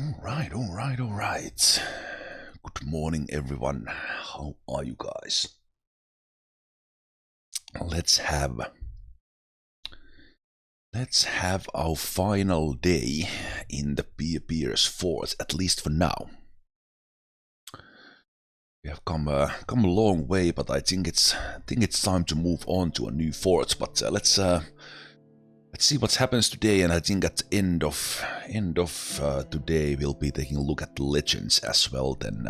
Alright. Good morning, everyone. How are you guys? Let's have our final day in the Beerbeers fort, at least for now. We have come a long way, but I think it's time to move on to a new fort. But let's see what happens today, and I think at the end of today we'll be taking a look at the legends as well, then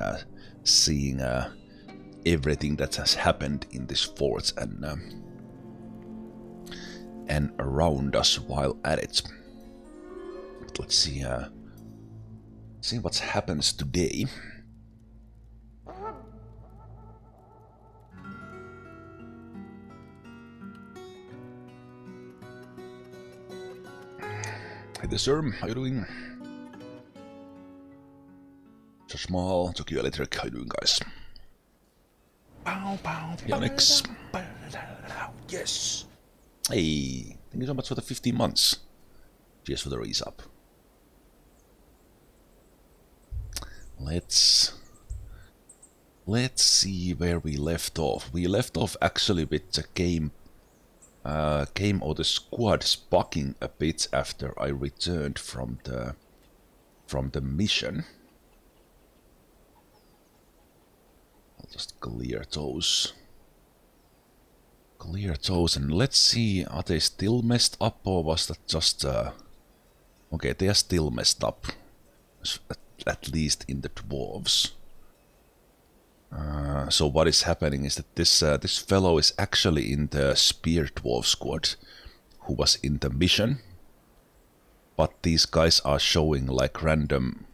seeing everything that has happened in this fort and around us while at it. But let's see what happens today. Hey there, sir. How you doing? Small, Tokyo Electric. How you doing, guys? Yanix. Yes. Hey, thank you so much for the 15 months. Cheers for the raise up. Let's see where we left off. We left off actually with the game or the squad spucking a bit after I returned from the mission. I'll just clear those. And let's see, are they still messed up, or was that just okay, they are still messed up, at least in the dwarves. So what is happening is that this fellow is actually in the spear dwarf squad, who was in the mission, but these guys are showing like random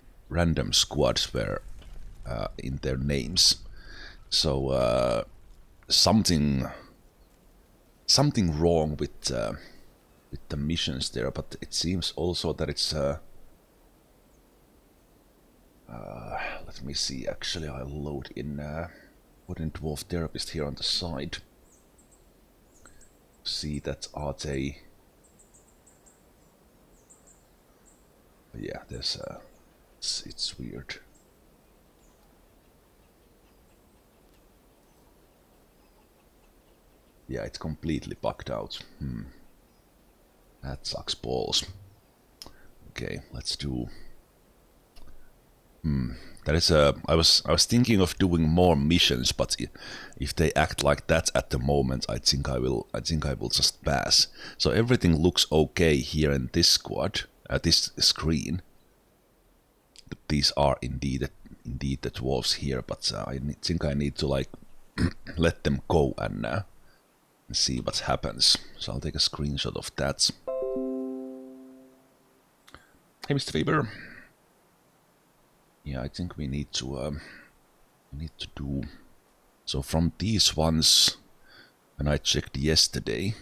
squads where in their names. So something wrong with the missions there, but it seems also that it's let me see, actually I'll load in put in Dwarf Therapist here on the side. See that are they... Yeah, there's it's weird. Yeah, it's completely bugged out. That sucks balls. Okay, let's do... That is I was thinking of doing more missions, but if they act like that at the moment, I think I will just pass. So everything looks okay here in this squad, this screen. These are indeed the dwarves here, but I think I need to like let them go and see what happens. So I'll take a screenshot of that. Hey, Mr. Faber. Yeah, I think we need to do... So from these ones, when I checked yesterday,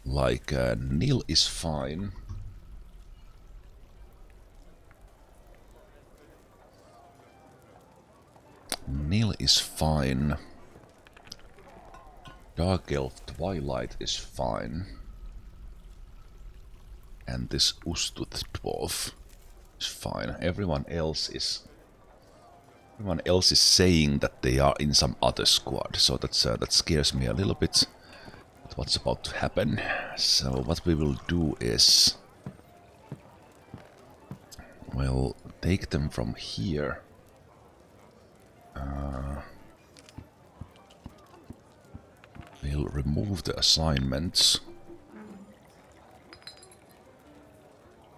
like Nil is fine. Nil is fine. Dark Elf Twilight is fine. And this Ustut Dwarf is fine. Everyone else is saying that they are in some other squad, so that scares me a little bit. But what's about to happen? So what we will do is we'll take them from here. We'll remove the assignments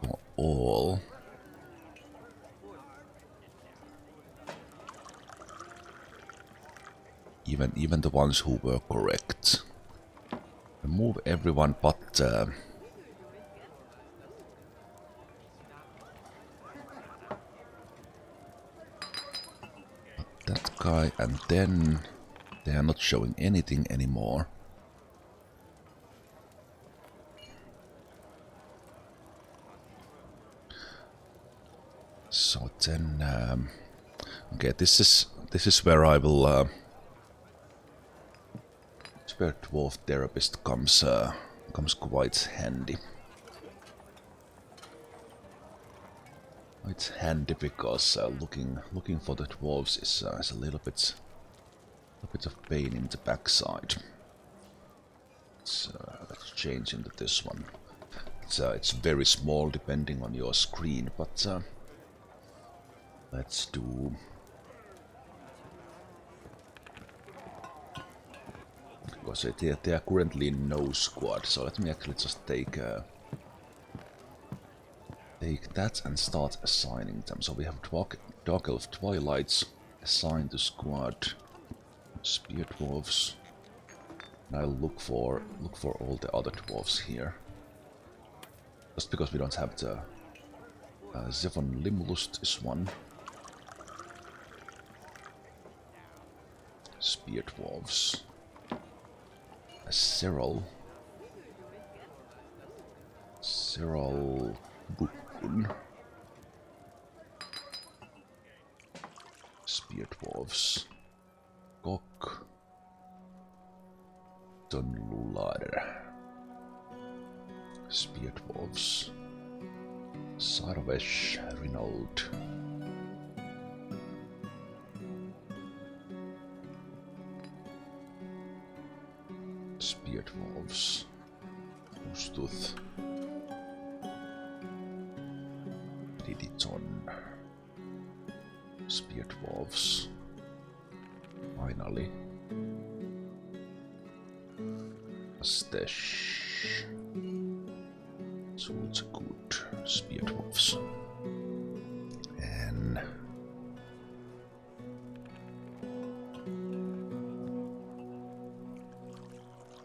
for all. Even the ones who were correct. Remove everyone but that guy, and then they are not showing anything anymore. So then okay, this is where I will where Dwarf Therapist comes quite handy. It's handy because looking for the dwarves is a little bit of pain in the backside. Let's change into this one. It's very small depending on your screen, but let's do. Because they are currently in no squad, so let me actually just take that and start assigning them. So we have Dark Elf Twilights assigned to squad, Spear Dwarves. And I'll look for all the other dwarves here. Just because we don't have the Zevon Limlust is one. Spear Dwarves. Cyril Bukun. Spear Dwarves. Gok. Donlular. Spear Dwarves. Sarvesh Rinold. Spear Dwarves. Ustuth. Diditon. Spear Dwarves. Finally. Astesh. So it's a good Spear Dwarves. And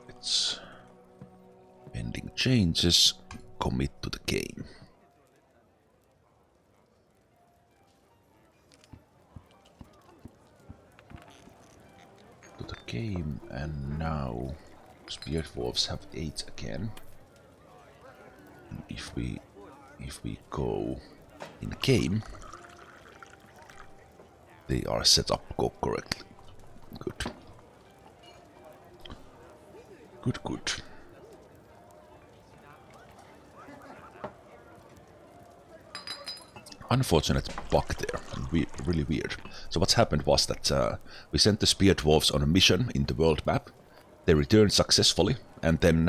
it's pending changes, commit to the game. And now Spear Dwarves have 8 again. And if we go in game, they are set up correctly. Good. Good. Unfortunate bug there, and really weird. So what's happened was that we sent the Spear Dwarves on a mission in the world map. They returned successfully, and then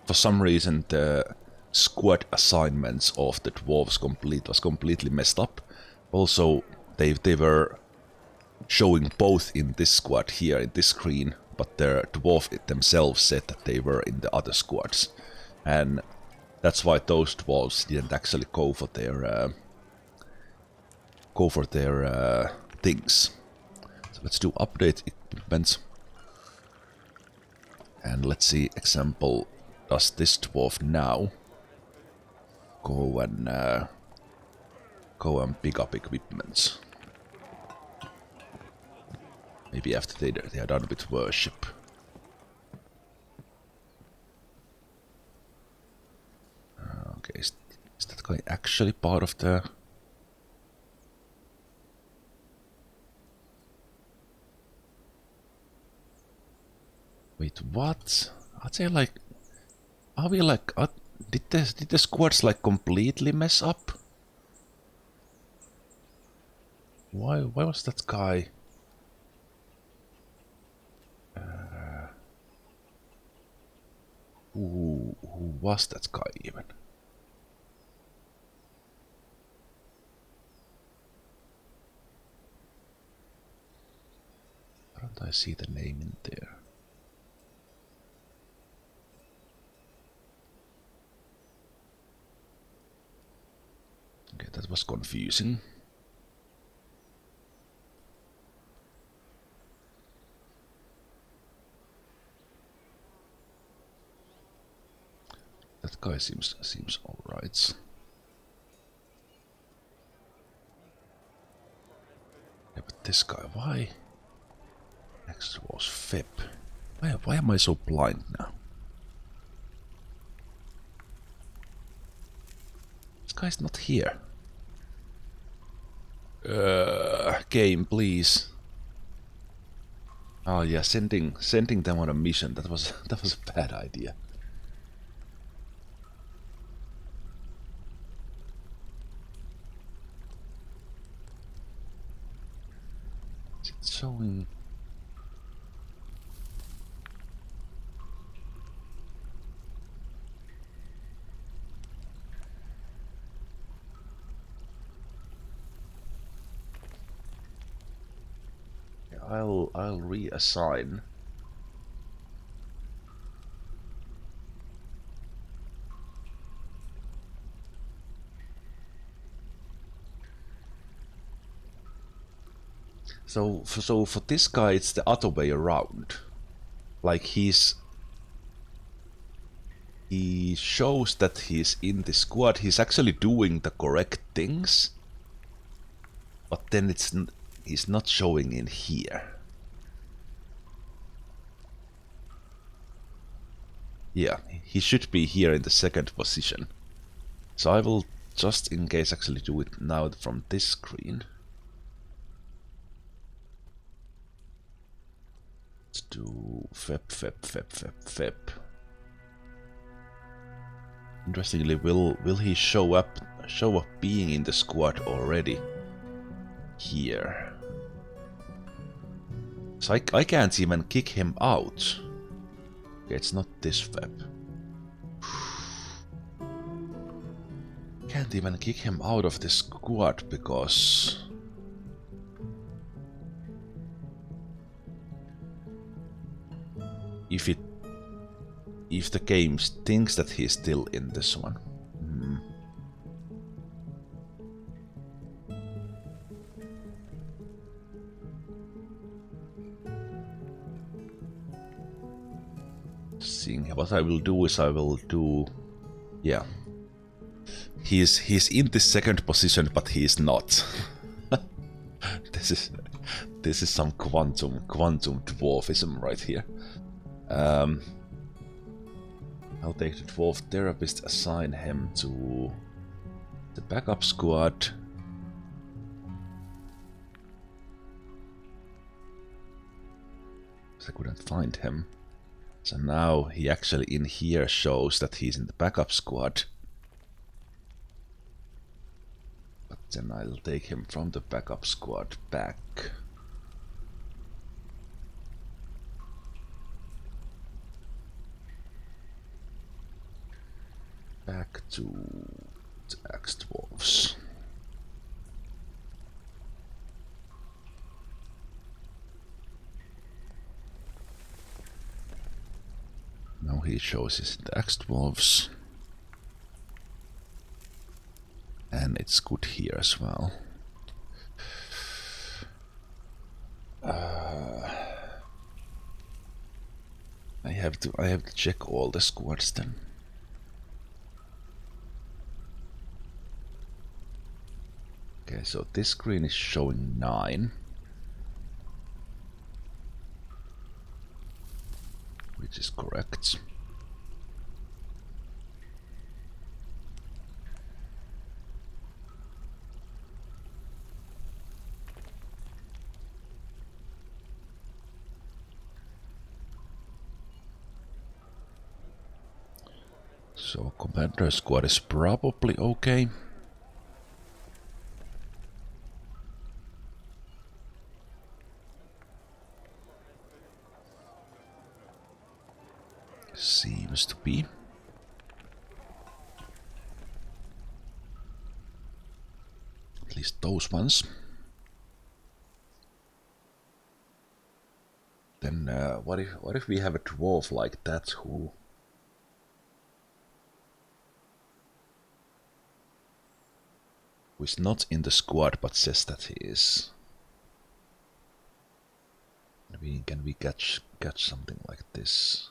for some reason the squad assignments of the dwarves was completely messed up. Also, they were showing both in this squad here in this screen, but their dwarf themselves said that they were in the other squads, and that's why those dwarves didn't actually go for their things. So let's do update equipment. And let's see, example, does this dwarf now go and pick up equipment? Maybe after they are done with worship. Okay, is that guy actually part of the... Wait, what? Are we like... did the squads like completely mess up? Why was that guy... who was that guy even? Why don't I see the name in there? Okay, that was confusing. That guy seems alright. Yeah, but this guy, why? Next was Feb. Why am I so blind now? This guy's not here. Game, please. Oh yeah, sending them on a mission. That was a bad idea. Is it showing? I'll reassign. So for this guy, it's the other way around. Like he shows that he's in the squad. He's actually doing the correct things, but then he's not showing in here. Yeah, he should be here in the second position. So I will just in case actually do it now from this screen. Let's do fep. Interestingly, will he show up being in the squad already here? So I can't even kick him out. Okay, it's not this fep. Can't even kick him out of the squad because if the game thinks that he's still in this one. Seeing what I will do is yeah. He's in the second position, but he's not. This is some quantum dwarfism right here. I'll take the dwarf therapist, assign him to the backup squad. I couldn't find him. So now he actually in here shows that he's in the backup squad. But then I'll take him from the backup squad back. Back to the X-Dwarves. Now he shows his X-Dwarves. And it's good here as well. I have to check all the squads then. Okay, so this screen is showing 9. Which is correct. So commander squad is probably okay. Seems to be. At least those ones. Then what if we have a dwarf like that who is not in the squad but says that he is? Can we catch something like this?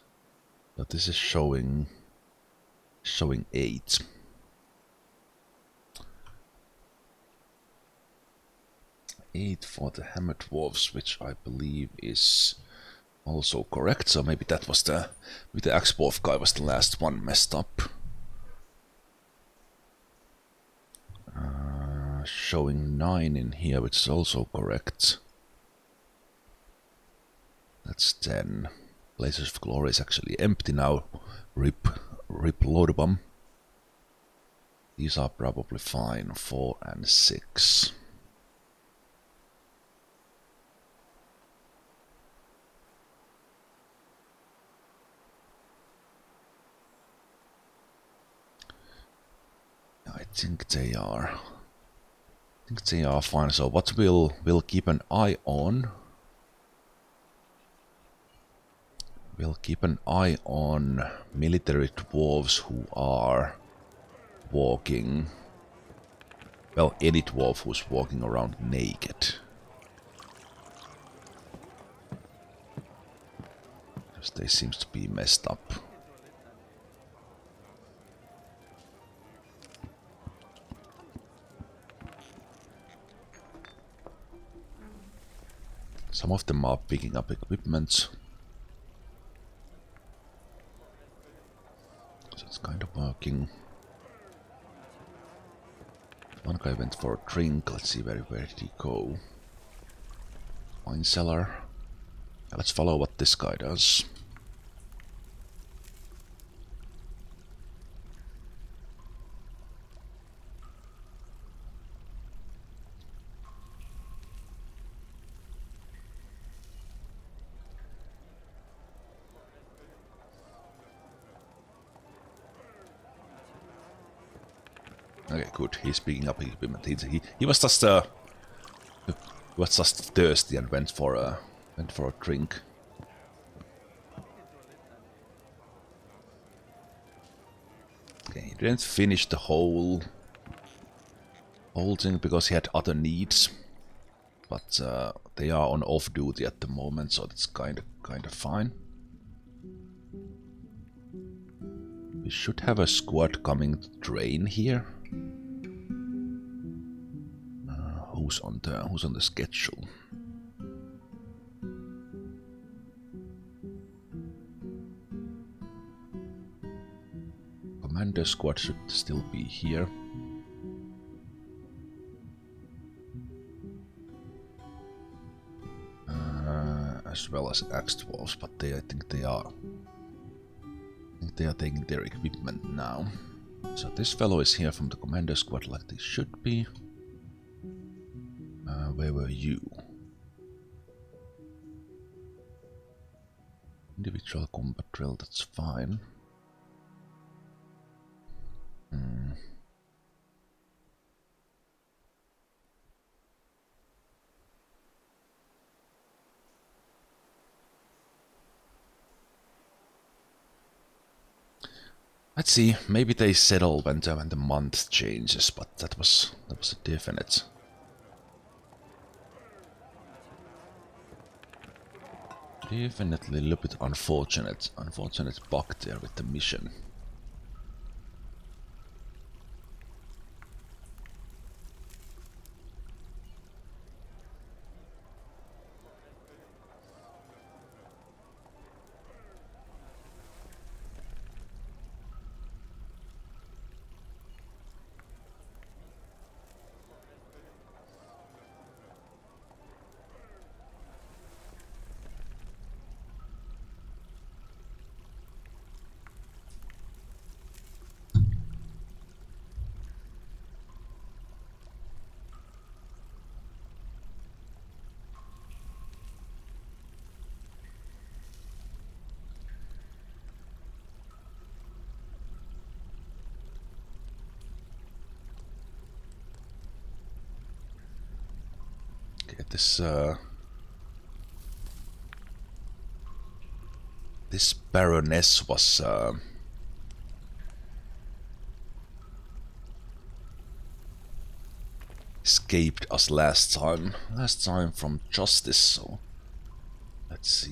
But this is showing 8. For the hammer dwarves, which I believe is also correct. So maybe that was the X-Dwarf guy was the last one messed up. Showing 9 in here, which is also correct. That's 10. Blazers of Glory is actually empty now. Rip Lodobum. These are probably fine. 4 and 6. think they are. I think they are fine. So what we'll keep an eye on. We'll keep an eye on military dwarves who are walking. Well, any dwarf who's walking around naked. Because they seem to be messed up. Some of them are picking up equipment. So it's kind of working. One guy went for a drink. Let's see where did he go. Wine cellar. Let's follow what this guy does. Okay, good. He's picking up equipment. He was just thirsty and went for a drink. Okay, he didn't finish the whole thing because he had other needs, but they are on off duty at the moment, so that's kind of fine. We should have a squad coming to train here. Who's on the schedule? Commander squad should still be here. As well as Axe-Dwarves, but I think they are taking their equipment now. So this fellow is here from the commander squad like they should be. Where were you? Individual combat drill, that's fine. Let's see, maybe they settle when the month changes, but that was a definite. Definitely a little bit unfortunate bug there with the mission. This Baroness was escaped us last time from justice, so let's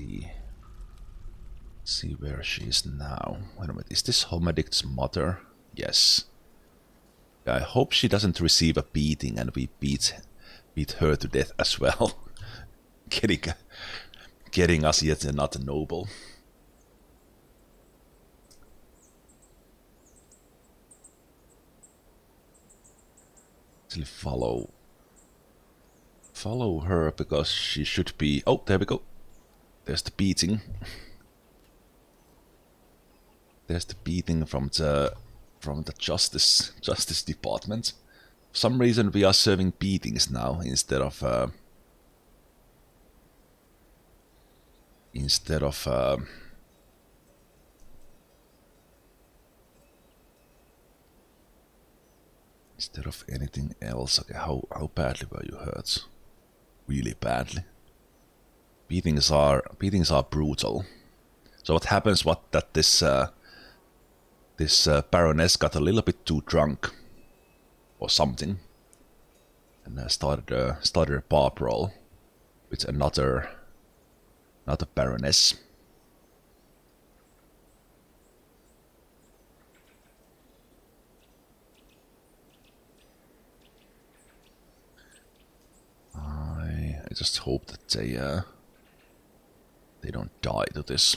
see where she is now. Wait a minute, is this Homedict's mother? Yes. I hope she doesn't receive a beating and we beat her to death as well. getting us yet another noble. Actually follow her because she should be. Oh, there we go. There's the beating. There's the beating from the justice department. For some reason we are serving beatings now instead of Instead of anything else. Okay, how badly were you hurt? Really badly. Beatings are brutal. So what happens? This Baroness got a little bit too drunk, or something, and started a bar brawl with another Baroness. I just hope that they don't die to this.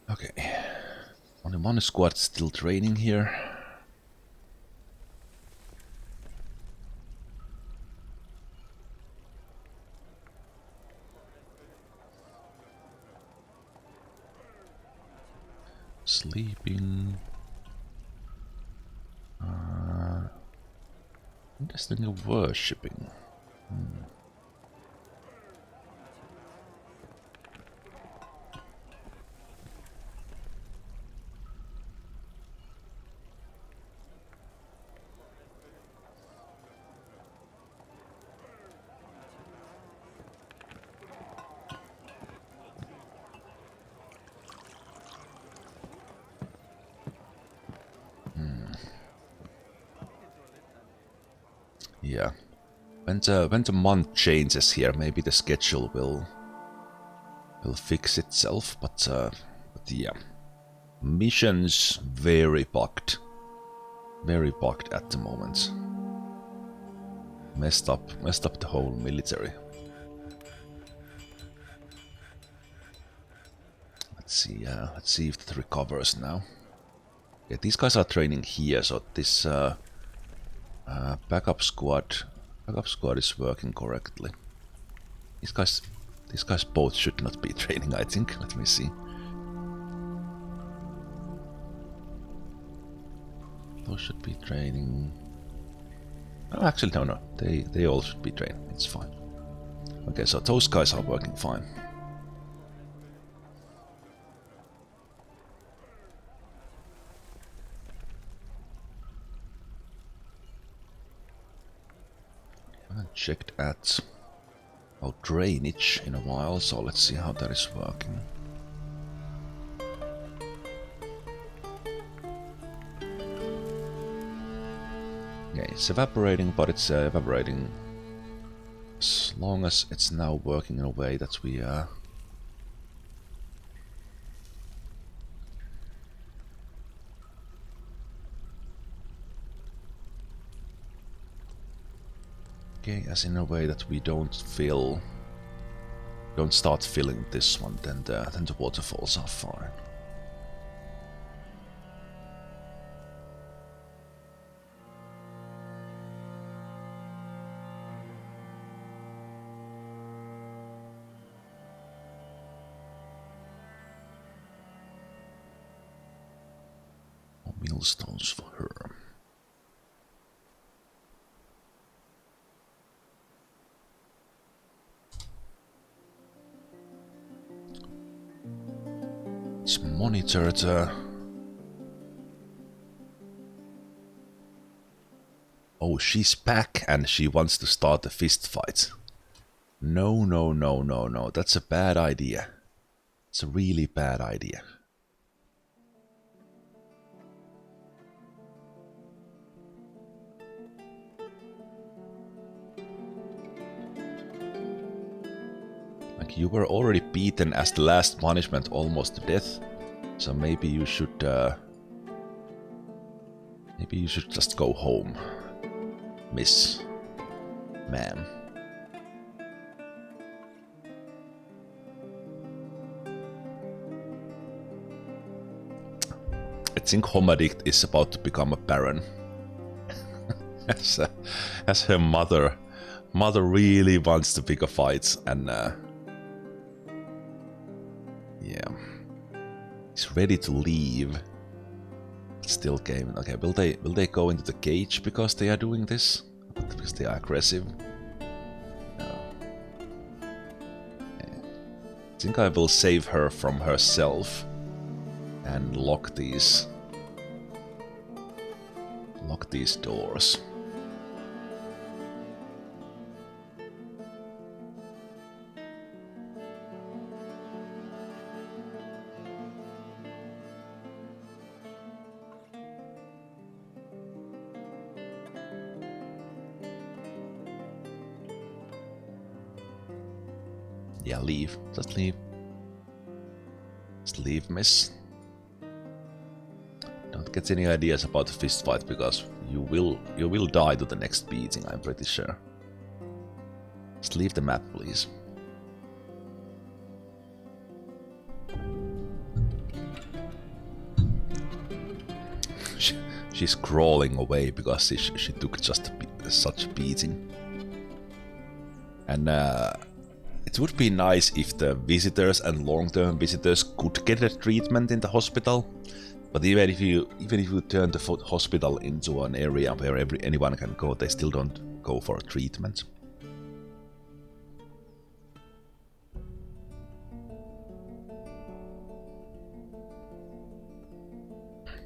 Okay, only one squad still training here. Sleeping. Interesting of worshipping. Yeah. When the month changes here, maybe the schedule will fix itself, but yeah. Missions very bugged. Very bugged at the moment. Messed up the whole military. Let's see if it recovers now. Yeah, these guys are training here, so this backup squad is working correctly. These guys both should not be training, I think. Let me see. Those should be training. Oh, actually, no. They all should be training. It's fine. Okay, so those guys are working fine. I haven't checked at our drainage in a while, so let's see how that is working. Okay, it's evaporating, but it's evaporating as long as it's now working in a way that we okay, as in a way that we don't start filling this one, then the waterfalls are fine. Millstones for her. It's monitored. Oh, she's back and she wants to start a fist fight. No, no, no, no, no. That's a bad idea. It's a really bad idea. Like, you were already beaten as the last punishment almost to death. So maybe you should just go home, Miss Ma'am. I think Homadict is about to become a baron. as her mother really wants to pick a fight, and yeah, he's ready to leave. Still gaming. Okay, will they go into the cage because they are doing this? Because they are aggressive? No. Okay. think I will save her from herself and lock these doors. Yeah, leave. Just leave. Just leave, miss. Don't get any ideas about the fist fight, because you will die to the next beating, I'm pretty sure. Just leave the map, please. She's crawling away because she took just such a beating. And it would be nice if the visitors and long-term visitors could get a treatment in the hospital. But even if you turn the hospital into an area where anyone can go, they still don't go for treatment.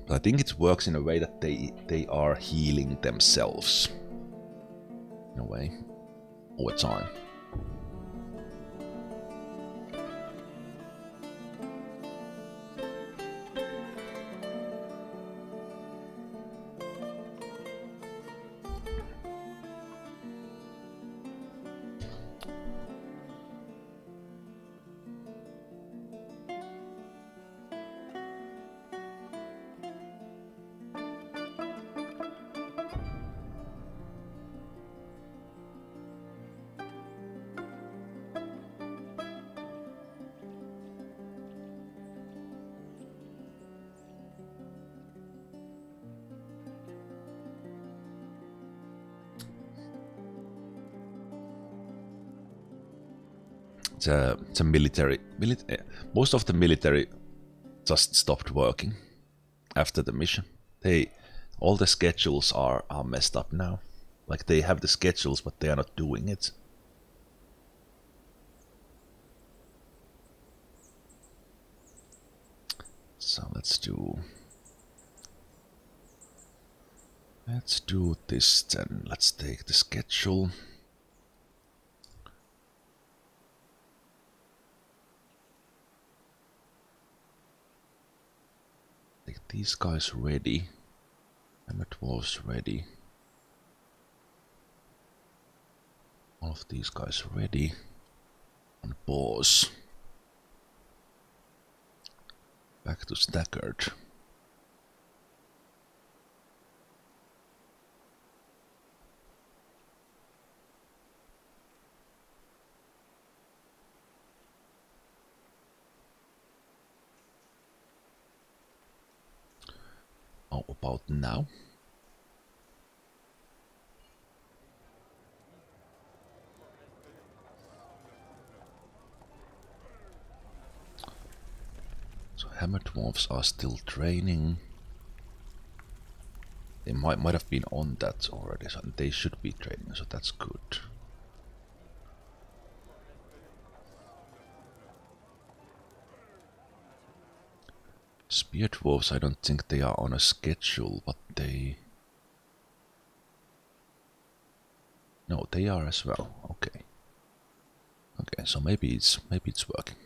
But I think it works in a way that they are healing themselves. In a way. Over time. The military, most of the military just stopped working after the mission. All the schedules are messed up now. Like, they have the schedules, but they are not doing it. So let's do this then. Let's take the schedule. Take these guys ready. And the dwarves ready. All of these guys ready. And pause. Back to staggered. How about now? So hammer dwarves are still training. They might have been on that already, so they should be training, so that's good. Spear dwarves, I don't think they are on a schedule, but they... No, they are as well. Okay. Okay, so maybe it's working.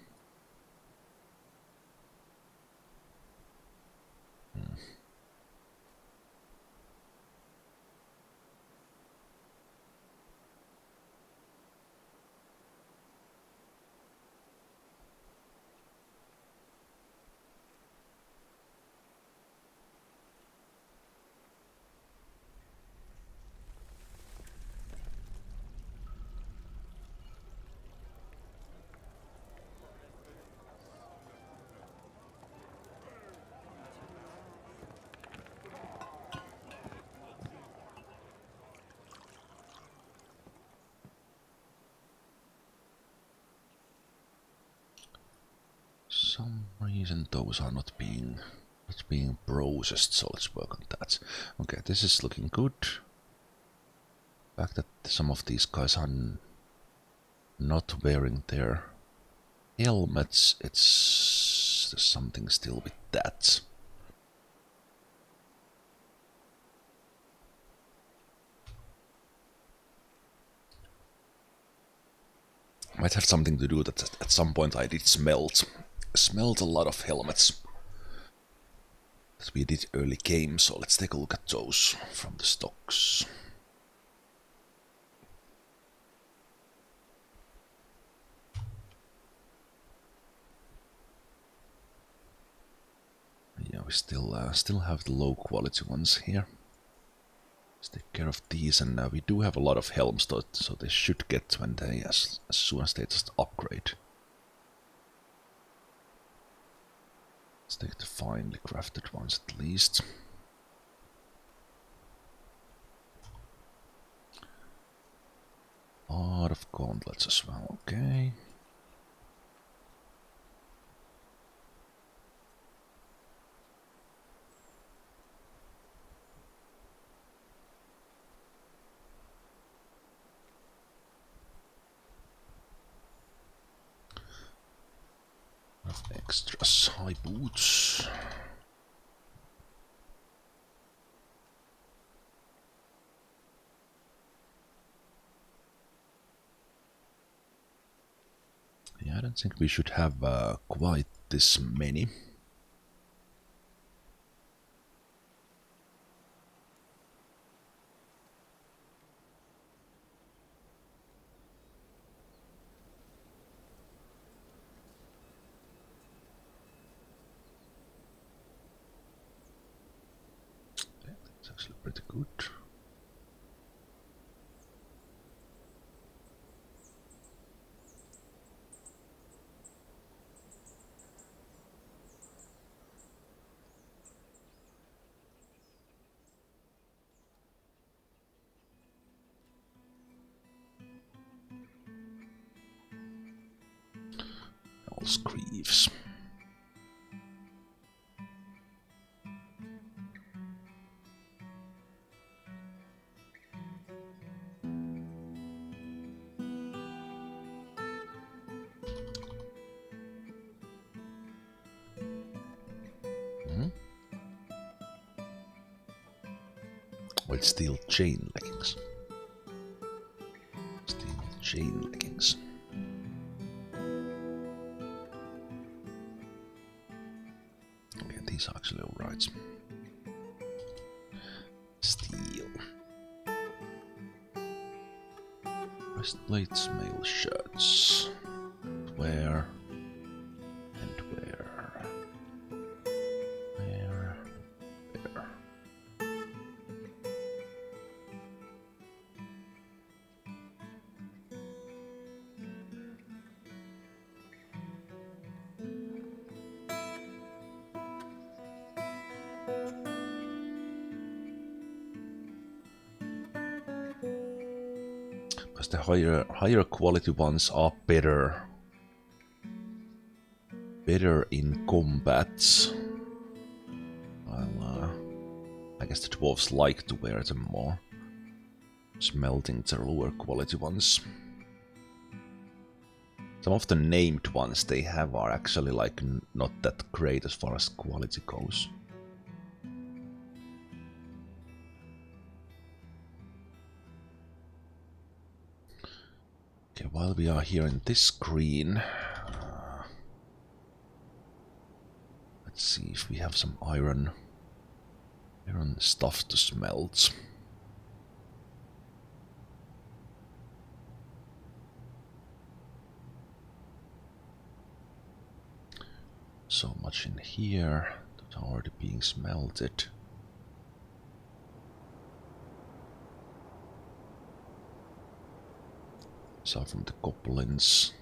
Some reason those are not being processed, so let's work on that. Okay, this is looking good. The fact that some of these guys are not wearing their Helmets, there's something still with that. Might have something to do that at some point I did smelt a lot of helmets that we did early game, so let's take a look at those from the stocks. Yeah, we still have the low quality ones here. Let's take care of these, and we do have a lot of helms, so they should get when they as soon as they just upgrade. Let's take the finely crafted ones at least. Lot of gauntlets as well, okay. Extras, high boots. Yeah, I don't think we should have quite this many. That's actually pretty good. All screeves. Well, steel chain leggings. Steel chain leggings. Okay, these are actually alright. Steel. Breastplates, mail shirts. Wear. And wear. Wear. Wear. Because the higher quality ones are better in combat. Well, I guess the dwarves like to wear them more, smelting the lower quality ones. Some of the named ones they have are actually like not that great as far as quality goes. Okay, while we are here in this screen, let's see if we have some iron stuff to smelt. So much in here that are already being smelted. So from the goblins.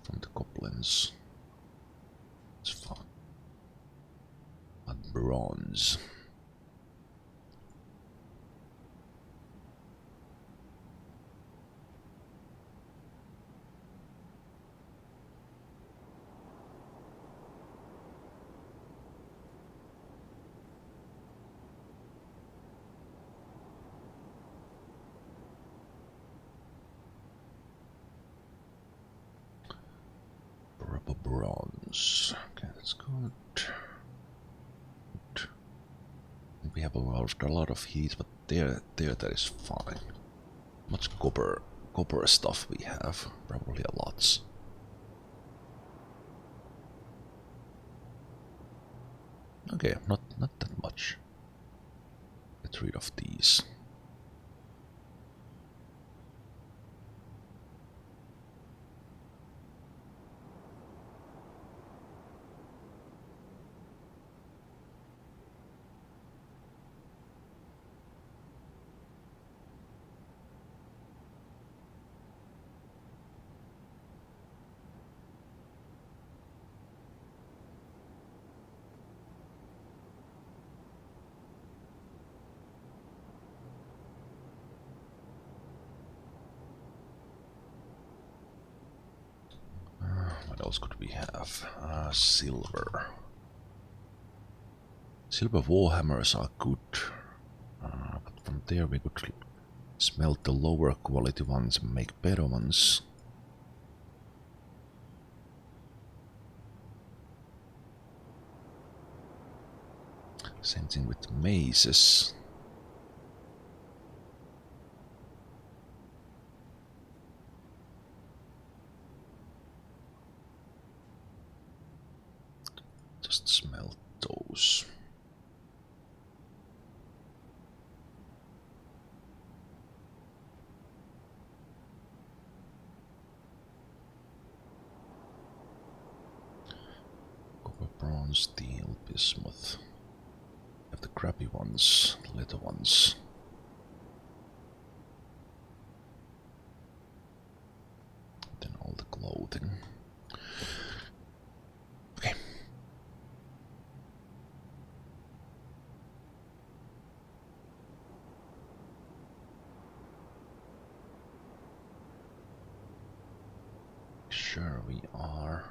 From the goblins. It's fun. But bronze. bronze. Okay, that's good. We have a lot of heat, but there that is fine. Much copper stuff we have, probably a lot. Okay, not that much. Get rid of these. What else could we have? Silver. Silver warhammers are good, but from there we could smelt the lower quality ones and make better ones. Same thing with maces. Just smelt those. Copper, bronze, steel, bismuth. Have the crappy ones, the little ones. Then all the clothing. Okay. Sure we are.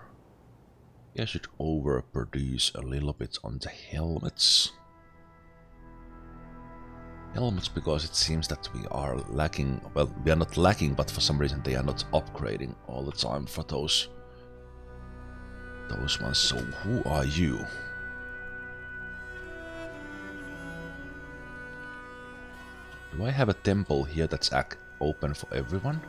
I should overproduce a little bit on the helmets. Helmets, because it seems that we are lacking, well, we are not lacking, but for some reason they are not upgrading all the time for those ones. So who are you? Do I have a temple here that's open for everyone?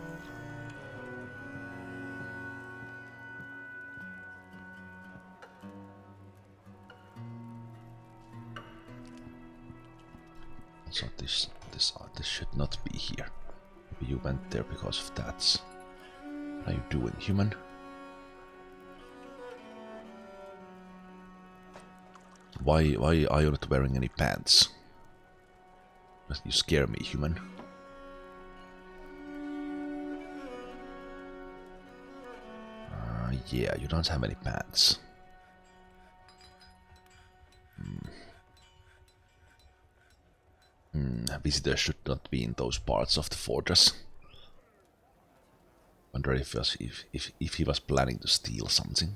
So this should not be here. Maybe you went there because of that. What are you doing, human? Why are you not wearing any pants? You scare me, human. Yeah, you don't have any pants. Visitors should not be in those parts of the fortress. Wonder if he was planning to steal something.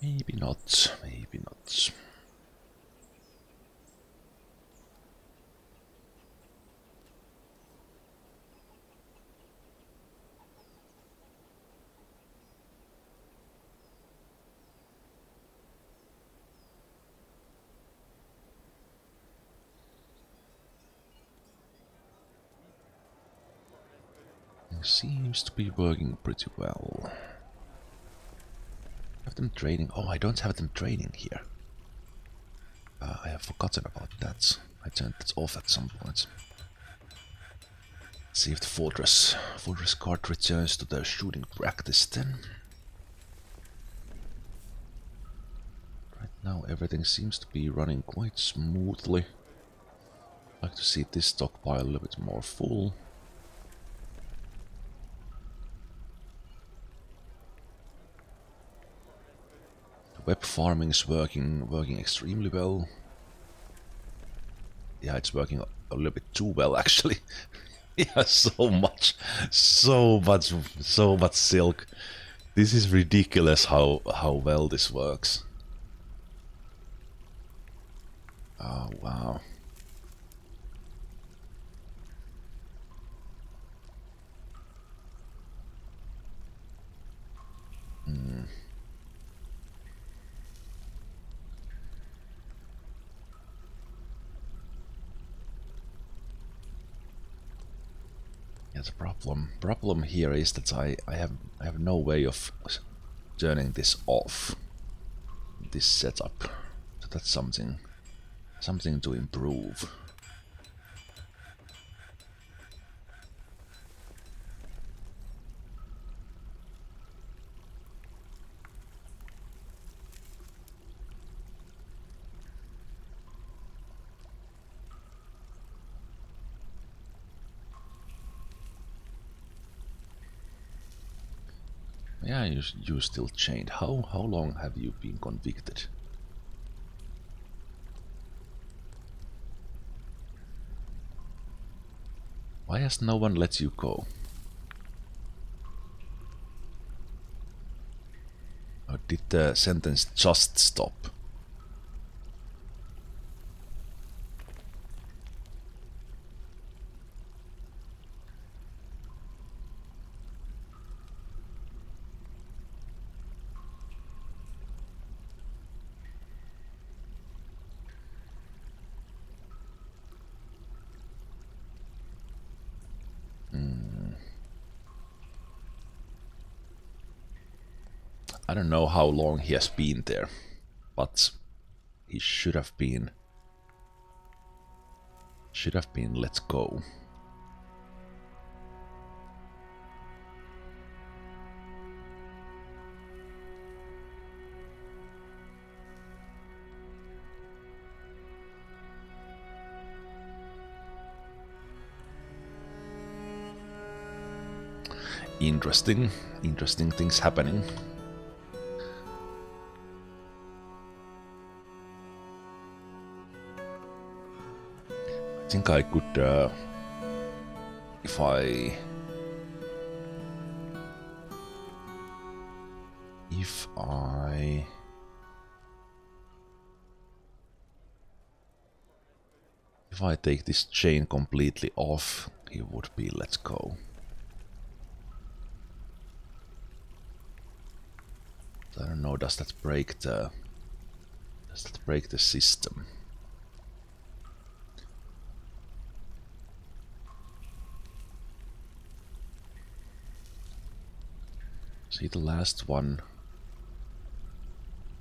Maybe not, maybe not. Seems to be working pretty well. Have them trading? Oh, I don't have them trading here. I have forgotten about that. I turned that off at some point. See if the fortress guard returns to their shooting practice then. Right now everything seems to be running quite smoothly. I'd like to see this stockpile a little bit more full. Web farming is working extremely well. Yeah, it's working a little bit too well actually. Yeah, so much silk. This is ridiculous how well this works. Oh wow. Yeah, the problem here is that I have no way of turning this off. This setup. So that's something to improve. Yeah, you still chained. How long have you been convicted? Why has no one let you go? Or did the sentence just stop? I don't know how long he has been there, but he should have been let go. Interesting things happening. I think I could, if I take this chain completely off, he would be let go. I don't know, does that break the system? See the last one.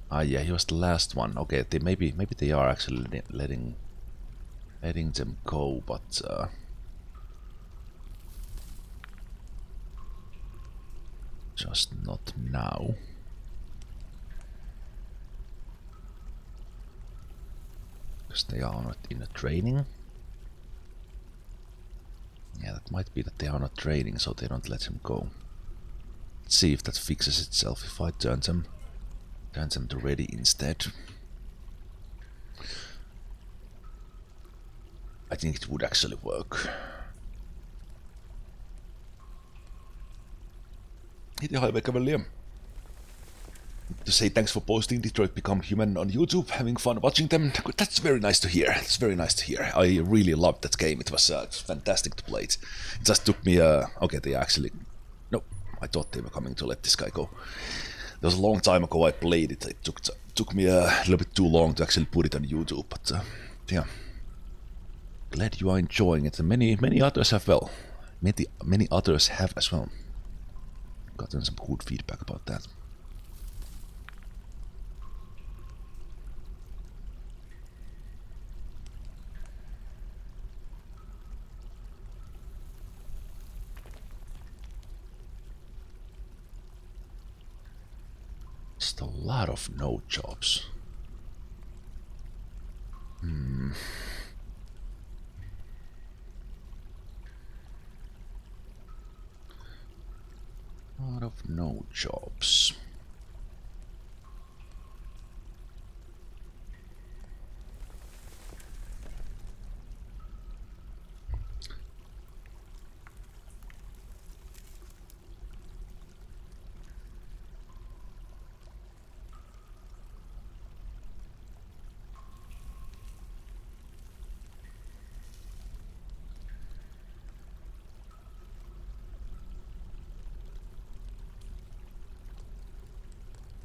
Ah yeah, he was the last one. Okay, maybe they are actually letting them go, but just not now. Because they are not in a training. Yeah, that might be that they are not training, so they don't let him go. Let's see if that fixes itself if I turn them to ready instead. I think it would actually work. Hi, Cavalier. To say thanks for posting Detroit Become Human on YouTube, having fun watching them. That's very nice to hear. It's very nice to hear. I really loved that game. It was fantastic to play it. It just took me. Okay, they actually. No, I thought they were coming to let this guy go. There was a long time ago I played it. It took me a little bit too long to actually put it on YouTube. But yeah, glad you are enjoying it. And many others have well. Many others have as well. Gotten some good feedback about that. Just a lot of no jobs. A lot of no jobs.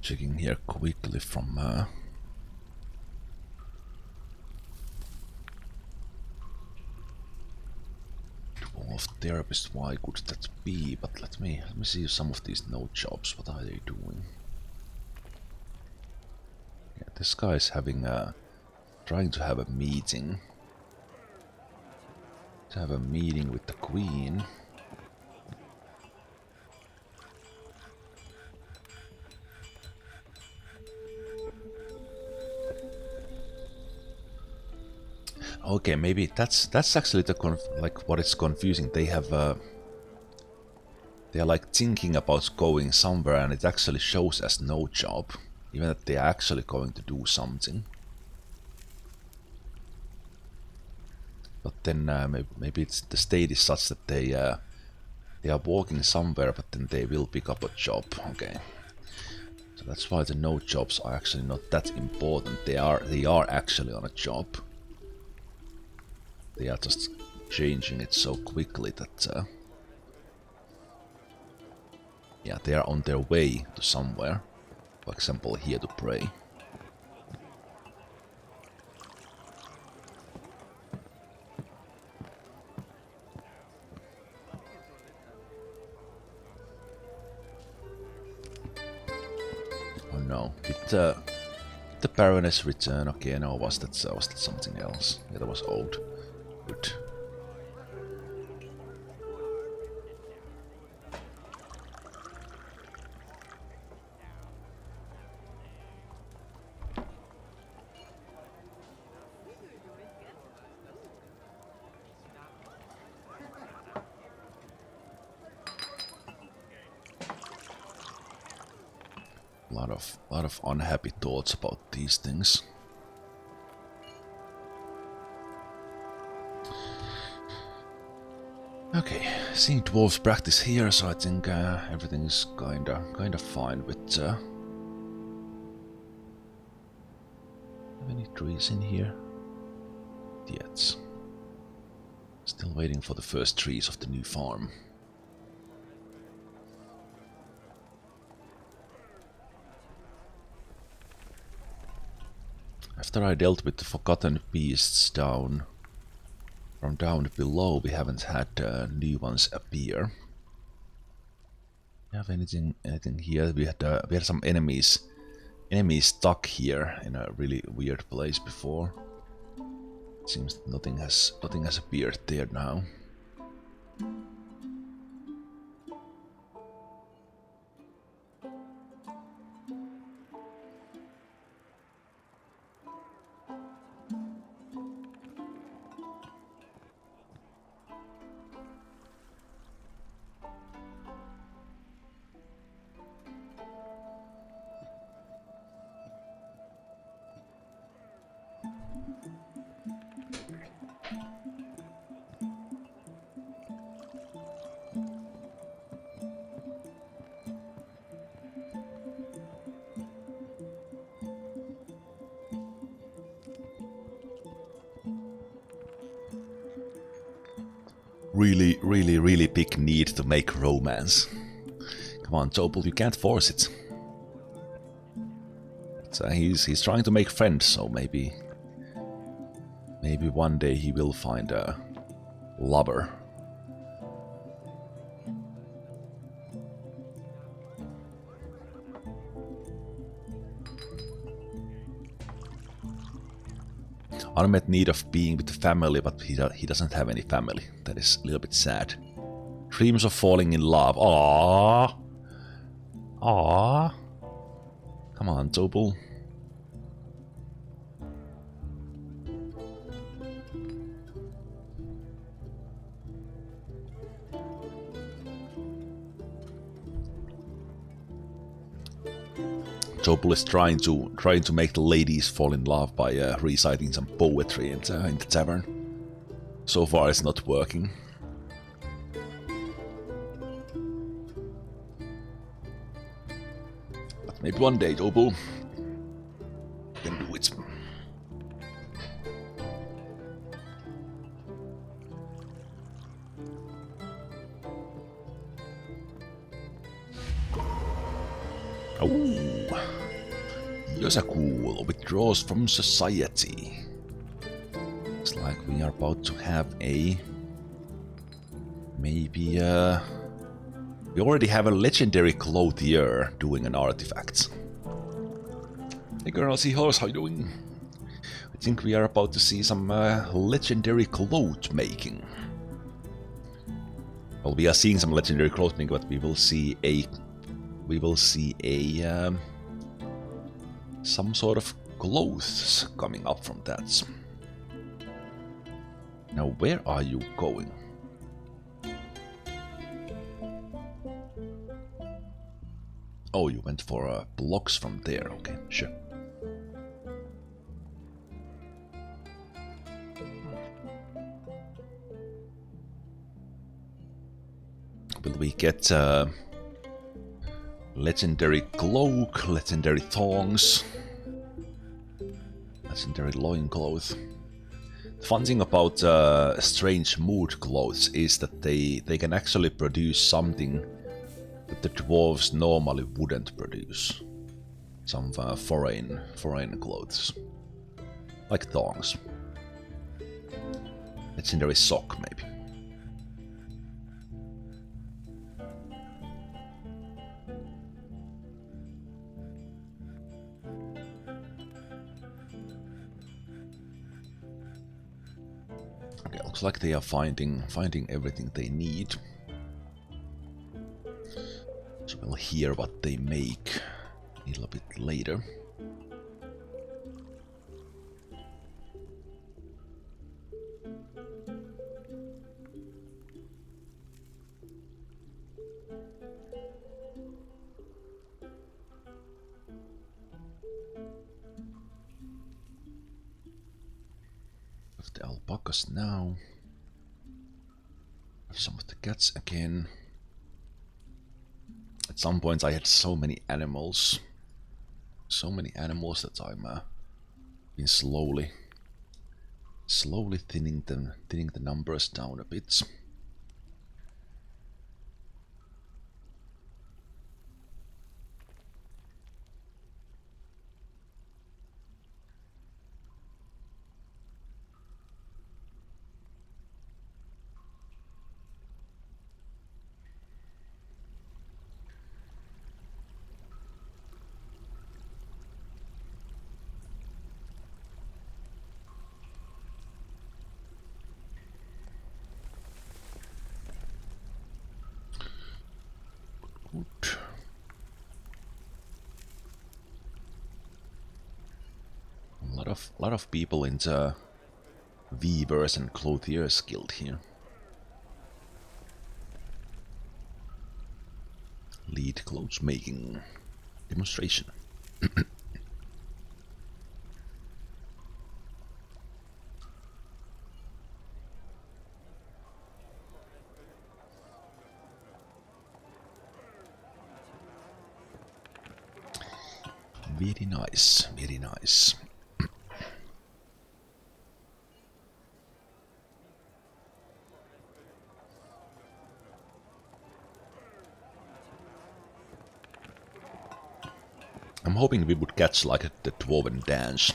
Checking here quickly from Dwarf Therapist, why could that be? But let me see some of these node jobs. What are they doing? Yeah, this guy is having trying to have a meeting. To have a meeting with the queen. Okay, maybe that's actually the like what is confusing. They have they are like thinking about going somewhere, and it actually shows as no job, even that they are actually going to do something. But then maybe it's the state is such that they are walking somewhere, but then they will pick up a job. Okay, so that's why the no jobs are actually not that important. They are actually on a job. They are just changing it so quickly that yeah, they are on their way to somewhere. For example, here to pray. Oh no, did the Baroness return again, or was that something else? Yeah, that was old. Good. Lot of unhappy thoughts about these things. Okay, seeing dwarves practice here, so I think everything is kinda fine with. Have any trees in here? Yet. Still waiting for the first trees of the new farm. After I dealt with the forgotten beasts down below, we haven't had new ones appear. Do you have anything here? We had some enemies stuck here in a really weird place before. Seems that nothing has appeared there now. Really big need to make romance. Come on, Topol, you can't force it. But, he's trying to make friends, so maybe one day he will find a lover. Unmet need of being with the family, but he doesn't have any family. That is a little bit sad. Dreams of falling in love. Aww. Aww. Come on, Topol. Topol is trying to make the ladies fall in love by reciting some poetry in the tavern. So far, it's not working. But maybe one day, Topol can do it. Oh, Ucatucat withdraws from society. Looks like we are about to have a... Maybe, we already have a legendary clothier doing an artifact. Hey Colonel Seahorse, how you doing? I think we are about to see some legendary cloth making. Well, we are seeing some legendary cloth making, but we will see a... some sort of clothes coming up from that. Now, where are you going? Oh, you went for blocks from there. Okay, sure. Will we get legendary cloak, legendary thongs, legendary loincloth? The fun thing about strange mood clothes is that they can actually produce something that the dwarves normally wouldn't produce. Some foreign clothes, like thongs. Legendary sock, maybe. Okay, looks like they are finding everything they need. So we'll hear what they make a little bit later. Of the alpacas now. Some of the cats again. At some points I had so many animals that I'm been slowly thinning the numbers down a bit. Good. A lot of people into weavers and clothiers guild here. Lead clothes making demonstration. Very nice, very nice. I'm hoping we would catch like the dwarven dance.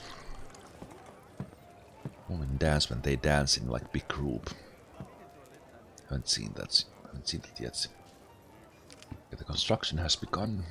Dwarven dance when they dance in like big group. Haven't seen that yet. The construction has begun.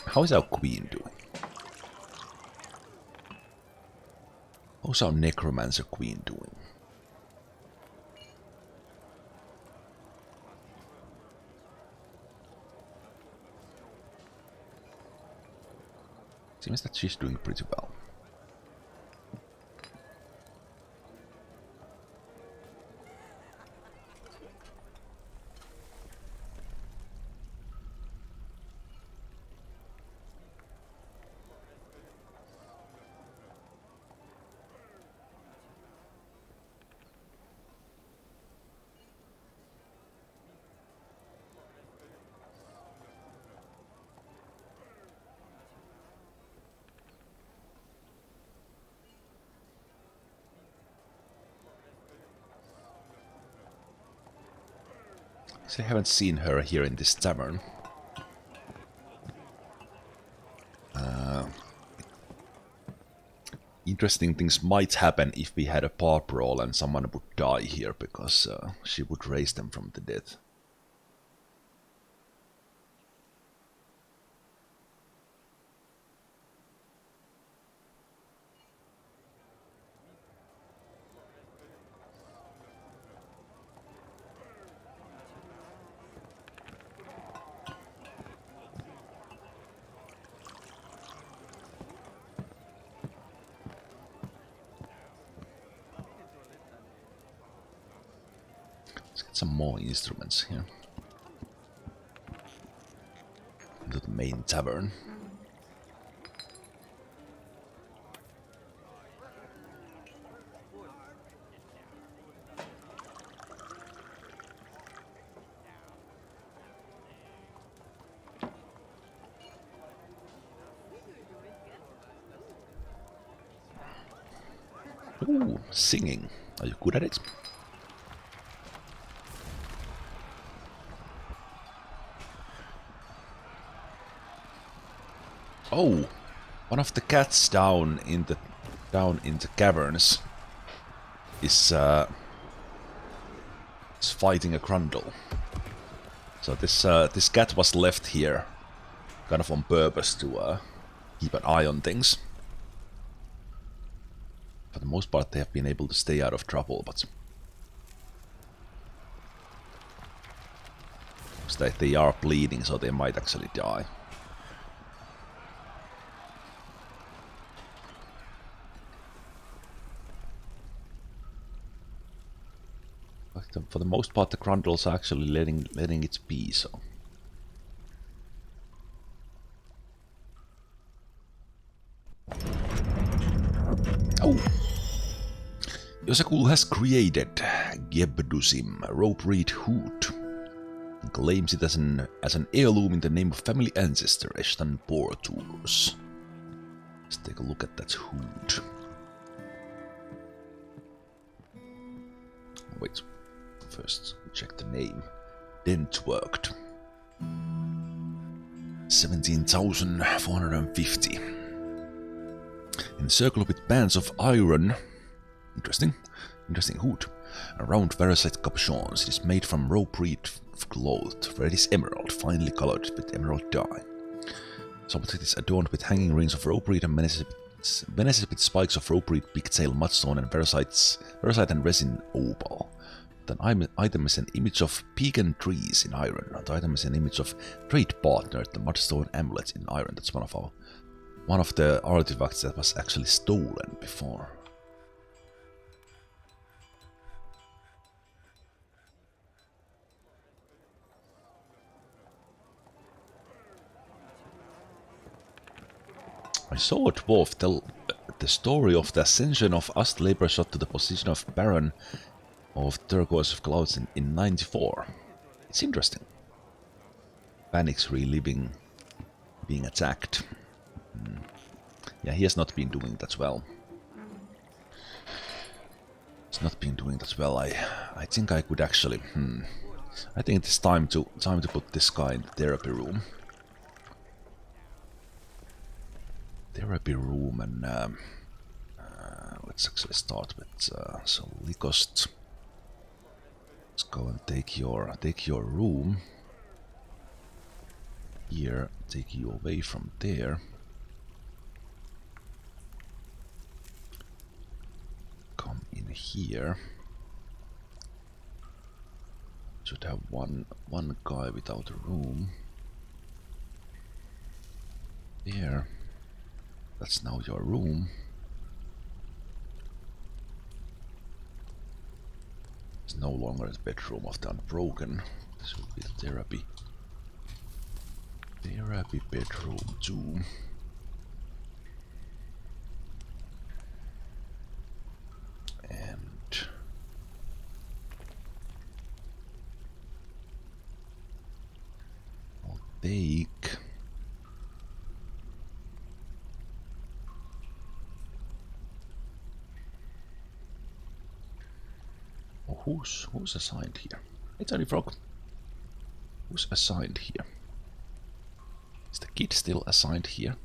How is our queen doing? How's our necromancer queen doing? Seems that she's doing pretty well. I haven't seen her here in this tavern. Interesting things might happen if we had a pub roll and someone would die here, because she would raise them from the dead. Let's get some more instruments here. Into the main tavern. Ooh, singing. Are you good at it? Oh, one of the cats down in the caverns is fighting a grundle. So this cat was left here, kind of on purpose to keep an eye on things. For the most part, they have been able to stay out of trouble, but they are bleeding, so they might actually die. But for the most part, the grundles are actually letting it be. So. Oh! Ucatucat has created Gebdusim, a rope reed hood, and claims it as an heirloom in the name of family ancestor Eshtan Porturs. Let's take a look at that hood. Wait, first check the name. Dentworked. 17,450. Encircled with bands of iron. Interesting hood. Around Versailles capuchons, it is made from rope reed cloth, where it is emerald, finely colored with emerald dye. Some of it is adorned with hanging rings of rope reed and menaces with spikes of rope reed, pigtail, mudstone, and Versailles and resin opal. The item is an image of pecan trees in iron. The item is an image of trade partner, the mudstone amulet in iron. That's one of the artifacts that was actually stolen before. I saw a dwarf tell the story of the ascension of Astleybershot to the position of Baron of Turquoise of Clouds in 94. It's interesting. Panic's reliving being attacked. Yeah, he has not been doing that well. He's not been doing that well. I think I could actually. I think it's time to put this guy in the therapy room. And let's actually start with so Likost. Let's go and take your room here. Take you away from there. Come in here. Should have one guy without a room. There. That's now your room. It's no longer the bedroom of the Unbroken. This will be the therapy. Therapy bedroom 2. And I'll take who's assigned here? It's only Frog. Who's assigned here? Is the kid still assigned here?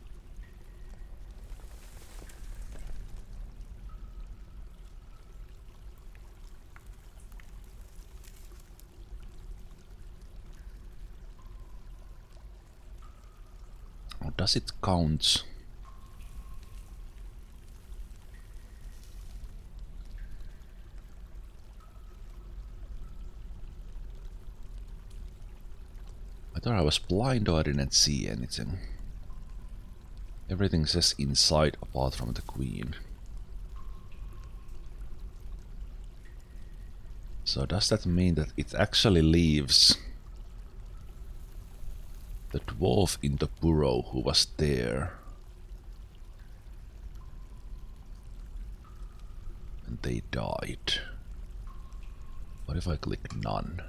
Or does it count? I thought I was blind or I didn't see anything. Everything says inside apart from the queen. So does that mean that it actually leaves the dwarf in the burrow who was there? And they died. What if I click none?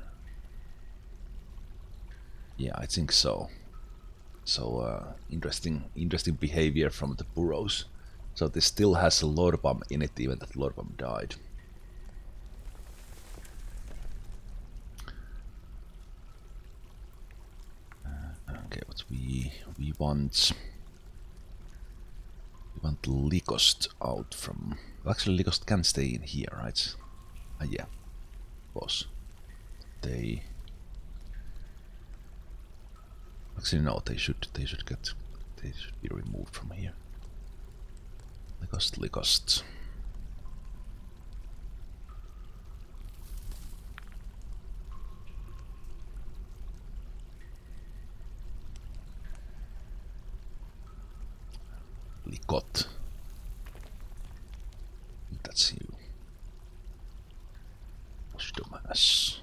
Yeah, I think so. So interesting behavior from the burrows. So this still has a Lord Bomb in it, even that Lord Bomb died. Okay, but we want Likost out from. Actually, Likost can stay in here, right? Yeah, boss. They. Actually, no. They should be removed from here. Likost. Likot. That's you. Dumbass.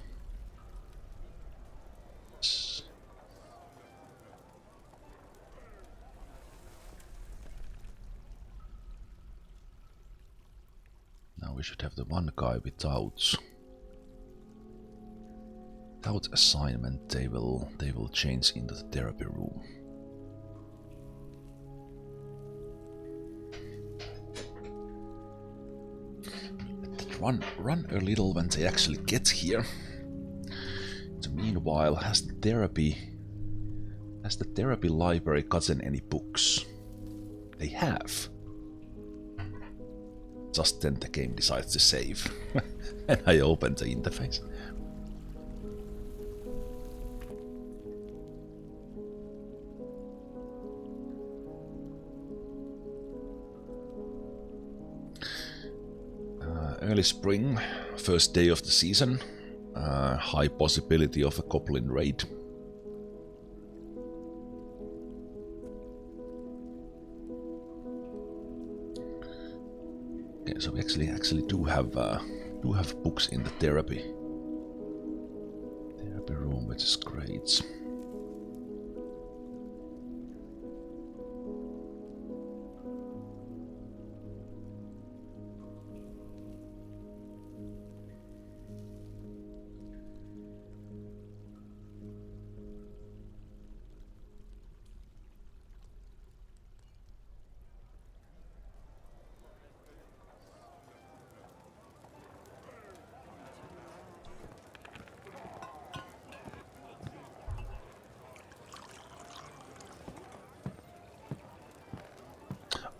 Now we should have the one guy without assignment. They will change into the therapy room. Run a little when they actually get here. So meanwhile, has the therapy library gotten any books? They have. Just then the game decides to save. And I open the interface. Early spring, first day of the season. High possibility of a goblin raid. Okay, so we actually do have books in the therapy room, which is great.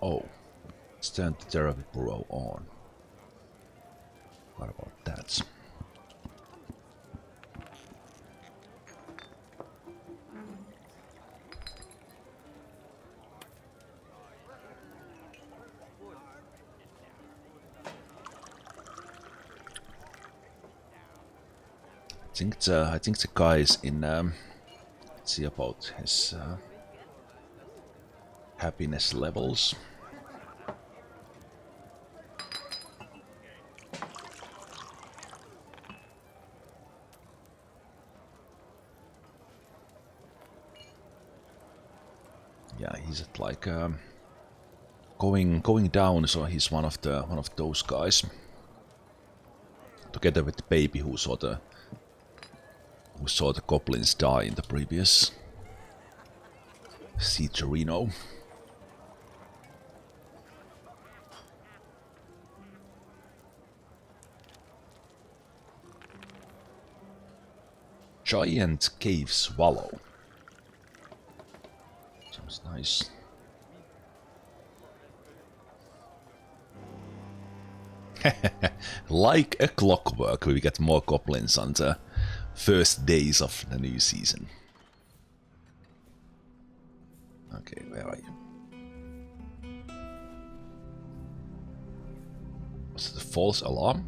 Oh, let's turn the therapy burrow on. What about that? I think the guy's in. Let's see about his happiness levels. Yeah, he's at like going down, so he's one of those guys. Together with the baby who saw the goblins die in the previous Siege-Reno. Giant cave swallow. Sounds nice. Like a clockwork, we get more goblins on the first days of the new season. Okay, where are you? Was it a false alarm?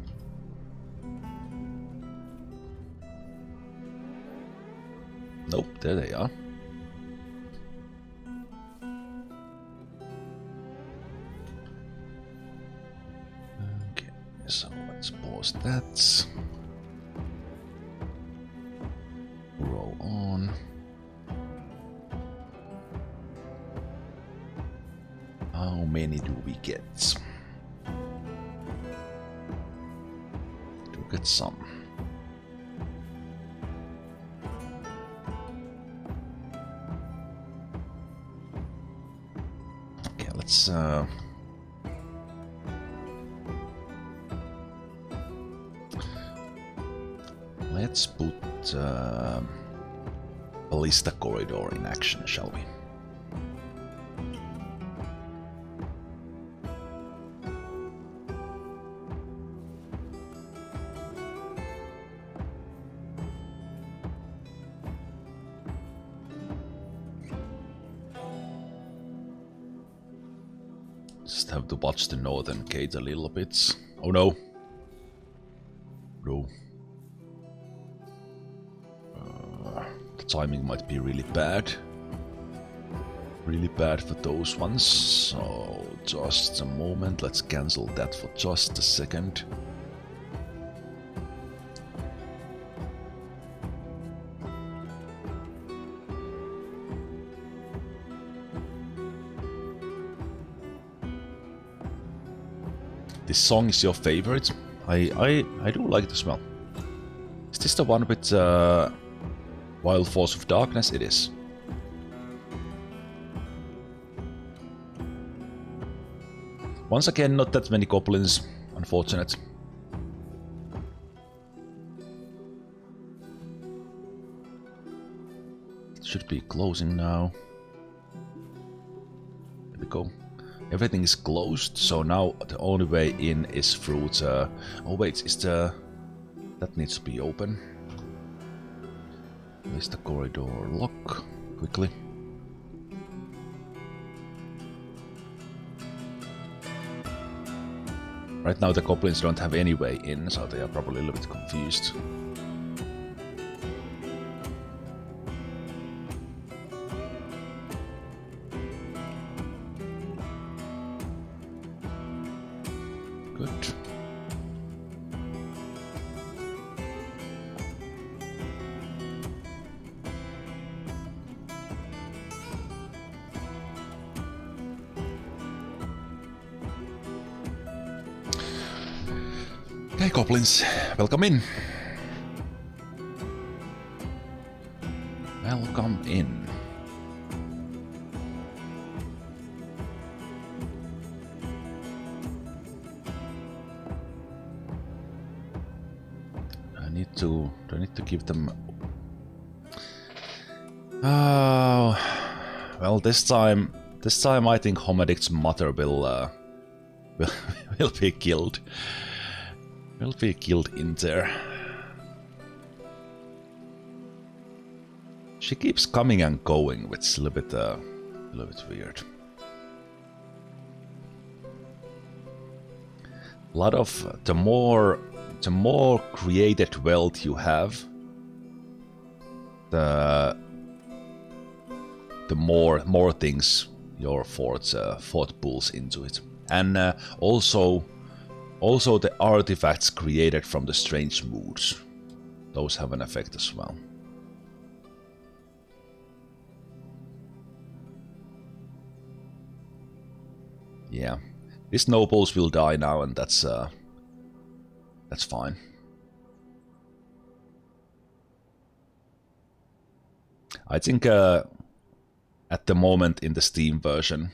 Nope, there they are. Okay, so let's pause that. Roll on. How many do we get? Do get some. Okay, let's put Ballista Corridor in action, shall we? Just have to watch the northern gate a little bit. Oh no! No. The timing might be really bad. Really bad for those ones. So just a moment. Let's cancel that for just a second. This song is your favorite? I do like the smell. Is this the one with Wild Force of Darkness? It is. Once again, not that many goblins. Unfortunate. Should be closing now. There we go. Everything is closed, so now the only way in is through the... Oh wait, is the... That needs to be open. Place the corridor lock quickly. Right now the goblins don't have any way in, so they are probably a little bit confused. Good. Okay, goblins, welcome in. Welcome in. Do I need to give them... well, this time I think Homedic's mother will be killed. Will be killed in there. She keeps coming and going, which is a little bit weird. A lot of the more created wealth you have, the more things your fort pulls into it, and also the artifacts created from the strange moods, those have an effect as well. Yeah, these nobles will die now, and that's fine. I think at the moment in the Steam version,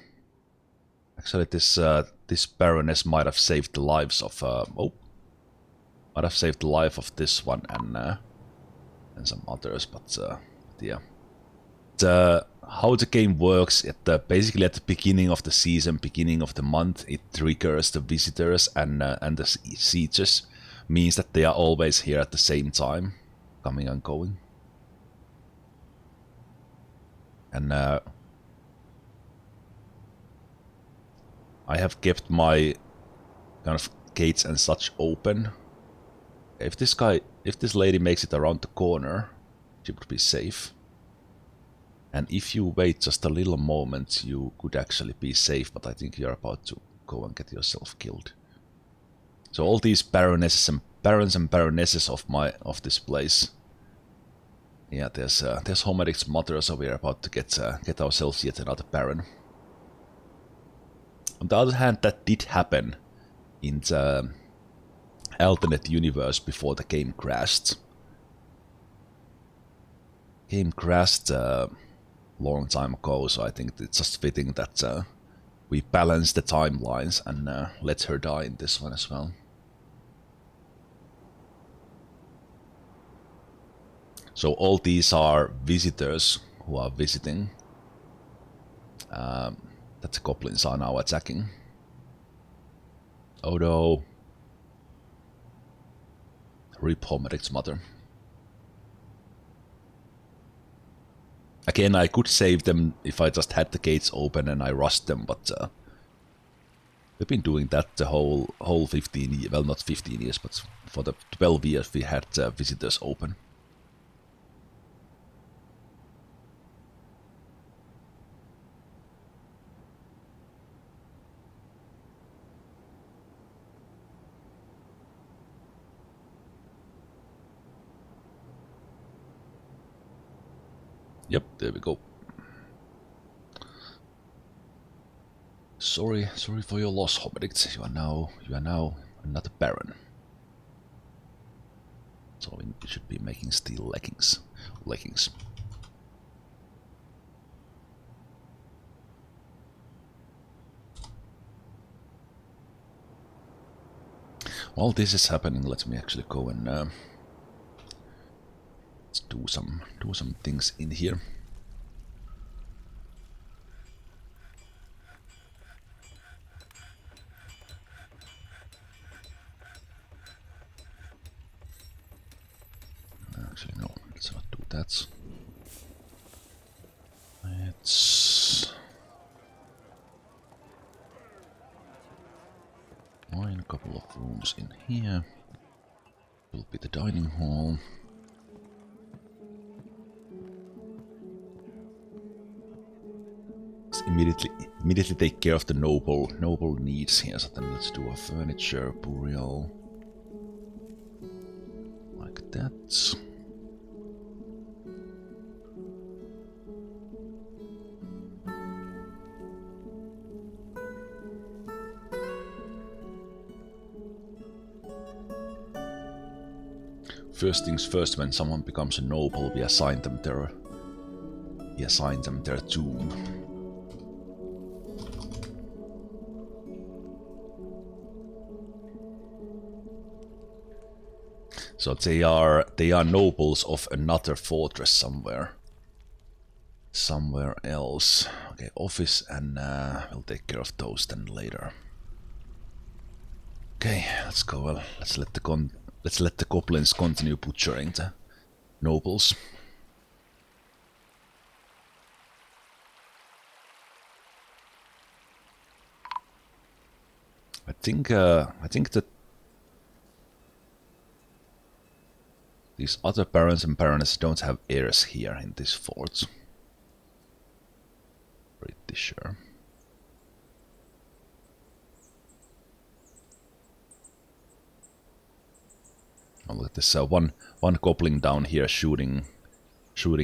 actually this Baroness might have saved the lives of might have saved the life of this one, and and some others, but yeah. How the game works, basically at the beginning of the season, beginning of the month, it triggers the visitors and the sieges, means that they are always here at the same time, coming and going. And I have kept my kind of gates and such open. If this lady makes it around the corner, she would be safe. And if you wait just a little moment, you could actually be safe, but I think you're about to go and get yourself killed. So all these barons and baronesses of this place. Yeah, there's Homerich's mother, so we're about to get ourselves yet another baron. On the other hand, that did happen in the alternate universe before the game crashed. Game crashed long time ago, so I think it's just fitting that we balance the timelines and let her die in this one as well. So all these are visitors who are visiting that the goblins are now attacking. Oh no. Rip Homerich's mother. Again, I could save them if I just had the gates open and I rushed them, but we've been doing that the whole 15 years, well, not 15 years, but for the 12 years we had visitors open. Yep, there we go. Sorry for your loss, Hobbit. You are now another baron. So we should be making steel leggings. While this is happening, let me actually go and let's do some things in here. Actually, no, let's not do that. Let's find a couple of rooms in here. Will be the dining hall. Let's immediately take care of the noble needs here. So then let's do a furniture burial like that. First things first, when someone becomes a noble, we assign them their tomb. So they are nobles of another fortress somewhere else. Okay, office, and we'll take care of those then later. Okay, let's go. Well, let's let the goblins continue butchering the nobles. I think that these other barons and baronesses don't have heirs here in this fort. Pretty sure. Oh, look at this one goblin down here shooting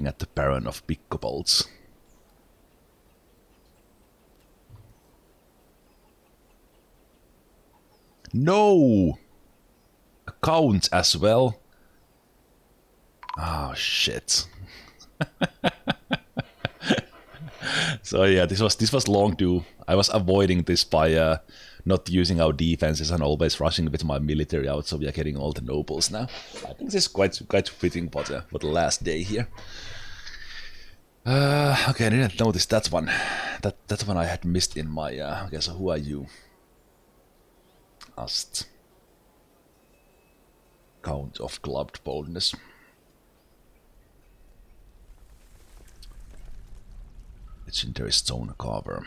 at the Baron of Big Kobolds. No! A count as well. Oh shit. So yeah, this was long due. I was avoiding this by not using our defenses and always rushing with my military out, so we are getting all the nobles now. I think this is quite fitting for the last day here. Okay, I didn't notice that one. That one I had missed in my... okay, so who are you? Ast. Count of clubbed boldness. Legendary stone carver.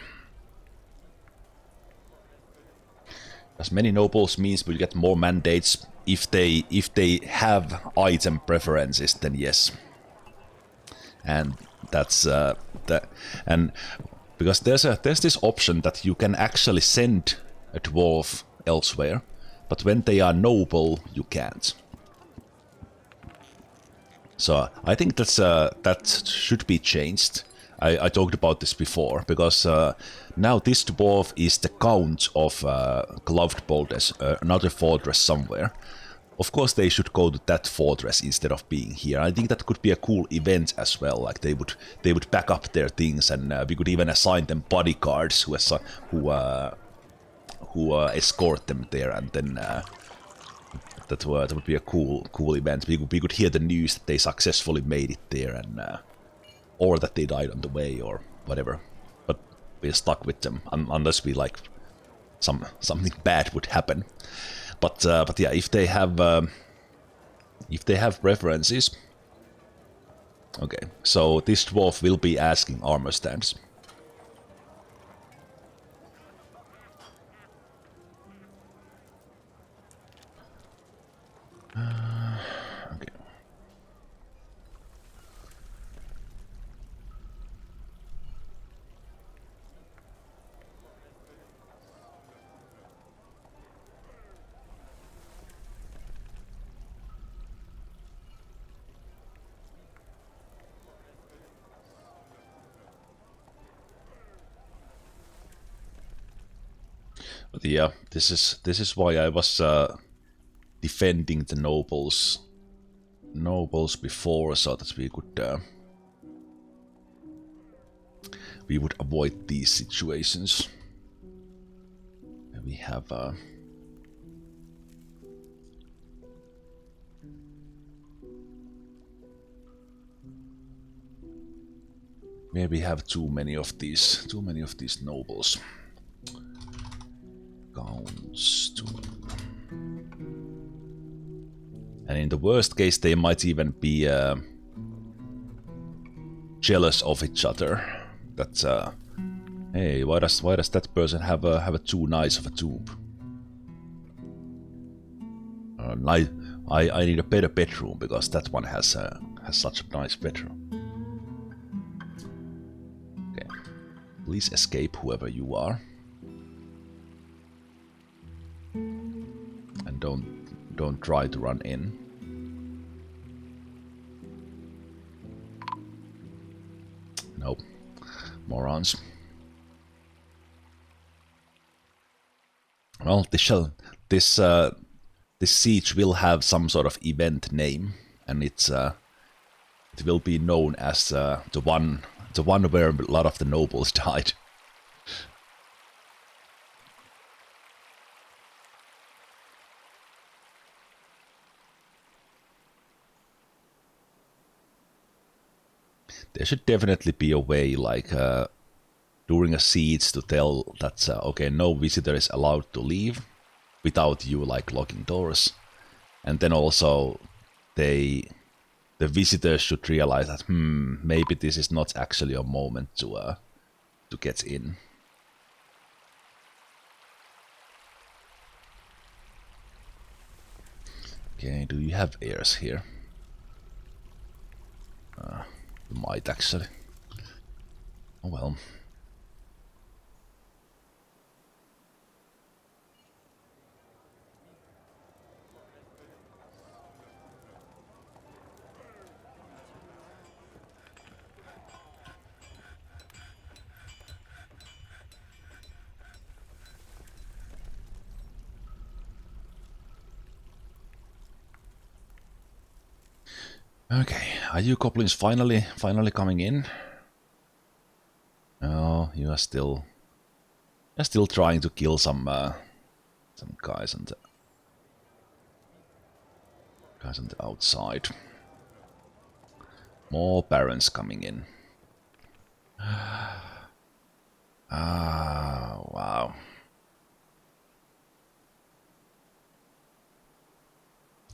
As many nobles means we'll get more mandates if they have item preferences, then yes. And that's and because there's this option that you can actually send a dwarf elsewhere, but when they are noble, you can't. So I think that should be changed. I talked about this before, because now this dwarf is the count of Gloved Boldness, another fortress somewhere. Of course they should go to that fortress instead of being here. I think that could be a cool event as well, like they would pack up their things, and we could even assign them bodyguards who escort them there, and then that would be a cool event. We could hear the news that they successfully made it there, and or that they died on the way, or whatever. But we're stuck with them unless we like something bad would happen. But yeah, if they have preferences. Okay, so this dwarf will be asking armor stands. Okay. But yeah, this is why I was defending the nobles before, so that we would avoid these situations. We have maybe have too many of these nobles. Counts to... And in the worst case, they might even be jealous of each other. That's hey, why does that person have a too nice of a tomb? I need a better bedroom because that one has such a nice bedroom. Okay, please escape, whoever you are, and don't try to run in. Nope. Morons. Well, this siege will have some sort of event name, and it will be known as the one where a lot of the nobles died. There should definitely be a way, like during a siege, to tell that okay, no visitor is allowed to leave without you like locking doors, and then also the visitors should realize that maybe this is not actually a moment to get in. Okay, do you have heirs here? You might actually. Oh well. Okay, are you goblins finally coming in? No, you are still I'm still trying to kill some guys on the outside. More barons coming in. Ah, wow.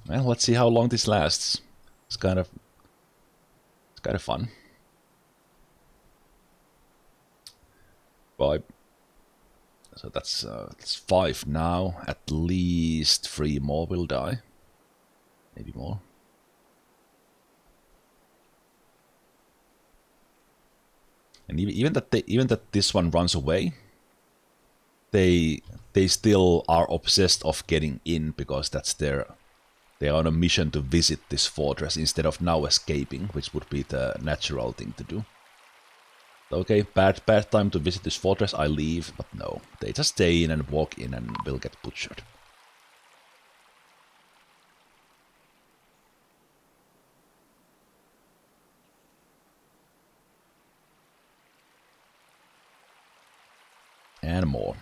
Well, let's see how long this lasts. It's kind of fun. Bye. So that's 5 now. At least 3 more will die. Maybe more. And even that this one runs away, they still are obsessed of getting in because that's they are on a mission to visit this fortress instead of now escaping, which would be the natural thing to do. Okay, bad time to visit this fortress, I leave, but no. They just stay in and walk in and will get butchered. And more.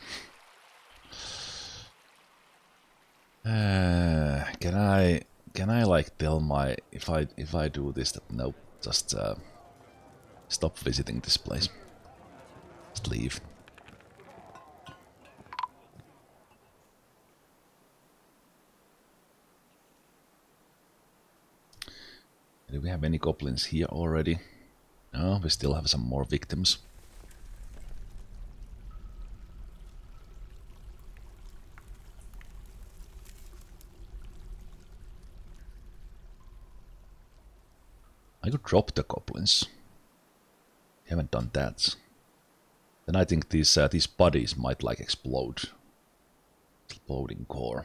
Can I like tell my if I do this that nope, just stop visiting this place. Just leave. Do we have any goblins here already? No, we still have some more victims. I could drop the goblins. We haven't done that. Then I think these bodies might like explode. Exploding core.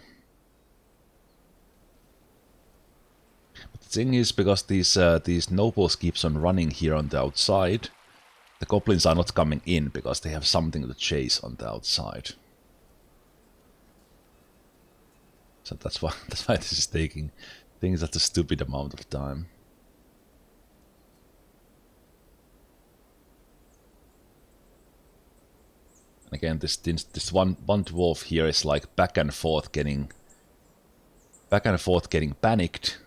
But the thing is, because these nobles keeps on running here on the outside, the goblins are not coming in because they have something to chase on the outside. So that's why this is taking things at a stupid amount of time. Again, this one dwarf here is like back and forth getting panicked,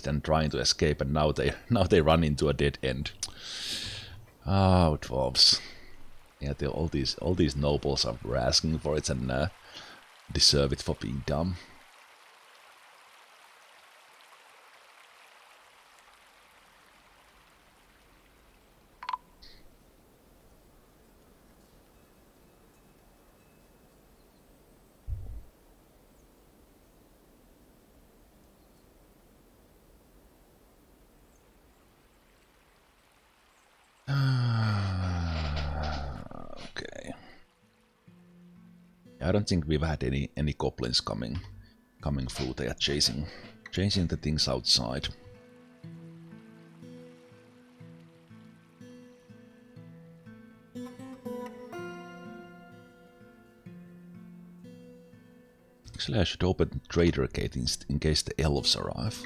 and trying to escape, and now they run into a dead end. Oh, dwarves! Yeah, all these nobles are asking for it and deserve it for being dumb. Okay. I don't think we've had any goblins coming through. They are chasing the things outside. Actually, I should open the trader gate in case the elves arrive.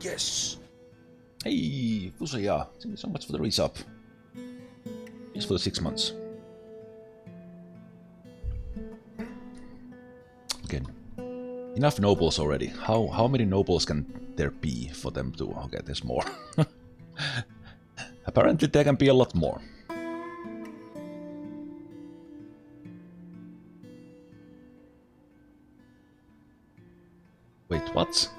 Yes! Hey, Fusoya, thank you so much for the resub. It's for the 6 months. Again, enough nobles already. How many nobles can there be for them to... Okay, there's more. Apparently there can be a lot more. Wait, what?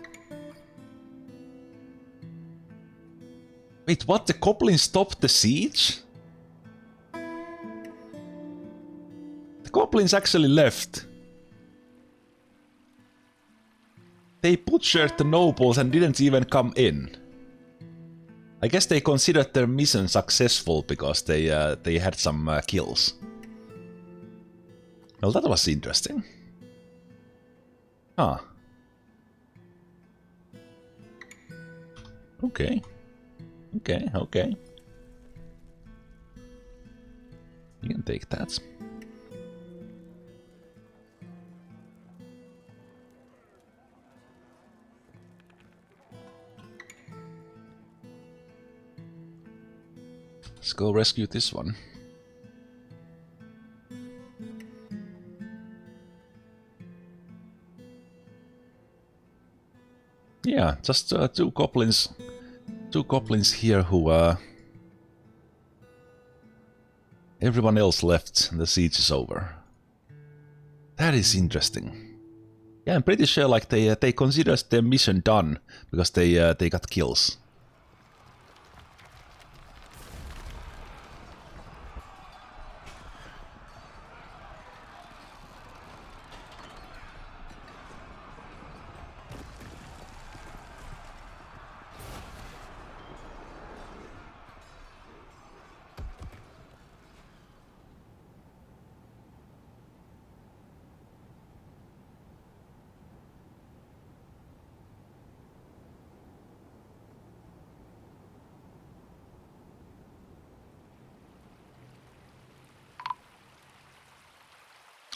Wait, what? The goblins stopped the siege? The goblins actually left. They butchered the nobles and didn't even come in. I guess they considered their mission successful because they had some kills. Well, that was interesting. Huh. Okay. Okay, okay. You can take that. Let's go rescue this one. Yeah, just two goblins here who everyone else left and the siege is over. That is interesting. Yeah, I'm pretty sure like they considered their mission done because they got kills.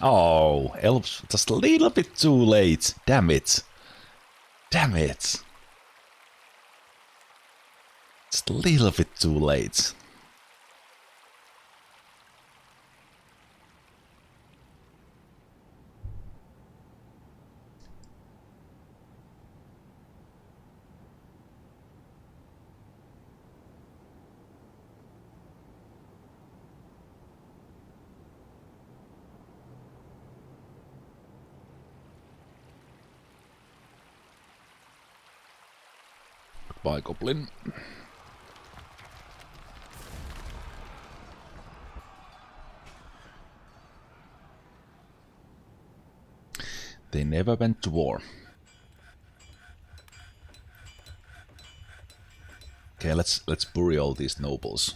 Oh, elves, just a little bit too late. Damn it. Damn it. Just a little bit too late. Goodbye, goblin. They never went to war. Okay, let's bury all these nobles.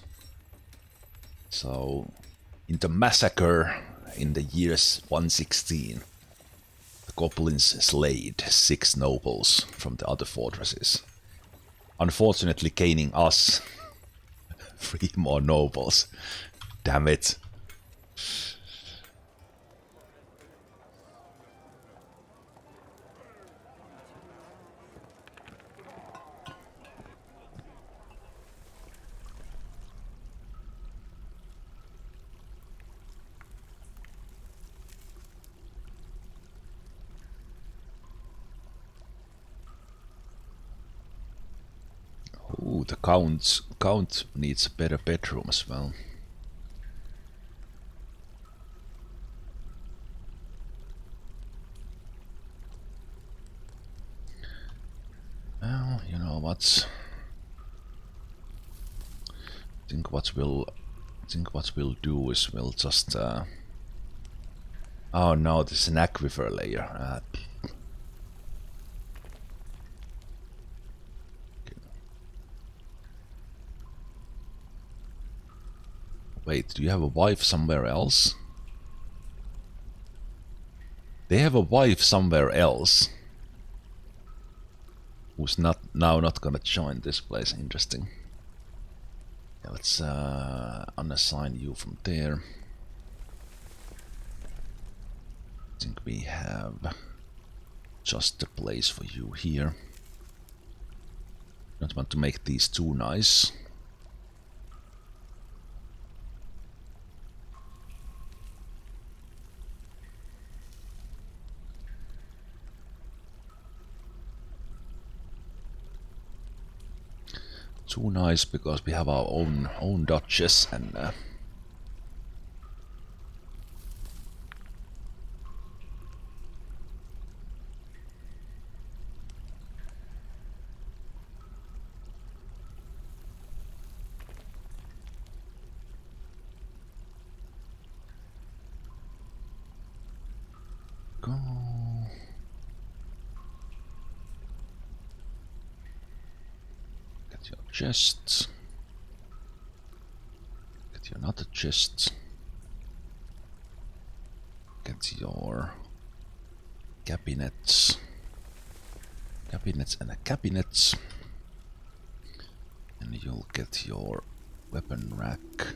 So, in the massacre in the years 116, the goblins slayed 6 nobles from the other fortresses. Unfortunately, gaining us 3 more nobles. Damn it. Ooh, the count needs a better bedroom as well. Well, you know what? I think what we'll do is we'll just oh no, this is an aquifer layer. Wait, do you have a wife somewhere else? They have a wife somewhere else. Who's not gonna join this place. Interesting. Yeah, let's unassign you from there. I think we have just a place for you here. Don't want to make these too nice. Too nice because we have our own duchess and go. Get your chests. Get you another chest. Get your cabinets. Cabinets and cabinets. And you'll get your weapon rack.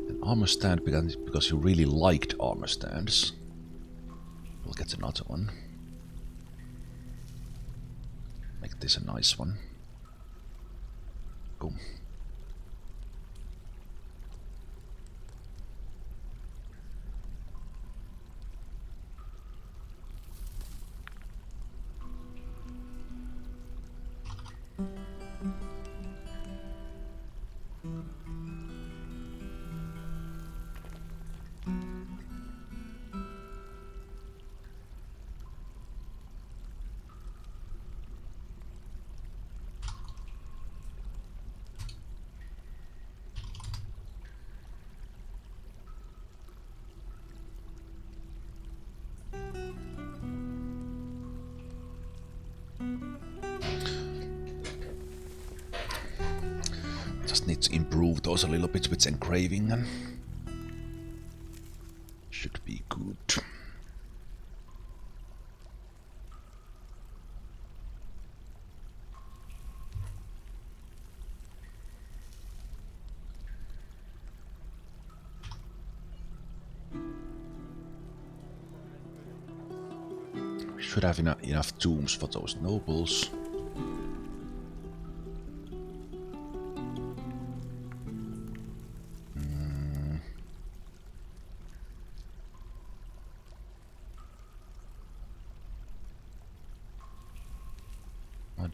An armor stand because you really liked armor stands. We'll get another one. Make this a nice one. Cool. Need to improve those a little bit with engraving and should be good. We should have enough tombs for those nobles.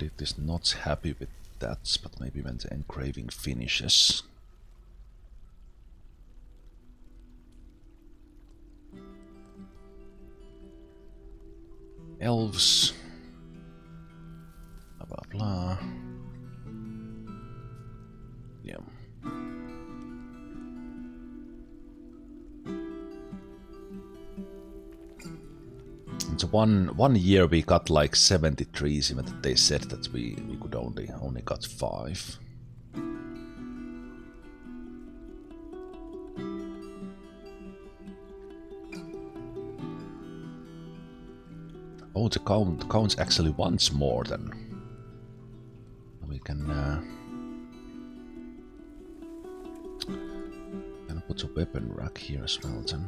It is not happy with that, but maybe when the engraving finishes. Elves. Blah blah blah. Yeah. So one year we got like 70 trees, even that they said that we could only got 5. Oh, the counts actually once more then. We can put a weapon rack here as well then.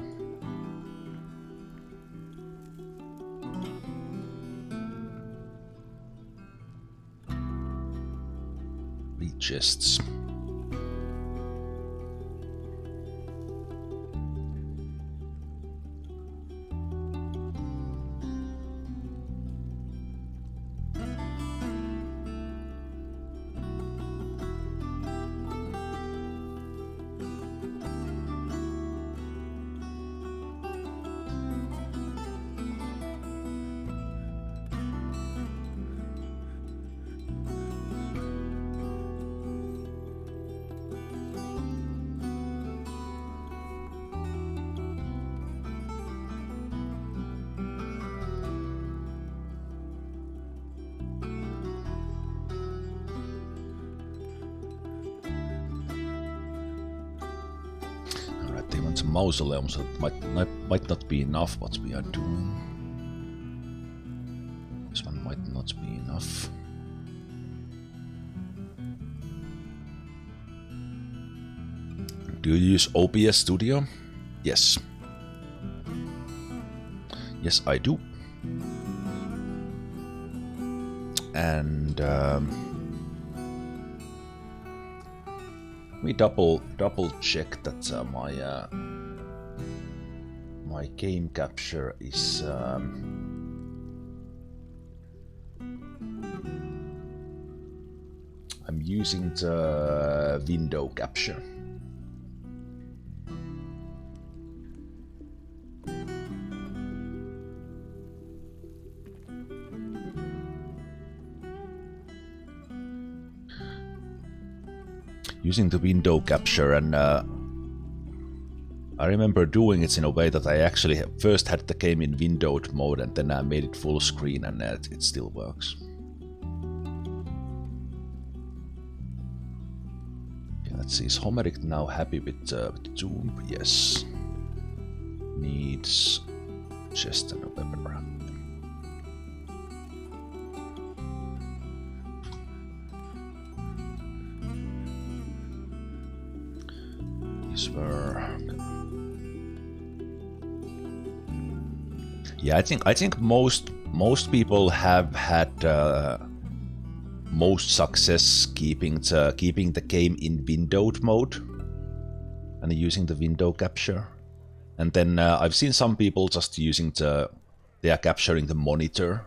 Chests. Mausoleum, so it might not be enough what we are doing. This one might not be enough. Do you use OBS Studio? Yes. Yes, I do. And we double check that my game capture is I'm using the window capture. Using the window capture, and I remember doing it in a way that I actually first had the game in windowed mode and then I made it full screen, and it still works. Let's see, is Homeric now happy with the tomb? Yes. Needs chest and a weapon rack. These were... Yeah, I think most people have had most success keeping the game in windowed mode and using the window capture. And then I've seen some people just using they are capturing the monitor,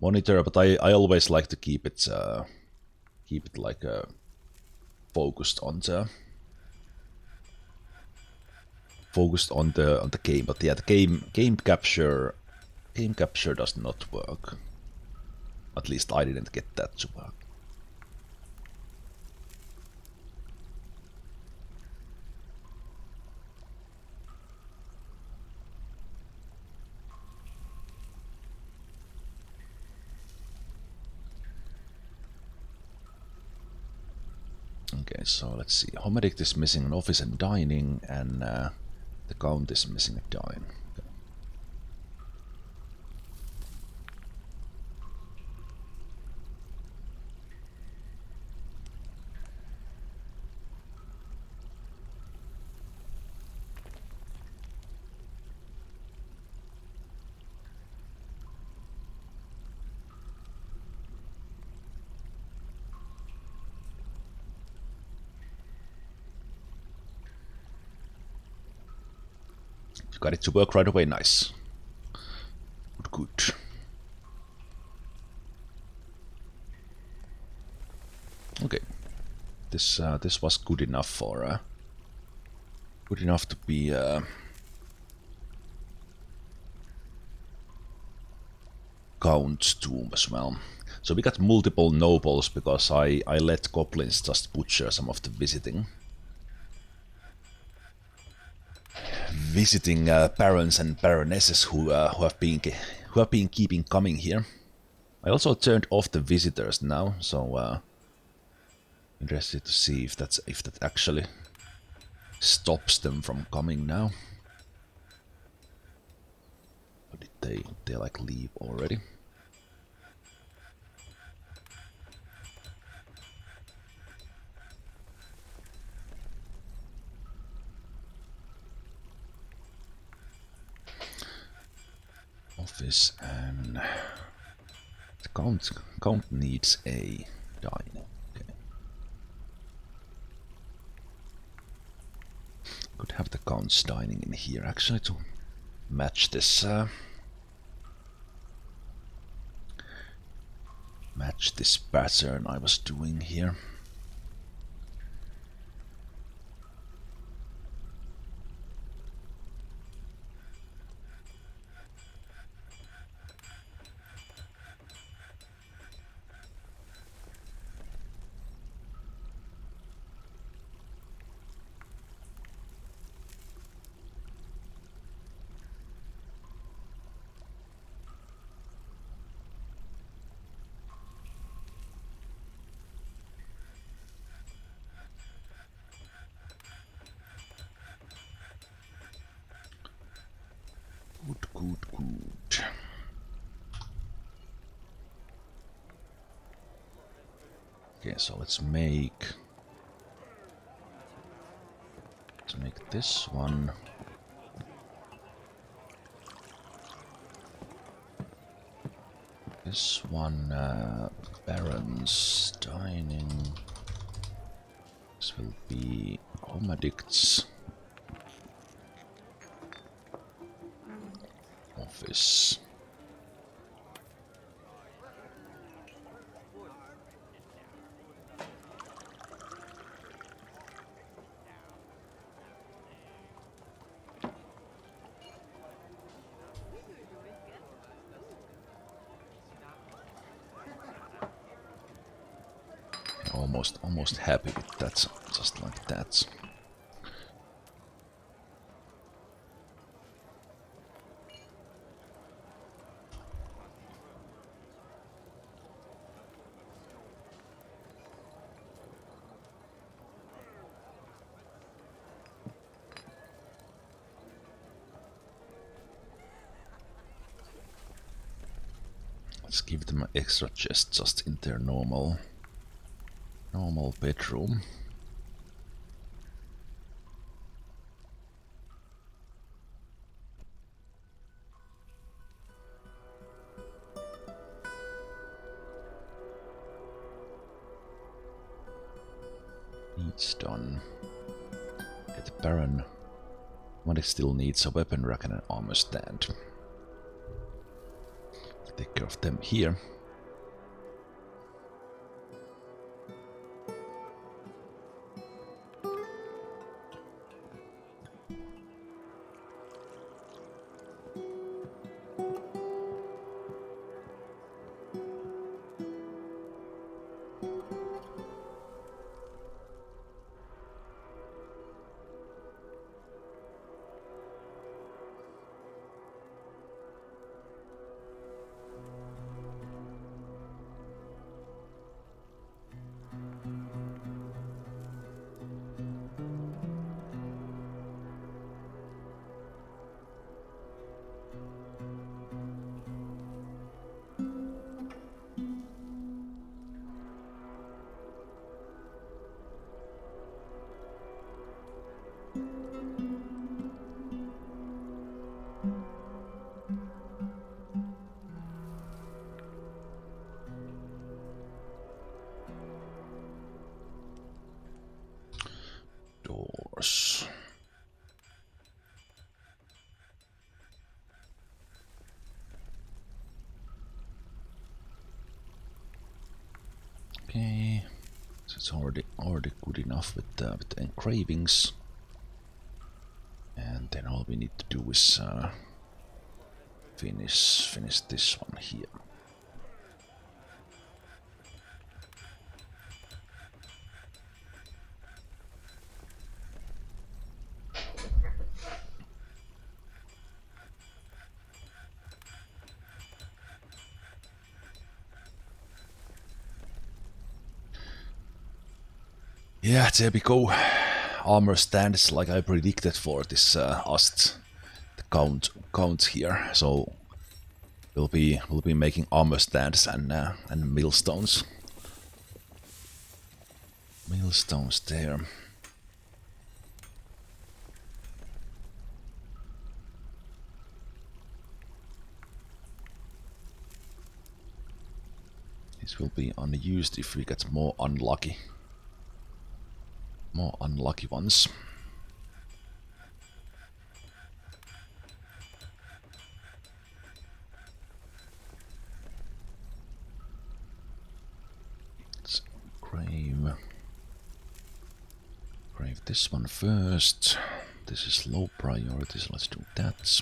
but I always like to keep it like focused on the game. But yeah, the game capture does not work. At least I didn't get that to work. Okay, so let's see. Homeric is missing an office and dining, and the Count is missing a dine. Okay. You got it to work right away, nice. Good. Okay, this was good enough for to be Count's tomb as well. So we got multiple nobles because I let goblins just butcher some of the visiting barons and baronesses who have been keeping coming here. I also turned off the visitors now, so interested to see if that actually stops them from coming now. Or did they like leave already? Office and the count needs a dining. Okay. Could have the Count's dining in here actually to match this pattern I was doing here. Good. Okay, so let's make this one. This one, Baron's dining. This will be Homadict's office. Almost happy with that, just like that. Let's give them an extra chest just in their normal bedroom. Needs done. Get the Baron. Money still needs a weapon rack and an armor stand. Take care of them here. Doors. Okay, so it's already good enough with the engravings, and then all we need to do is finish this one here. Yeah, there we go. Armor stands like I predicted for this Ast count here. So we'll be making armor stands and millstones. Millstones there. This will be unused if we get more unlucky. More unlucky ones. Let's grave this one first. This is low priority, so let's do that.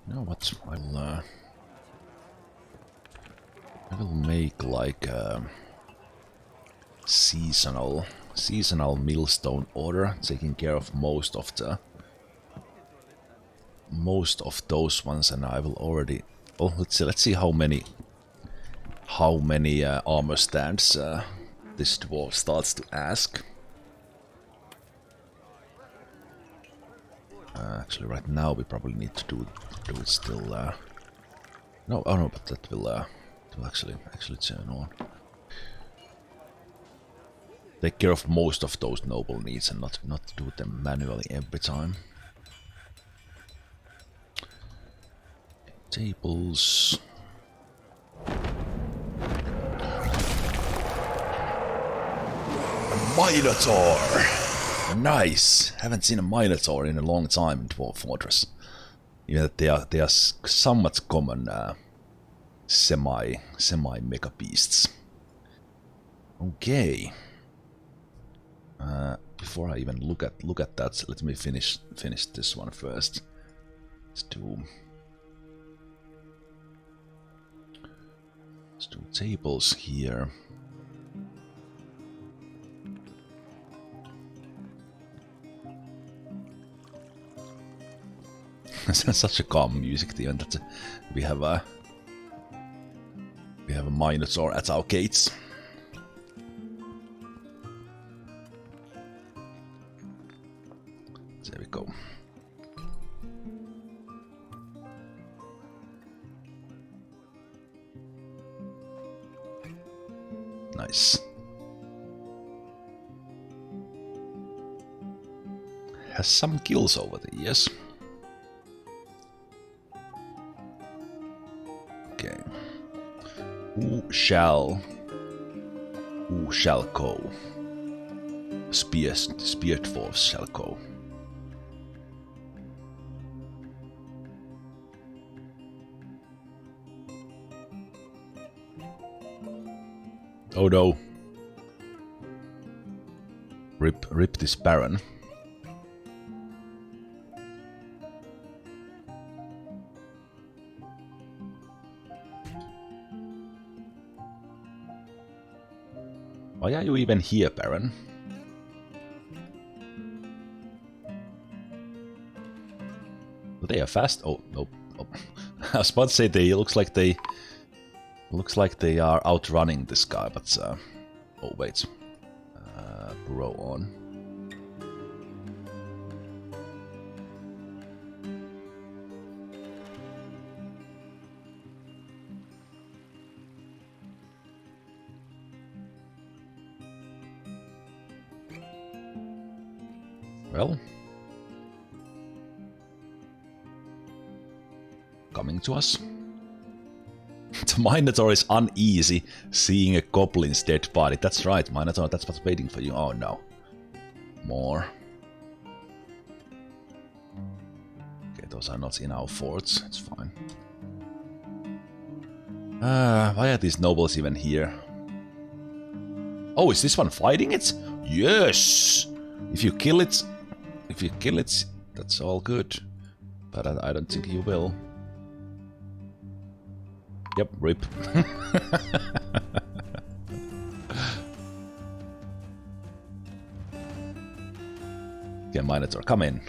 You know what? I will make like a seasonal millstone order, taking care of most of those ones, and I will already Well, let's see how many armor stands this dwarf starts to ask. Actually, right now we probably need to do it still. No, oh no, but that will actually turn on. Take care of most of those noble needs and not do them manually every time. Tables. A Minotaur! Nice! Haven't seen a Minotaur in a long time in Dwarf Fortress. Even that they are somewhat common semi mega beasts. Okay. Before I even look at that, let me finish this one first. Let's do tables here. Such a calm music theme that we have a Minotaur at our gates. There we go. Nice. Has some kills over the years. Okay. Who shall go? Spear dwarves shall go. Oh no. Rip this Baron. Why are you even here, Baron? They are fast. Oh no! Oh. I was about to say they looks like they are outrunning this guy, but oh wait, Burrow on. Well, coming to us. The Minotaur is uneasy seeing a goblin's dead body. That's right, Minotaur, that's what's waiting for you. Oh no. More. Okay, those are not in our forts. It's fine. Why are these nobles even here? Oh, is this one fighting it? Yes! If you kill it, that's all good. But I don't think you will. Yep, rip. Okay, Minotaur, come in.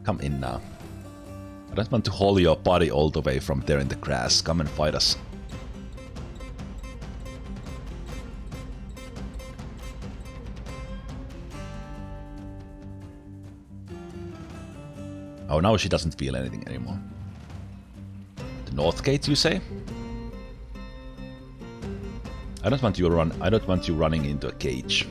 Come in now. I don't want to haul your body all the way from there in the grass. Come and fight us. Oh, now she doesn't feel anything anymore. The North Gate, you say? I don't want you running into a cage.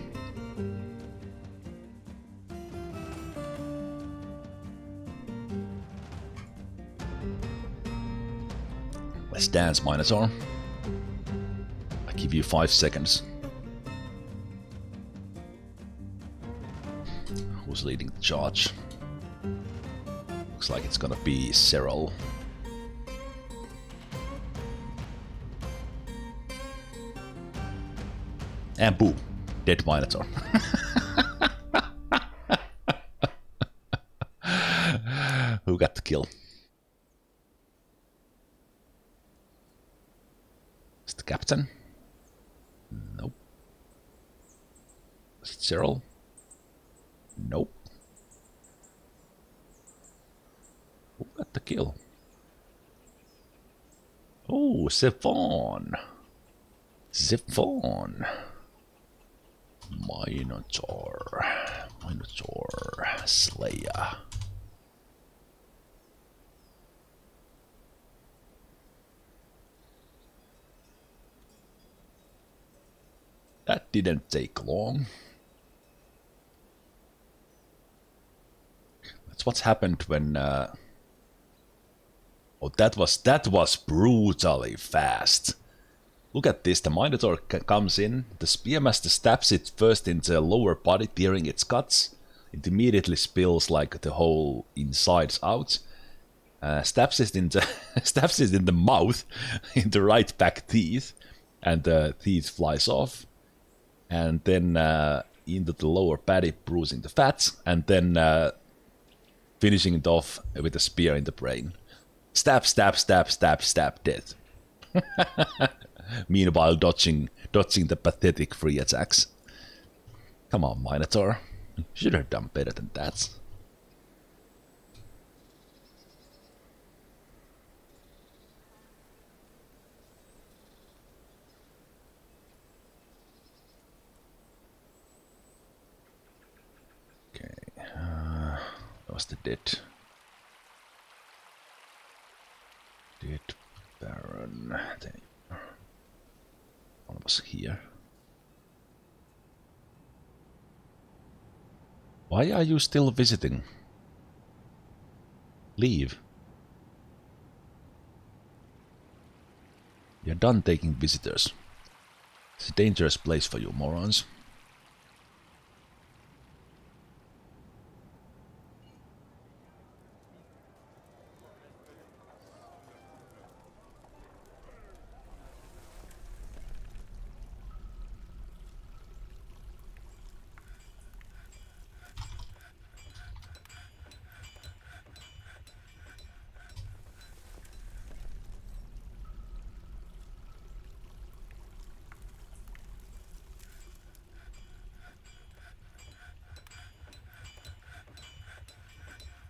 Let's dance, Minotaur. I give you 5 seconds. Who's leading the charge? Looks like it's gonna be Cyril. And boom, dead Minotaur. Who got the kill? Is it the captain? Nope. Is it Cyril? Nope. Who got the kill? Ooh, Zephon. Zephon. Minotaur. Minotaur. Slayer. That didn't take long. That's what's happened when... Oh, that was brutally fast. Look at this, the Minotaur comes in, the Spearmaster stabs it first into the lower body, tearing its guts. It immediately spills like the whole insides out. Stabs it in the mouth, in the right back teeth, and the teeth flies off. And then into the lower body, bruising the fat, and then finishing it off with a spear in the brain. Stab, stab, stab, stab, stab, dead. Meanwhile, dodging the pathetic free attacks. Come on, Minotaur. You should have done better than that. Okay, that was the dead Baron. One was here. Why are you still visiting? Leave. You're done taking visitors. It's a dangerous place for you, morons.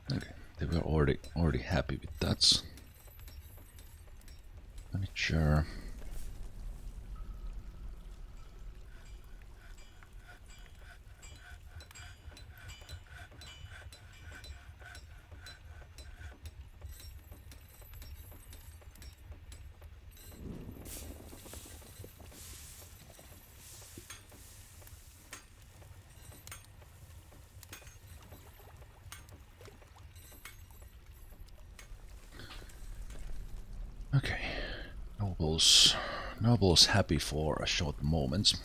Okay, they were already happy with that. Furniture. Okay, nobles happy for a short moment.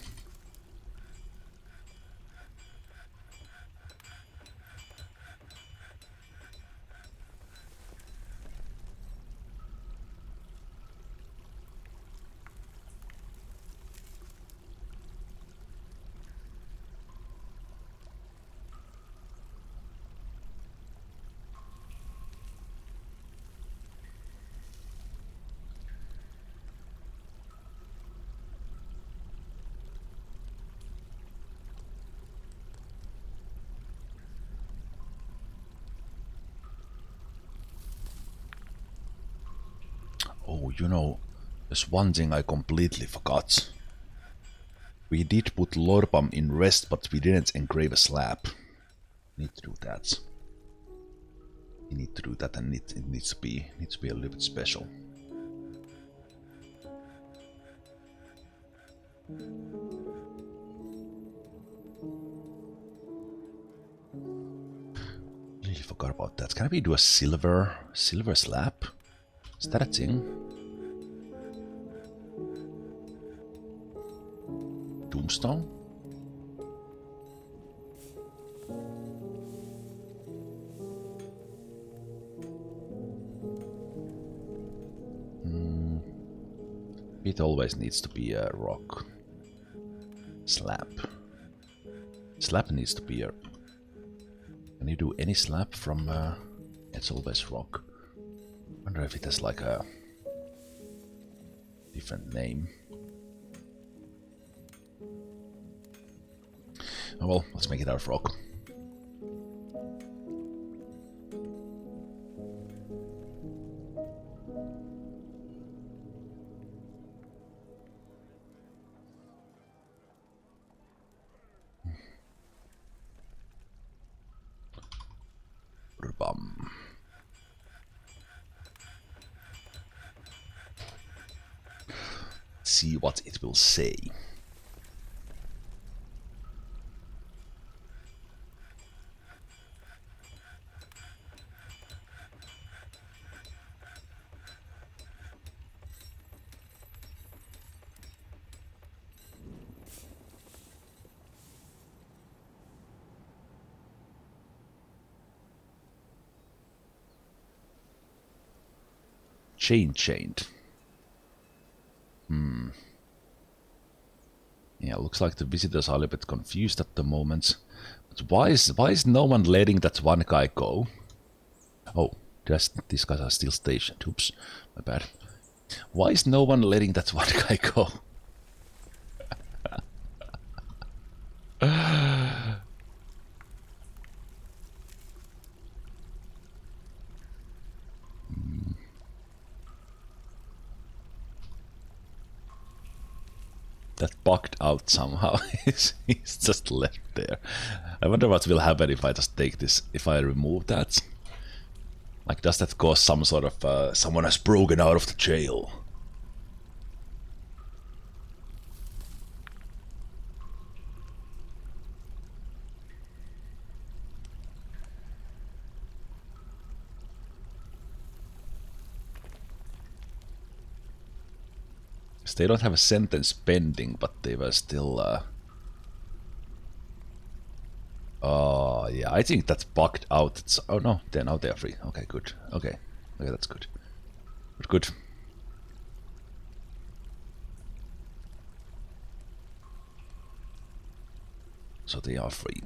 Oh, you know, there's one thing I completely forgot. We did put Lorbam in rest, but we didn't engrave a slab. Need to do that. We need to do that, and it needs to be a little bit special. Really forgot about that. Can we do a silver slab? Is that a thing? Tombstone? It always needs to be a rock. Slab. Slab needs to be a... Can you do any slab from... It's always rock. I wonder if it has like a different name. Oh well, let's make it out of rock. bum. See what it will say. Chained. Yeah, looks like the visitors are a little bit confused at the moment. But why is no one letting that one guy go? Oh, these guys are still stationed. Oops, my bad. Why is no one letting that one guy go? That bugged out somehow. He's just left there. I wonder what will happen if I just take this, if I remove that. Like, does that cause some sort of, someone has broken out of the jail? They don't have a sentence pending, but they were still... Oh, yeah, I think that's bugged out. Oh no, now they're free. Okay, good. Okay, that's good. Good. So they are free.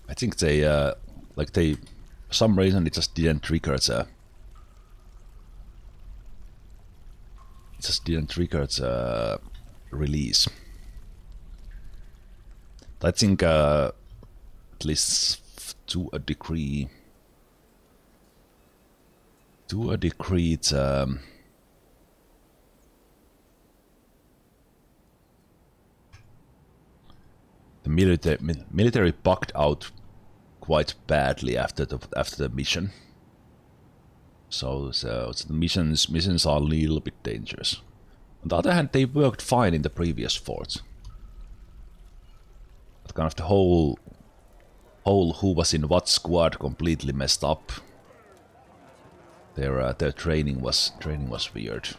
I think they, for some reason it just didn't trigger the... It just didn't trigger the release. I think, at least to a degree, it's, the military bugged out quite badly after the mission. So the missions are a little bit dangerous. On the other hand, they worked fine in the previous forts. But kind of the whole who was in what squad completely messed up. Their training was weird.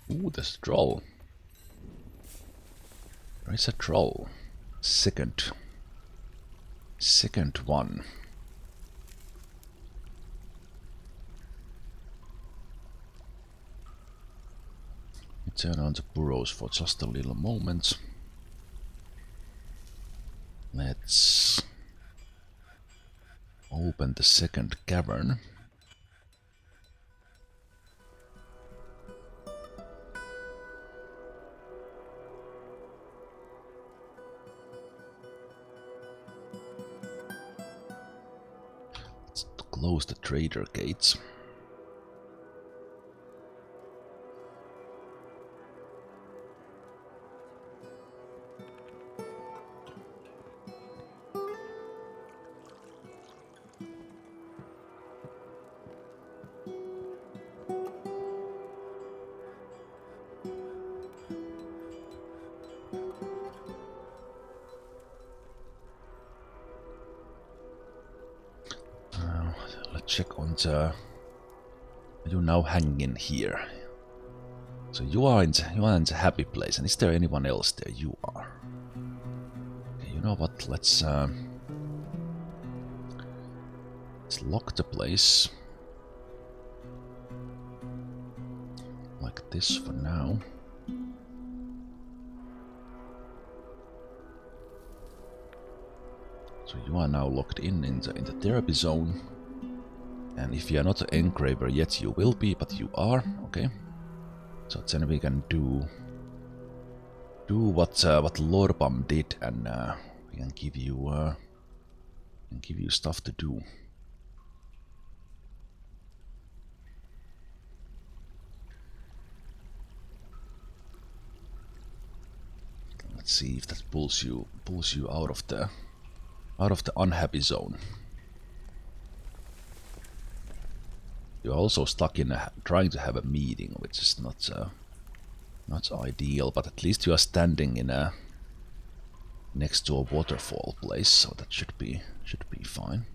Ooh, there's a troll. There is a troll. Second one. We turn on the burrows for just a little moment. Let's open the second cavern. Close the trader gates. Check on the... You're now hanging here. So you are in the happy place. And is there anyone else there? You are. Okay, you know what? Let's lock the place. Like this for now. So you are now locked in the therapy zone. And if you are not an engraver yet, you will be, but you are, okay. So then we can do what Lorbam did, and we can give you stuff to do. Let's see if that pulls you out of the unhappy zone. You're also stuck in trying to have a meeting, which is not ideal. But at least you are standing in next to a waterfall place, so that should be fine.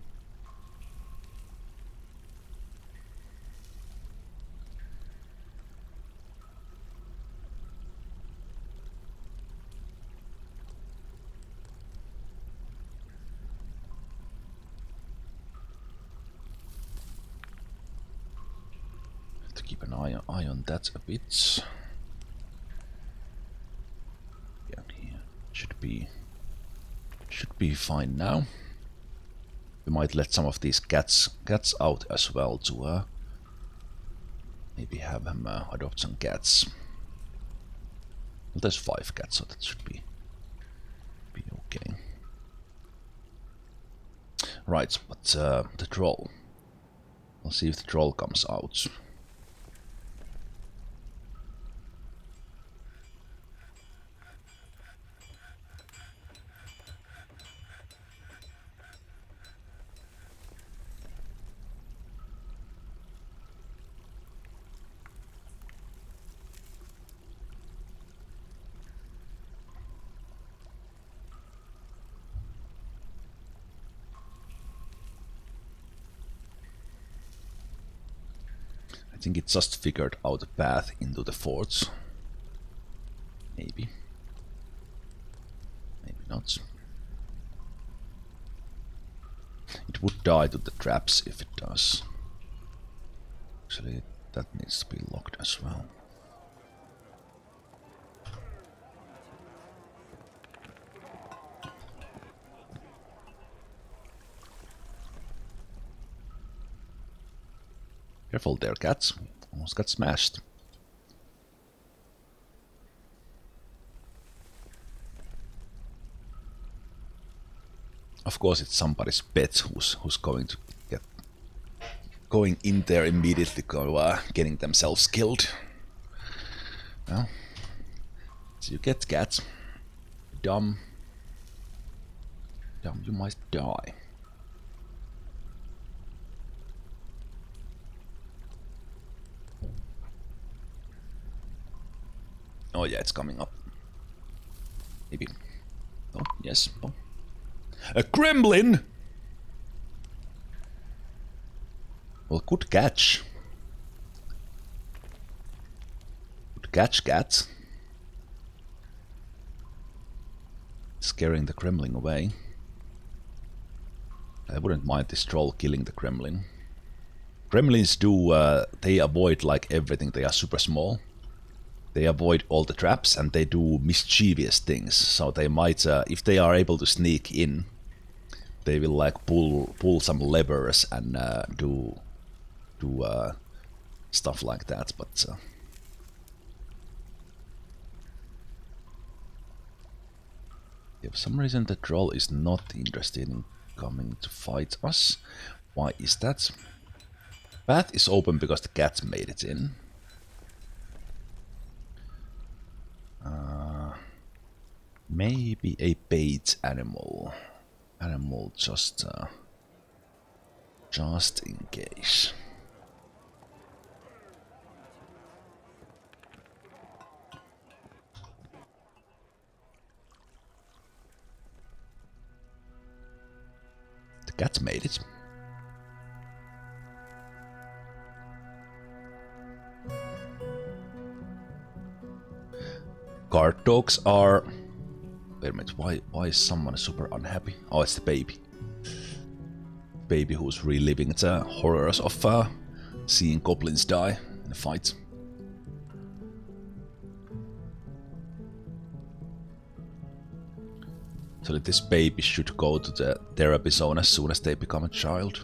Keep an eye on that a bit. Yeah, here should be fine now. We might let some of these cats out as well to maybe have them adopt some cats. Well, there's 5 cats, so that should be okay. Right, but the troll. We'll see if the troll comes out. I think it just figured out a path into the forts. Maybe not. It would die to the traps if it does. Actually, that needs to be locked as well. Careful there, cats. Almost got smashed. Of course, it's somebody's pet who's going to get going in there immediately, getting themselves killed. Well, so you get cats. Dumb, you might die. Oh yeah, it's coming up. Maybe. Oh, yes. Oh. A gremlin! Well, good catch. Good catch, cats. Scaring the gremlin away. I wouldn't mind this troll killing the gremlin. Gremlins do, they avoid like everything, they are super small. They avoid all the traps and they do mischievous things. So they might, if they are able to sneak in, they will like pull some levers and do stuff like that. But yeah, for some reason the troll is not interested in coming to fight us. Why is that? Path is open because the cats made it in. Maybe a bait animal. Just in case. The cats made it. Guard dogs are... Wait a minute, why is someone super unhappy? Oh, it's the baby. Baby who's reliving the horrors of seeing goblins die in a fight. So this baby should go to the therapy zone as soon as they become a child.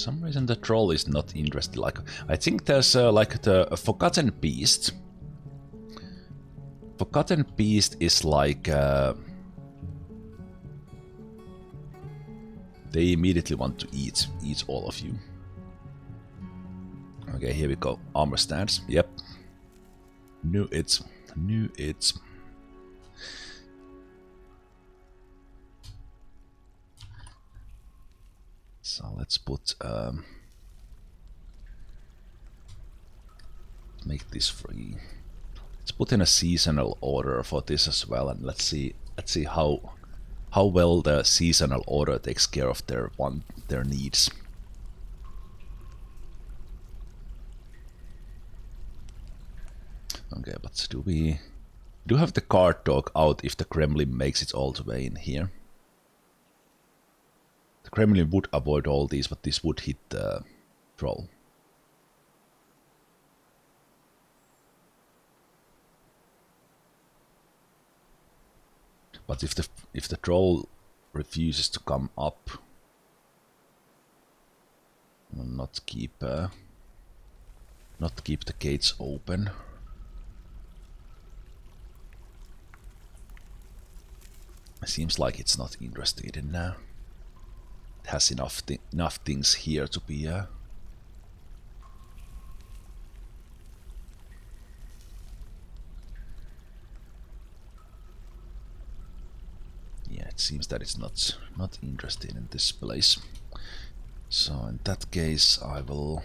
some reason the troll is not interested. Like, I think there's like the Forgotten Beast. Forgotten Beast is like... they immediately want to eat all of you. Okay, here we go. Armor stance. Yep. Knew it. Knew it. So let's put... make this free. Let's put in a seasonal order for this as well, and let's see how well the seasonal order takes care of their needs. Okay, but do we have the guard dog out if the Kremlin makes it all the way in here? The Kremlin would avoid all these, but this would hit the troll. But if the troll refuses to come up, will not keep the gates open. It seems like it's not interested in now. It has enough things here to be yeah, it seems that it's not interested in this place. So in that case, I will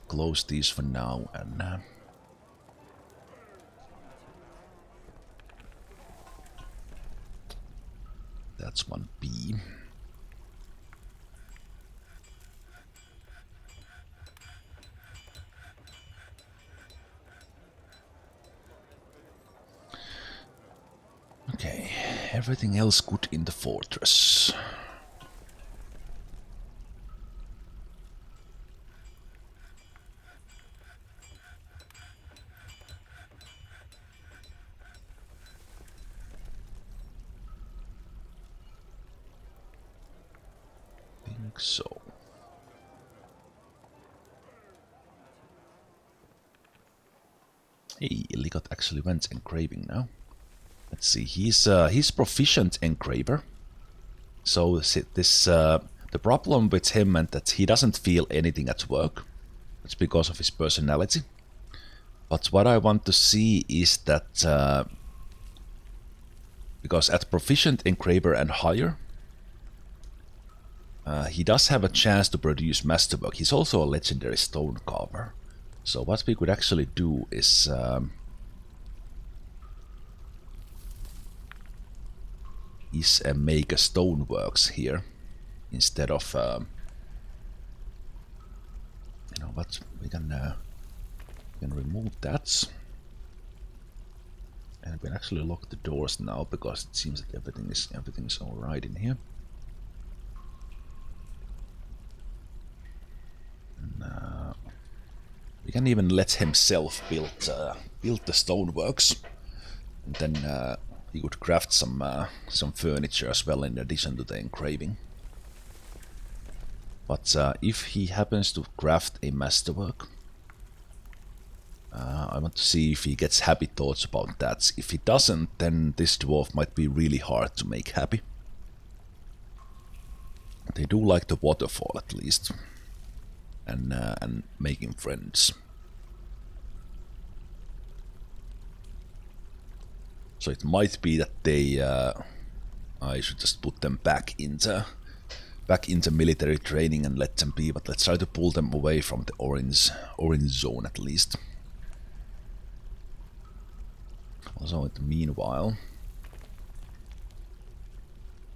close these for now, and that's 1B. Okay, everything else good in the fortress. Think so. Hey, Ligot actually went engraving now. Let's see, he's proficient engraver. So this the problem with him is that he doesn't feel anything at work. It's because of his personality. But what I want to see is that because at proficient engraver and higher, he does have a chance to produce masterwork. He's also a legendary stone carver. So what we could actually do is make a stoneworks here instead of you know what, we can remove that, and we can actually lock the doors now because it seems that everything is all right in here. And, we can even let himself build the stoneworks, and then he could craft some furniture as well in addition to the engraving. But if he happens to craft a masterwork, I want to see if he gets happy thoughts about that. If he doesn't, then this dwarf might be really hard to make happy. They do like the waterfall at least, and making friends. So it might be that they I should just put them back into military training and let them be, but let's try to pull them away from the orange zone at least. Also, in the meanwhile,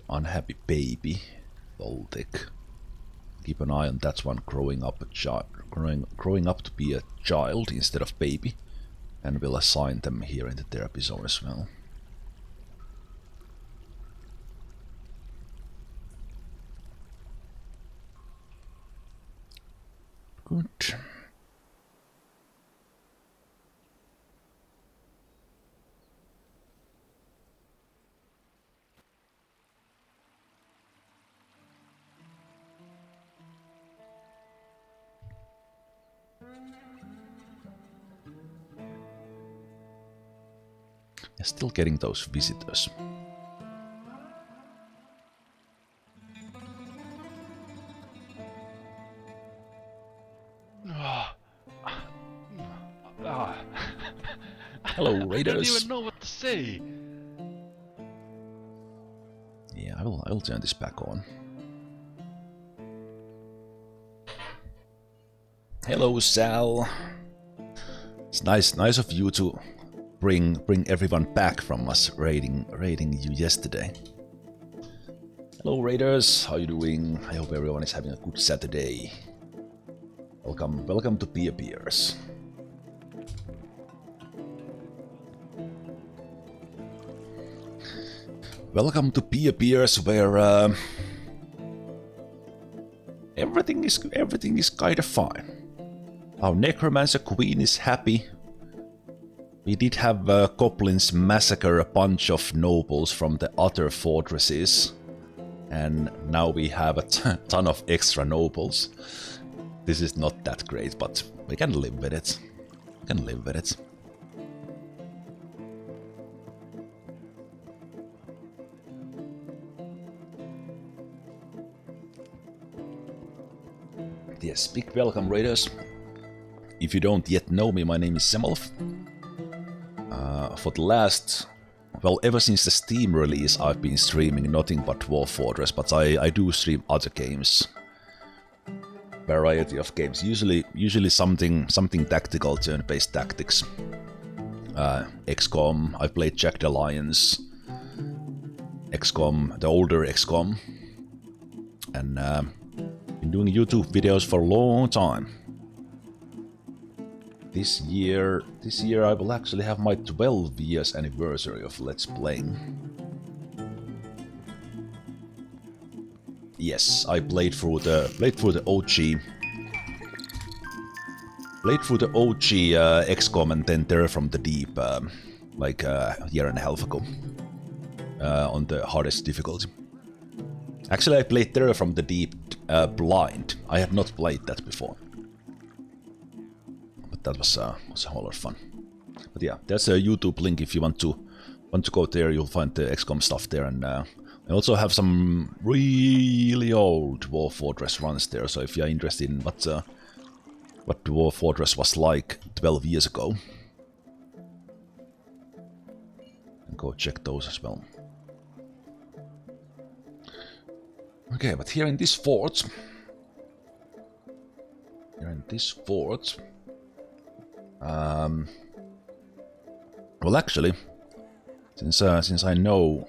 unhappy baby, Baltic. Keep an eye on that one growing up to be a child instead of baby, and we'll assign them here in the therapy zone as well. Good. Yeah, still getting those visitors. Hello, raiders. I don't even know what to say. Yeah, I'll turn this back on. Hello, Sal. It's nice of you to bring everyone back from us raiding you yesterday. Hello, raiders. How you doing? I hope everyone is having a good Saturday. Welcome to Beerbeers. Welcome to Beerbeers, where everything is kind of fine. Our Necromancer Queen is happy. We did have goblins massacre a bunch of nobles from the other fortresses, and now we have a ton of extra nobles. This is not that great, but we can live with it. Yes, big welcome, raiders. If you don't yet know me, my name is Zemalf. For the last... well, ever since the Steam release, I've been streaming nothing but Dwarf Fortress, but I do stream other games. Variety of games, usually something tactical, turn-based tactics. XCOM, I played Jagged Alliance, XCOM, the older XCOM, and been doing YouTube videos for a long time. This year I will actually have my 12 years anniversary of Let's Playing. Yes, I played through the OG. Played through the OG XCOM and then Terror from the Deep like a year and a half ago on the hardest difficulty. Actually, I played Terror from the Deep blind. I had not played that before. But that was a whole lot of fun. But yeah, there's a YouTube link if you want to go there. You'll find the XCOM stuff there, and I also have some really old Dwarf Fortress runs there. So if you're interested in what Dwarf Fortress was like 12 years ago, go check those as well. Okay, but here in this fort, well, actually, since I know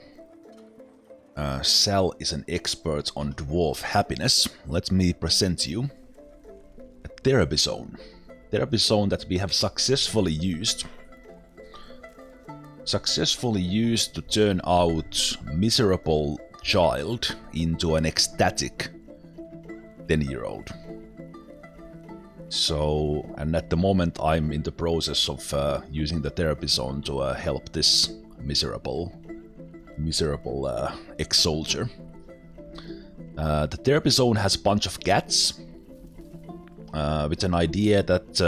Sal is an expert on dwarf happiness, let me present you a therapy zone. Therapy zone that we have successfully used to turn out miserable child into an ecstatic 10-year-old. So, and at the moment I'm in the process of using the therapy zone to help this miserable ex-soldier. The therapy zone has a bunch of cats, with an idea that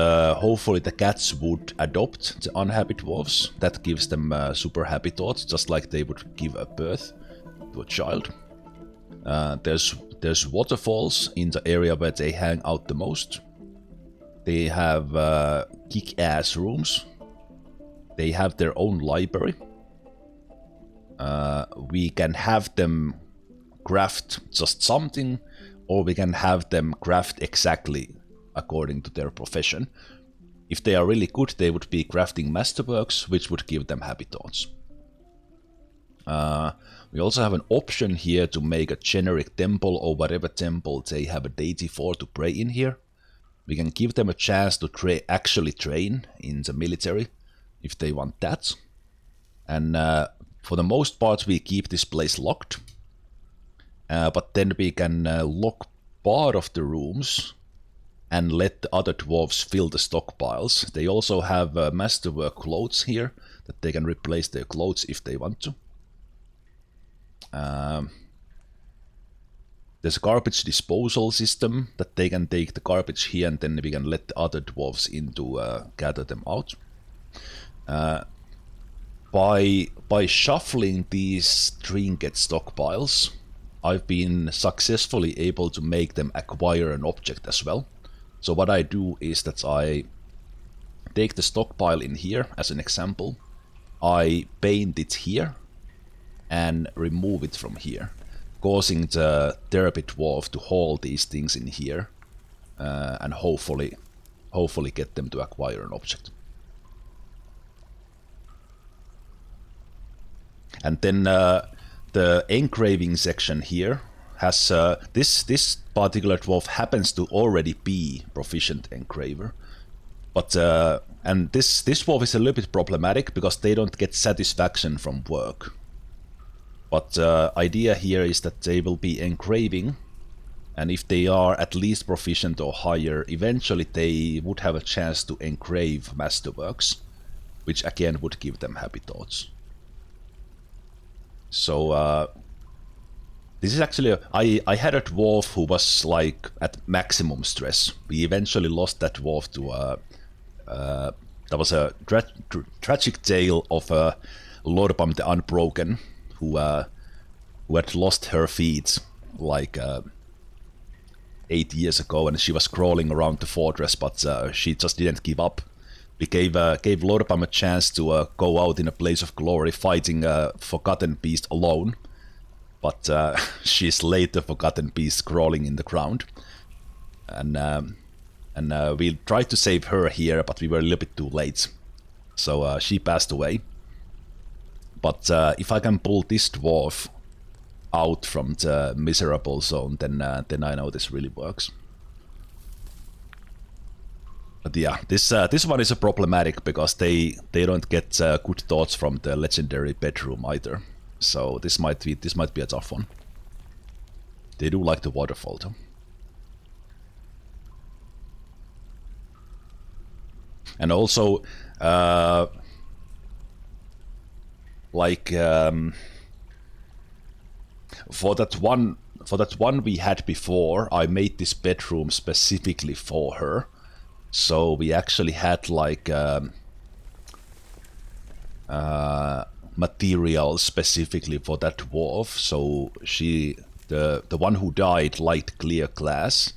hopefully the cats would adopt the unhappy dwarves. That gives them super happy thoughts, just like they would give a birth to a child. There's waterfalls in the area where they hang out the most. They have kick-ass rooms. They have their own library. We can have them craft just something, or we can have them craft exactly according to their profession. If they are really good, they would be crafting masterworks, which would give them happy thoughts. We also have an option here to make a generic temple, or whatever temple they have a deity for, to pray in here. We can give them a chance to actually train in the military, if they want that. And for the most part, we keep this place locked. But then we can lock part of the rooms and let the other dwarves fill the stockpiles. They also have masterwork clothes here, that they can replace their clothes if they want to. there's a garbage disposal system that they can take the garbage here, and then we can let the other dwarves in to gather them out. By shuffling these trinket stockpiles, I've been successfully able to make them acquire an object as well. So what I do is that I take the stockpile in here as an example, I paint it here and remove it from here, causing the therapy dwarf to haul these things in here and hopefully get them to acquire an object. And then the engraving section here has this particular dwarf happens to already be proficient engraver, but and this dwarf is a little bit problematic because they don't get satisfaction from work. But idea here is that they will be engraving, and if they are at least proficient or higher, eventually they would have a chance to engrave masterworks, which again would give them happy thoughts. So this is actually I had a dwarf who was like at maximum stress. We eventually lost that dwarf to that was a tragic tale of Lorbam the Unbroken, who had lost her feet like 8 years ago, and she was crawling around the fortress, but she just didn't give up. We gave Lorbam a chance to go out in a blaze of glory, fighting a forgotten beast alone, but she slayed the forgotten beast crawling in the ground, and we tried to save her here, but we were a little bit too late, so she passed away. But if I can pull this dwarf out from the miserable zone, then I know this really works. But yeah, this one is a problematic because they don't get good thoughts from the legendary bedroom either. So this might be a tough one. They do like the waterfall though. And also, for that one we had before, I made this bedroom specifically for her. So we actually had like material specifically for that dwarf. So the one who died liked clear glass,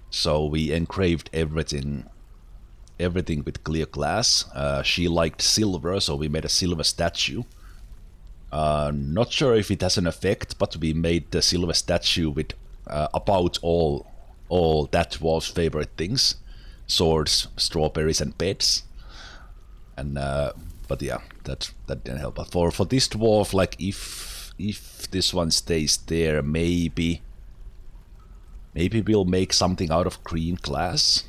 so we engraved everything with clear glass. She liked silver, so we made a silver statue. Not sure if it has an effect, but we made the silver statue with about all that dwarf's favorite things: swords, strawberries, and beds. And but yeah, that didn't help. But for this dwarf, like if this one stays there, maybe we'll make something out of green glass.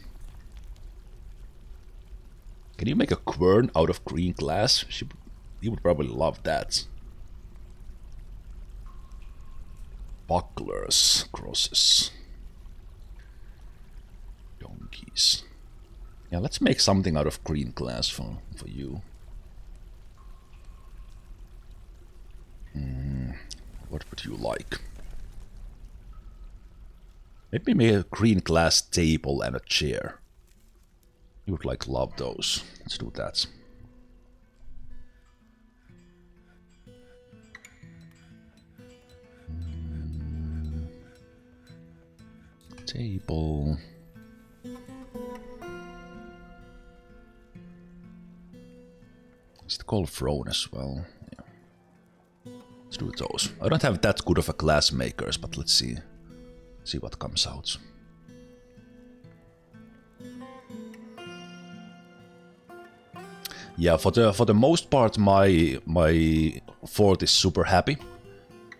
Can you make a quern out of green glass? He would probably love that. Bucklers, crosses, donkeys. Yeah, let's make something out of green glass for you. What would you like? Maybe make a green glass table and a chair. You would love those. Let's do that. Table. It's called throne as well. Yeah. Let's do those. I don't have that good of a glass makers, but let's see what comes out. Yeah, for the most part, my fort is super happy.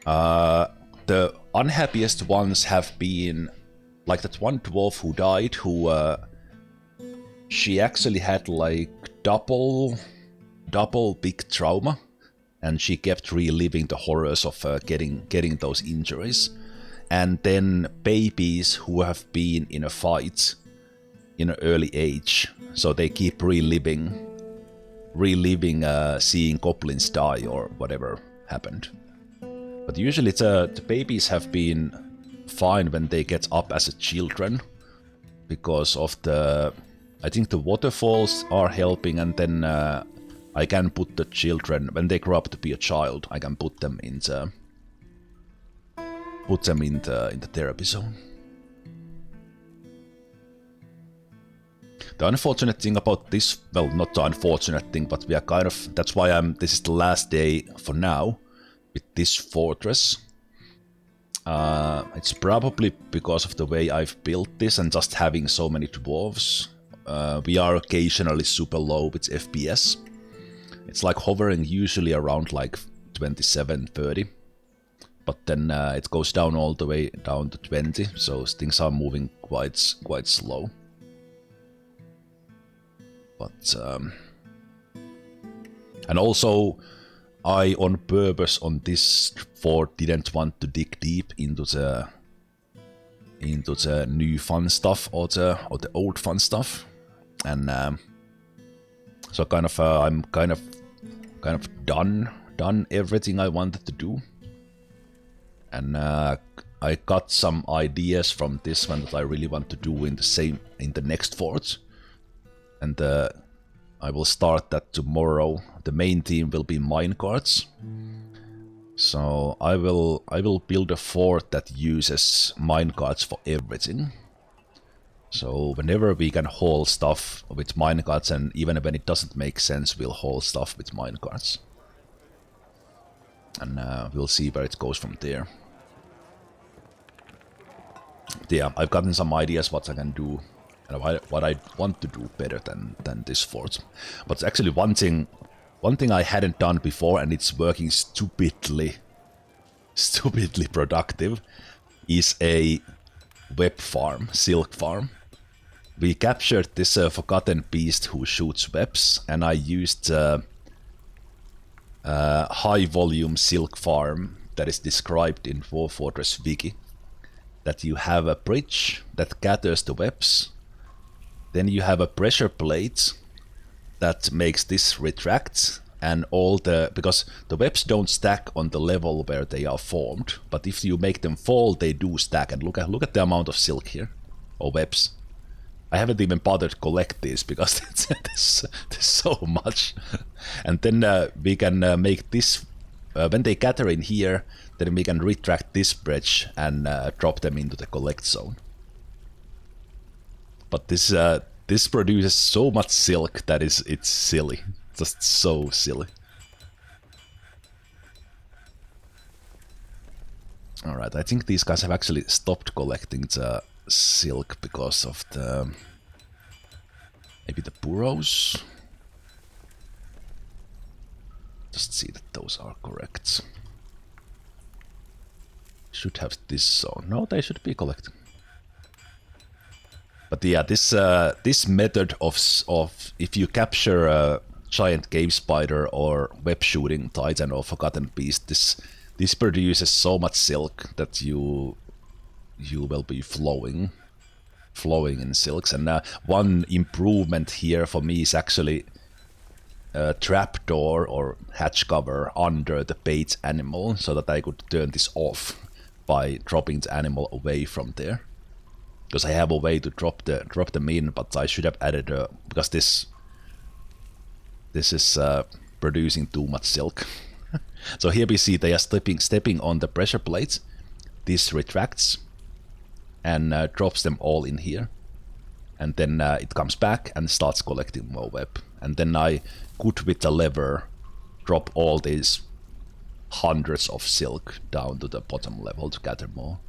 The unhappiest ones have been like that one dwarf who died, who she actually had like double big trauma, and she kept reliving the horrors of getting those injuries. And then babies who have been in a fight in an early age, so they keep reliving seeing goblins die or whatever happened. But usually the babies have been fine when they get up as a children, because of the... I think the waterfalls are helping, and then I can put the children, when they grow up to be a child, I can put them in the therapy zone. The unfortunate thing about this, well, not the unfortunate thing, but we are kind of, that's why this is the last day for now with this fortress. It's probably because of the way I've built this and just having so many dwarves. We are occasionally super low with FPS. It's like hovering usually around like 27, 30. But then it goes down all the way down to 20, so things are moving quite slow. But and also I on purpose on this fort didn't want to dig deep into the new fun stuff or the old fun stuff, and so I'm kind of done everything I wanted to do, and I got some ideas from this one that I really want to do in the next fort. And I will start that tomorrow. The main theme will be minecarts. So I will build a fort that uses minecarts for everything. So whenever we can haul stuff with minecarts, and even when it doesn't make sense, we'll haul stuff with minecarts. And we'll see where it goes from there. But yeah, I've gotten some ideas what I can do. What I want to do better than this fort. But actually one thing I hadn't done before, and it's working stupidly productive, is a web farm, silk farm. We captured this forgotten beast who shoots webs, and I used high volume silk farm that is described in Dwarf Fortress Wiki. That you have a bridge that gathers the webs. Then you have a pressure plate that makes this retract, and because the webs don't stack on the level where they are formed, but if you make them fall, they do stack. And look at the amount of silk here, or webs. I haven't even bothered to collect these because there's so much. And then we can make this when they gather in here. Then we can retract this bridge and drop them into the collect zone. But this produces so much silk that it's silly, just so silly. All right, I think these guys have actually stopped collecting the silk because of maybe the burrows. Just see that those are correct. Should have this zone. No, they should be collecting. But yeah, this method of if you capture a giant cave spider or web shooting titan or forgotten beast, this produces so much silk that you will be flowing in silks. And one improvement here for me is actually a trapdoor or hatch cover under the bait animal, so that I could turn this off by dropping the animal away from there. Because I have a way to drop them in, but I should have added because this is producing too much silk. So here we see they are stepping on the pressure plates. This retracts and drops them all in here, and then it comes back and starts collecting more web. And then I could, with the lever, drop all these hundreds of silk down to the bottom level to gather more.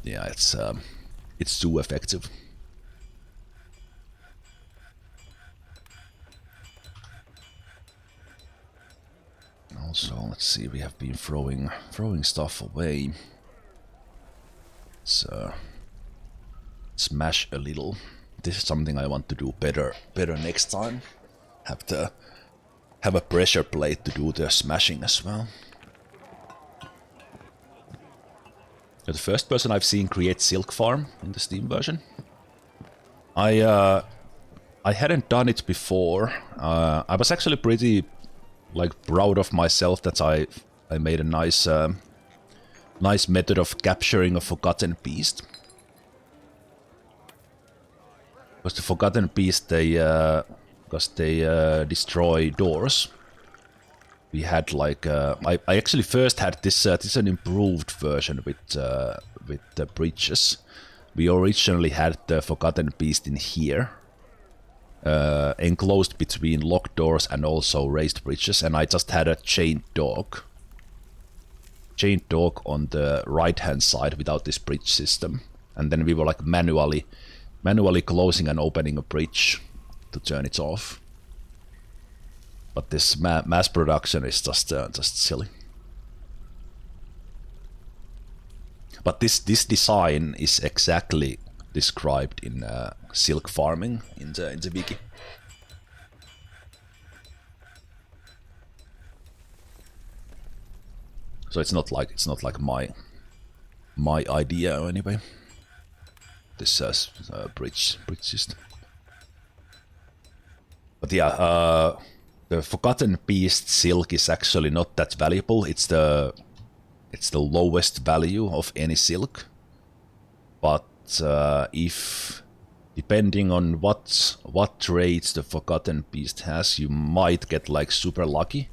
Yeah, it's too effective. Also, let's see, we have been throwing stuff away. Let's smash a little. This is something I want to do better next time. Have a pressure plate to do the smashing as well. You're the first person I've seen create silk farm in the Steam version. I hadn't done it before. I was actually pretty proud of myself that I made a nice nice method of capturing a forgotten beast. Because the forgotten beast, they destroy doors. We had like I actually first had this. This is an improved version with the bridges. We originally had the forgotten beast in here, enclosed between locked doors and also raised bridges, and I just had a chained dog on the right hand side without this bridge system, and then we were like manually closing and opening a bridge to turn it off. But this mass production is just silly. But this design is exactly described in silk farming in the wiki. So it's not like my idea anyway. This bridge system. But yeah, the Forgotten Beast silk is actually not that valuable. It's the lowest value of any silk. But if depending on what traits the Forgotten Beast has, you might get like super lucky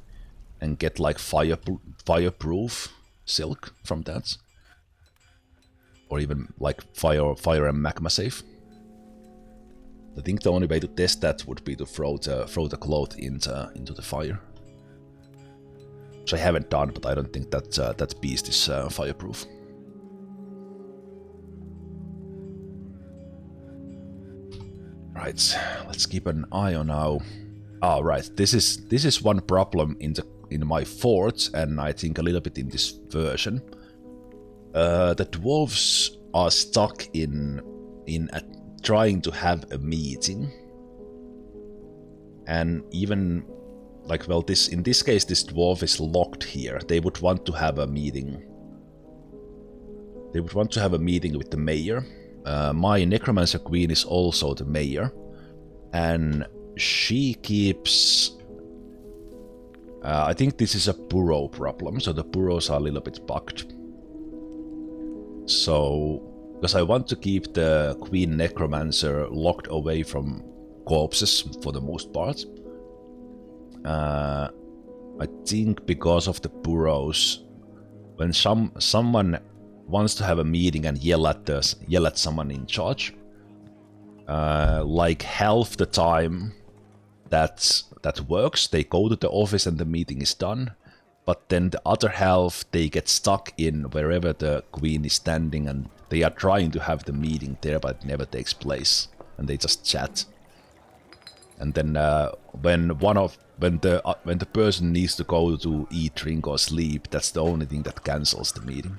and get like fireproof silk from that, or even like fire and magma safe. I think the only way to test that would be to throw the cloth into the fire, which I haven't done, but I don't think that that beast is fireproof. Right, let's keep an eye on how. Ah, right. This is one problem in my forts, and I think a little bit in this version. The dwarves are stuck in trying to have a meeting, and even like, well, in this case this dwarf is locked here. They would want to have a meeting. They would want to have a meeting with the mayor. My necromancer queen is also the mayor, and she keeps. I think this is a burrow problem, so the burrows are a little bit bugged. So, because I want to keep the Queen Necromancer locked away from corpses for the most part. I think because of the burrows, when someone wants to have a meeting and yell at someone in charge, like half the time that works, they go to the office and the meeting is done. But then the other half, they get stuck in wherever the queen is standing, and they are trying to have the meeting there, but it never takes place, and they just chat. And then when the person needs to go to eat, drink, or sleep, that's the only thing that cancels the meeting.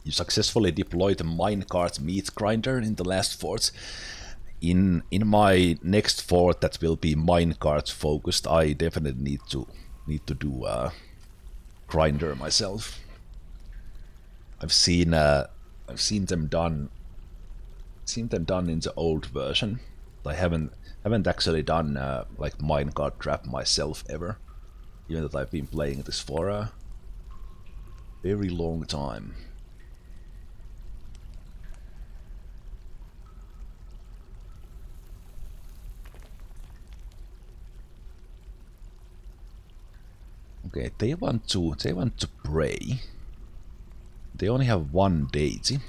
You successfully deployed the minecart meat grinder in the last fort. In my next fort that will be minecart focused, I definitely need to do a grinder myself. I've seen them done. Seen them done in the old version. I haven't actually done like minecart trap myself ever, even though I've been playing this for a very long time. Okay, they want to pray. They only have one deity,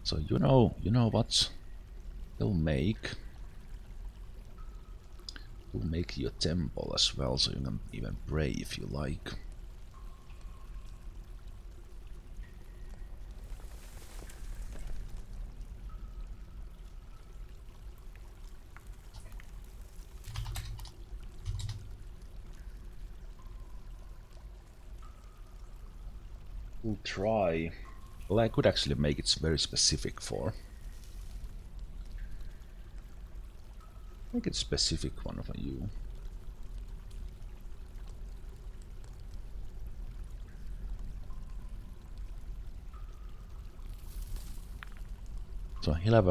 so you know what? They'll make you a temple as well, so you can even pray if you like. We'll try. Well, I could actually make it very specific for. Make it specific one for you. So So he'll have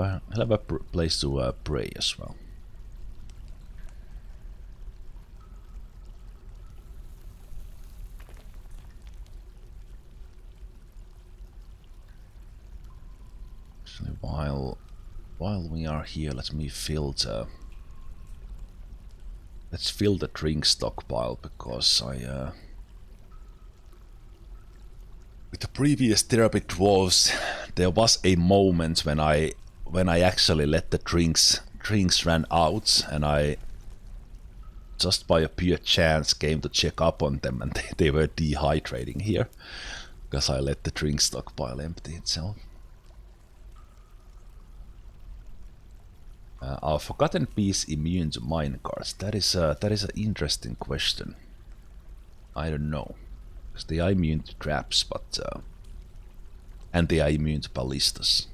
a place to pray as well. Actually, while we are here, let's fill the drink stockpile, because with the previous therapy dwarves, there was a moment when I actually let the drinks ran out, and I just by a pure chance came to check up on them, and they were dehydrating here because I let the drink stockpile empty itself. Are forgotten bees immune to minecarts? That is an interesting question. I don't know. Because they are immune to traps, but and they are immune to ballistas.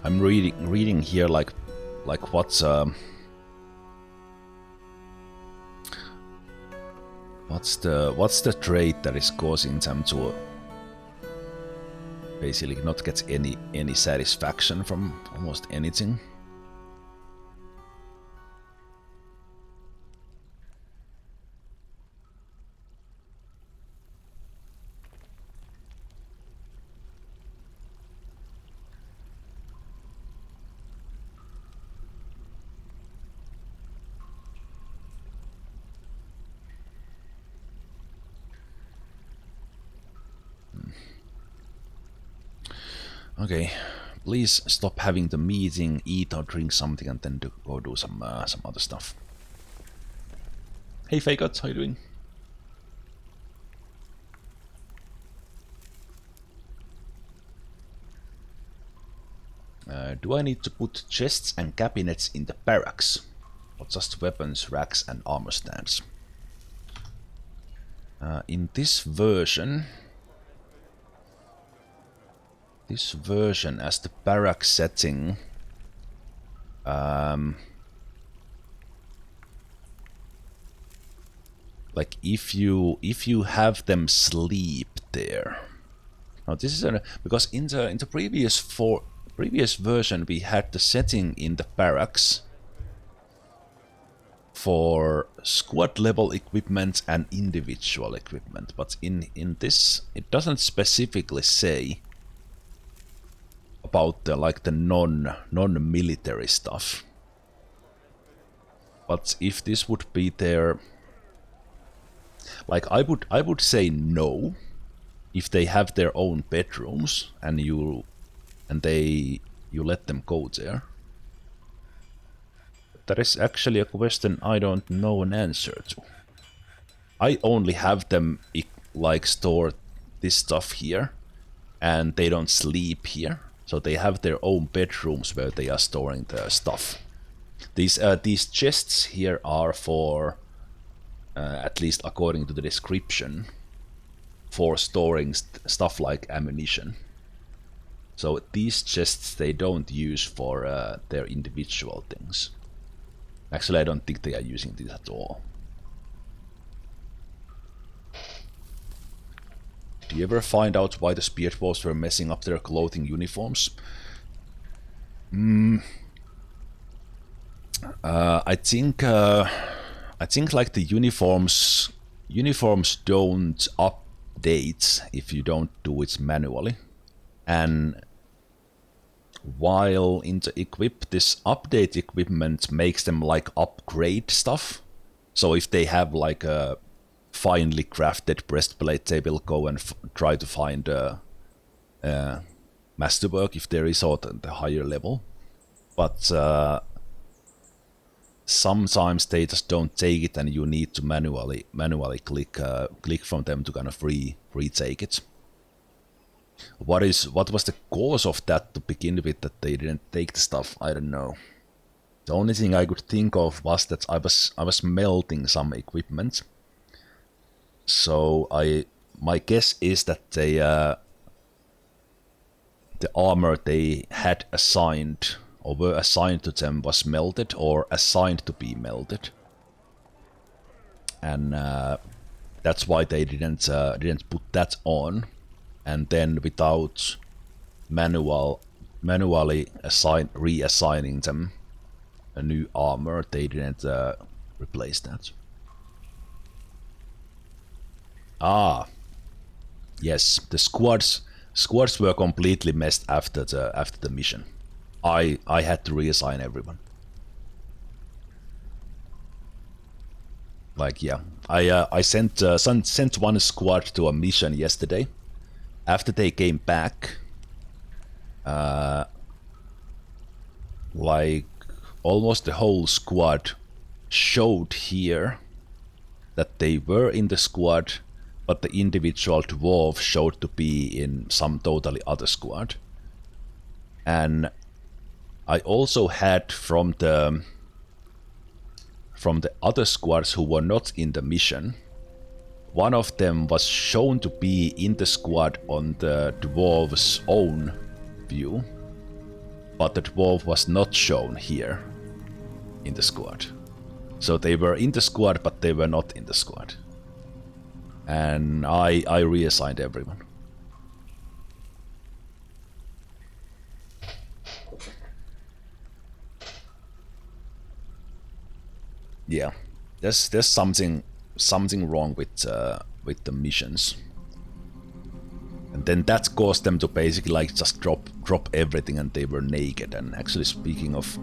I'm reading here like what's the trait that is causing them to basically not get any satisfaction from almost anything. Okay, please stop having the meeting, eat or drink something, and then go do some other stuff. Hey Fagot, how you doing? Do I need to put chests and cabinets in the barracks? Or just weapons, racks and armor stands? In this version, as the barrack setting, like if you have them sleep there. Now this is because in the previous version we had the setting in the barracks for squad level equipment and individual equipment, but in this it doesn't specifically say about the non-military stuff. But if this would be there, like I would say no if they have their own bedrooms and you let them go there. That is actually a question I don't know an answer to. I only have them like store this stuff here, and they don't sleep here. So they have their own bedrooms where they are storing their stuff. These chests here are for, at least according to the description, for storing stuff like ammunition. So these chests they don't use for their individual things. Actually, I don't think they are using this at all. Do you ever find out why the spear dwarves were messing up their clothing uniforms? I think like the uniforms don't update if you don't do it manually. And while in the equip, this update equipment makes them like upgrade stuff. So if they have like a finely crafted breastplate, they will go and try to find masterwork if there is at the higher level. But sometimes they just don't take it, and you need to manually click from them to kind of retake it. What was the cause of that to begin with, that they didn't take the stuff? I don't know. The only thing I could think of was that I was melting some equipment. So my guess is that they the armor they had assigned or were assigned to them was melted or assigned to be melted, and that's why they didn't put that on. And then without manually reassigning them a new armor, they didn't replace that. Ah, yes, the squads were completely messed after the mission. I had to reassign everyone. Like, yeah, I sent one squad to a mission yesterday. After they came back, like almost the whole squad showed here that they were in the squad, but the individual dwarf showed to be in some totally other squad. And I also had from the other squads who were not in the mission, one of them was shown to be in the squad on the dwarf's own view, but the dwarf was not shown here in the squad. So they were in the squad, but they were not in the squad. And I reassigned everyone. Yeah, there's something wrong with the missions, and then that caused them to basically like just drop everything, and they were naked. And actually, speaking of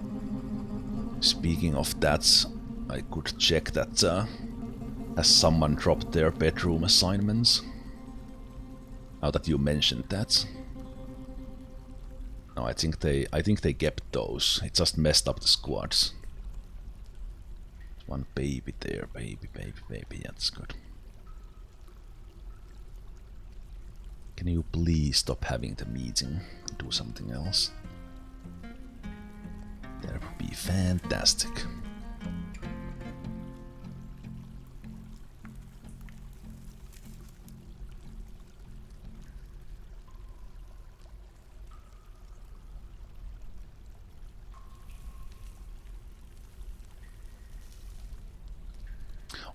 that, I could check that has someone dropped their bedroom assignments. Now that you mentioned that, no, I think they kept those. It just messed up the squads. One baby there, baby, yeah, that's good. Can you please stop having the meeting and do something else? That would be fantastic.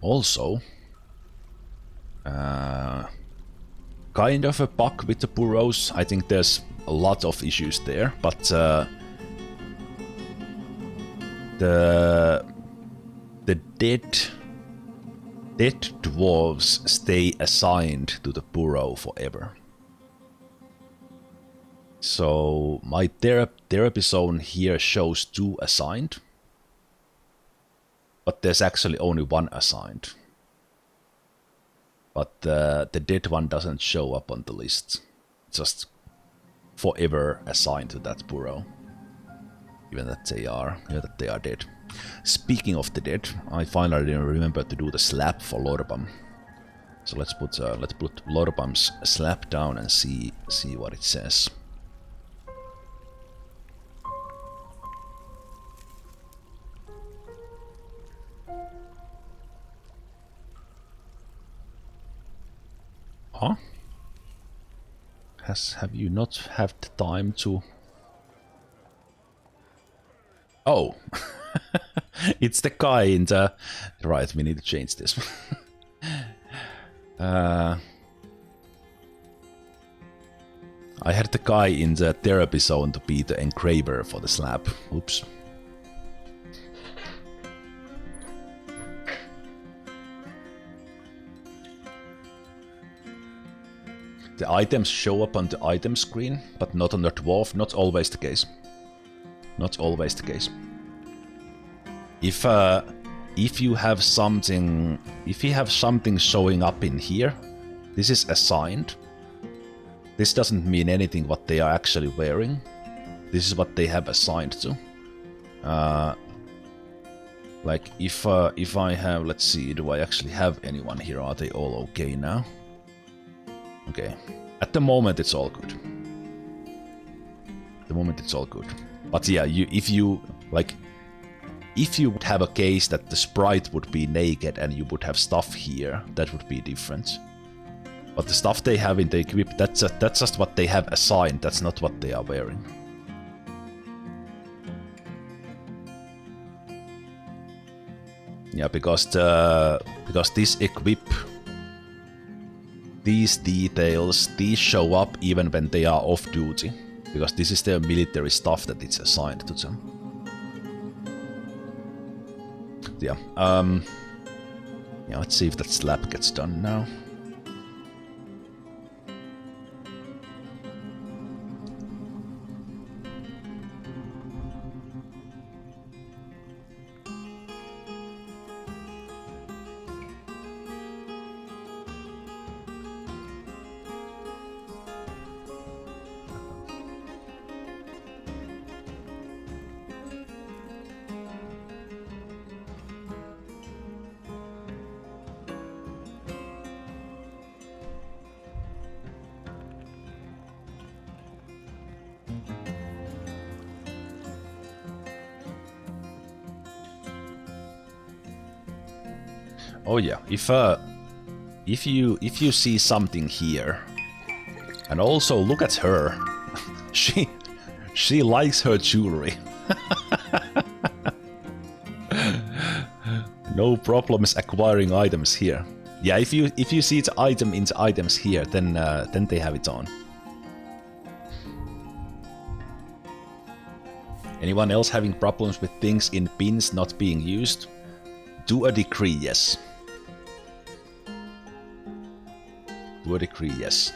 Also, kind of a bug with the burrows. I think there's a lot of issues there, but the dead dwarves stay assigned to the burrow forever. So my therapy zone here shows 2 assigned, but there's actually only 1 assigned. But the dead one doesn't show up on the list. It's just forever assigned to that burrow, even that they are dead. Speaking of the dead, I finally remembered to do the slap for Lorbam. So let's put Lorbam's slap down and see what it says. Huh? Have you not had time to... Oh! It's the guy in the... Right, we need to change this. I had the guy in the therapy zone to be the engraver for the slab. Oops. The items show up on the item screen, but not on the dwarf. Not always the case. Not always the case. If if you have something showing up in here, this is assigned. This doesn't mean anything what they are actually wearing. This is what they have assigned to. Like if I have, let's see, do I actually have anyone here? Are they all okay now? Okay. At the moment it's all good. At the moment it's all good. But yeah, if you would have a case that the sprite would be naked and you would have stuff here, that would be different. But the stuff they have in the equip, that's just what they have assigned, that's not what they are wearing. Yeah, because this equip, these details, these show up even when they are off duty. Because this is their military stuff that it's assigned to them. Yeah, yeah, let's see if that slab gets done now. Oh yeah, if you see something here, and also look at her, she likes her jewelry. No problems acquiring items here. Yeah, if you see the item in the items here, then they have it on. Anyone else having problems with things in bins not being used? To a degree, yes. To a degree, yes.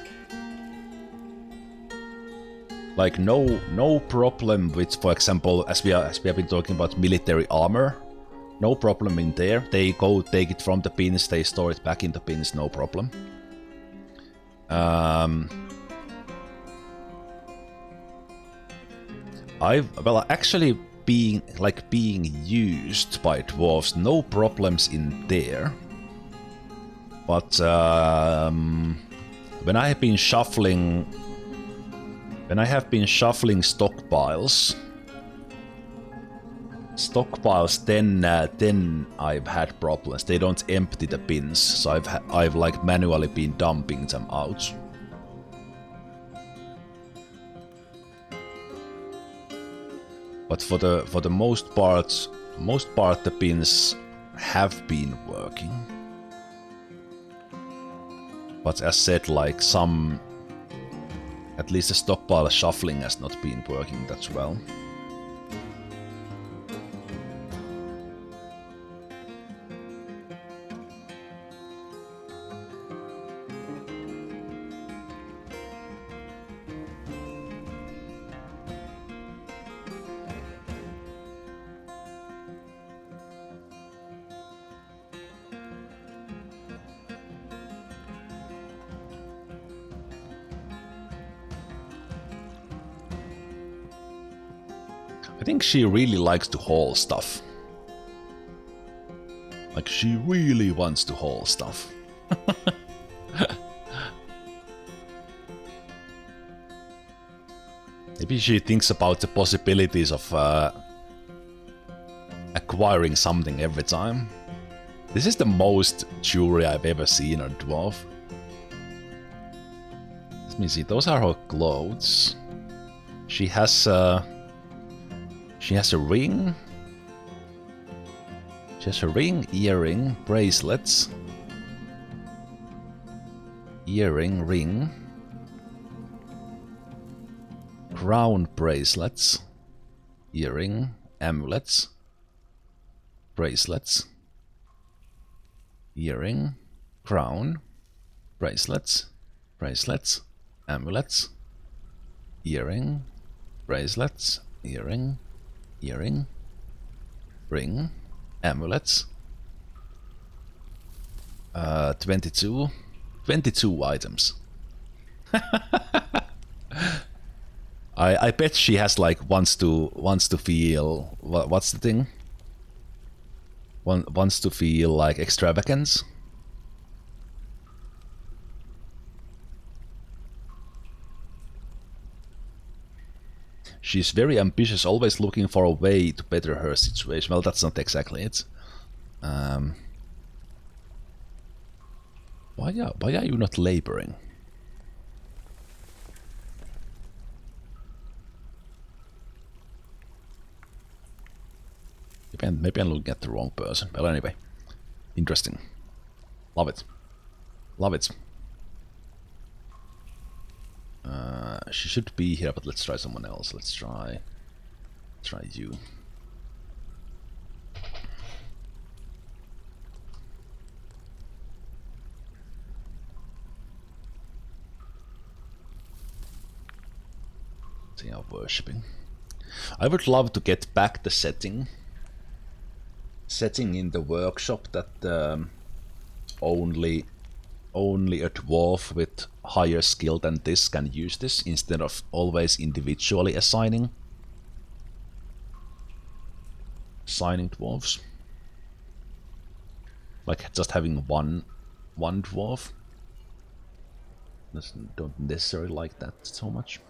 Like no problem with, for example, as we have been talking about military armor, no problem in there. They go take it from the bins, they store it back in the bins, no problem. Actually being used by dwarves, no problems in there. But when I have been shuffling stockpiles, then I've had problems. They don't empty the bins, so I've like manually been dumping them out. But for the most part the bins have been working. But as said, like at least the stockpile shuffling has not been working that well. I think she really likes to haul stuff. Like, she really wants to haul stuff. Maybe she thinks about the possibilities of acquiring something every time. This is the most jewelry I've ever seen on dwarf. Let me see, those are her clothes. She has a ring. She has a ring, earring, bracelets. Earring, ring. Crown, bracelets. Earring, amulets. Bracelets. Earring, crown, bracelets. Bracelets, amulets. Earring, bracelets, earring. Earring, ring, amulets, 22. 22 items. I bet she has like wants to feel what's the thing? Wants to feel like extravagance. She's very ambitious, always looking for a way to better her situation. Well, that's not exactly it. Why are you not laboring? Maybe I'm looking at the wrong person. But anyway, interesting. Love it. Love it. She should be here, but let's try someone else. Let's try you. They are worshipping. I would love to get back the setting in the workshop that only a dwarf with higher skill than this can use this, instead of always individually assigning dwarves. Like just having one dwarf. Don't necessarily like that so much.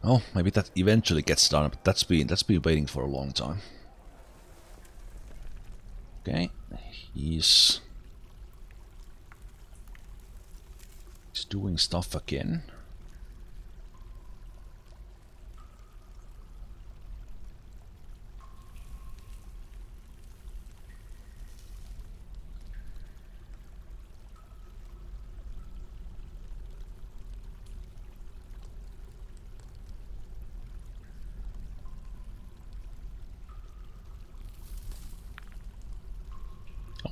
Oh, maybe that eventually gets done, but that's been waiting for a long time. Okay, he's doing stuff again.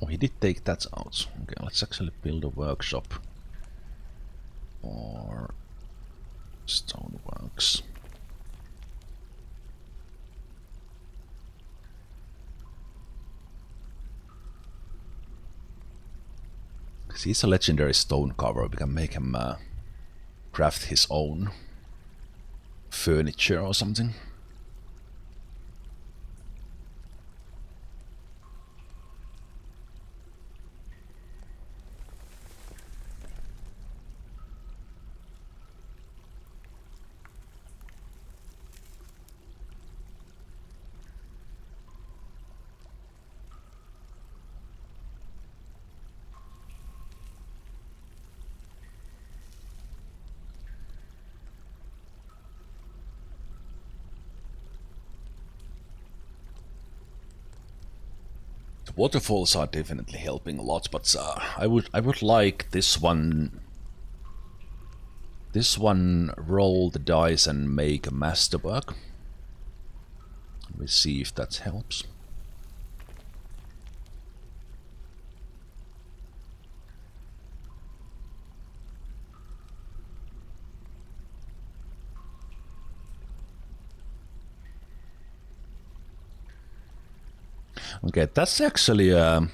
Oh, he did take that out. Okay, let's actually build a workshop. Or stoneworks. Because he's a legendary stone carver, we can make him craft his own furniture or something. Waterfalls are definitely helping a lot, but I would like this one roll the dice and make a masterwork. We'll see if that helps. Okay, that's actually that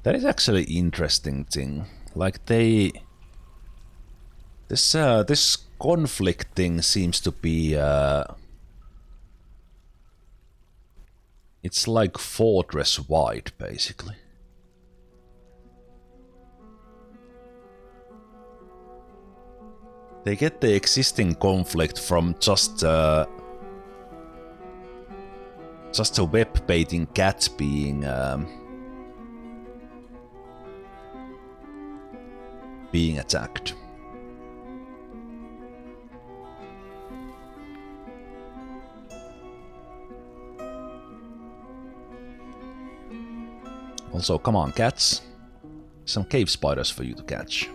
is actually interesting thing. Like this conflict thing seems to be it's like fortress wide basically. They get the existing conflict from just a web baiting cat being attacked. Also, come on, cats. Some cave spiders for you to catch.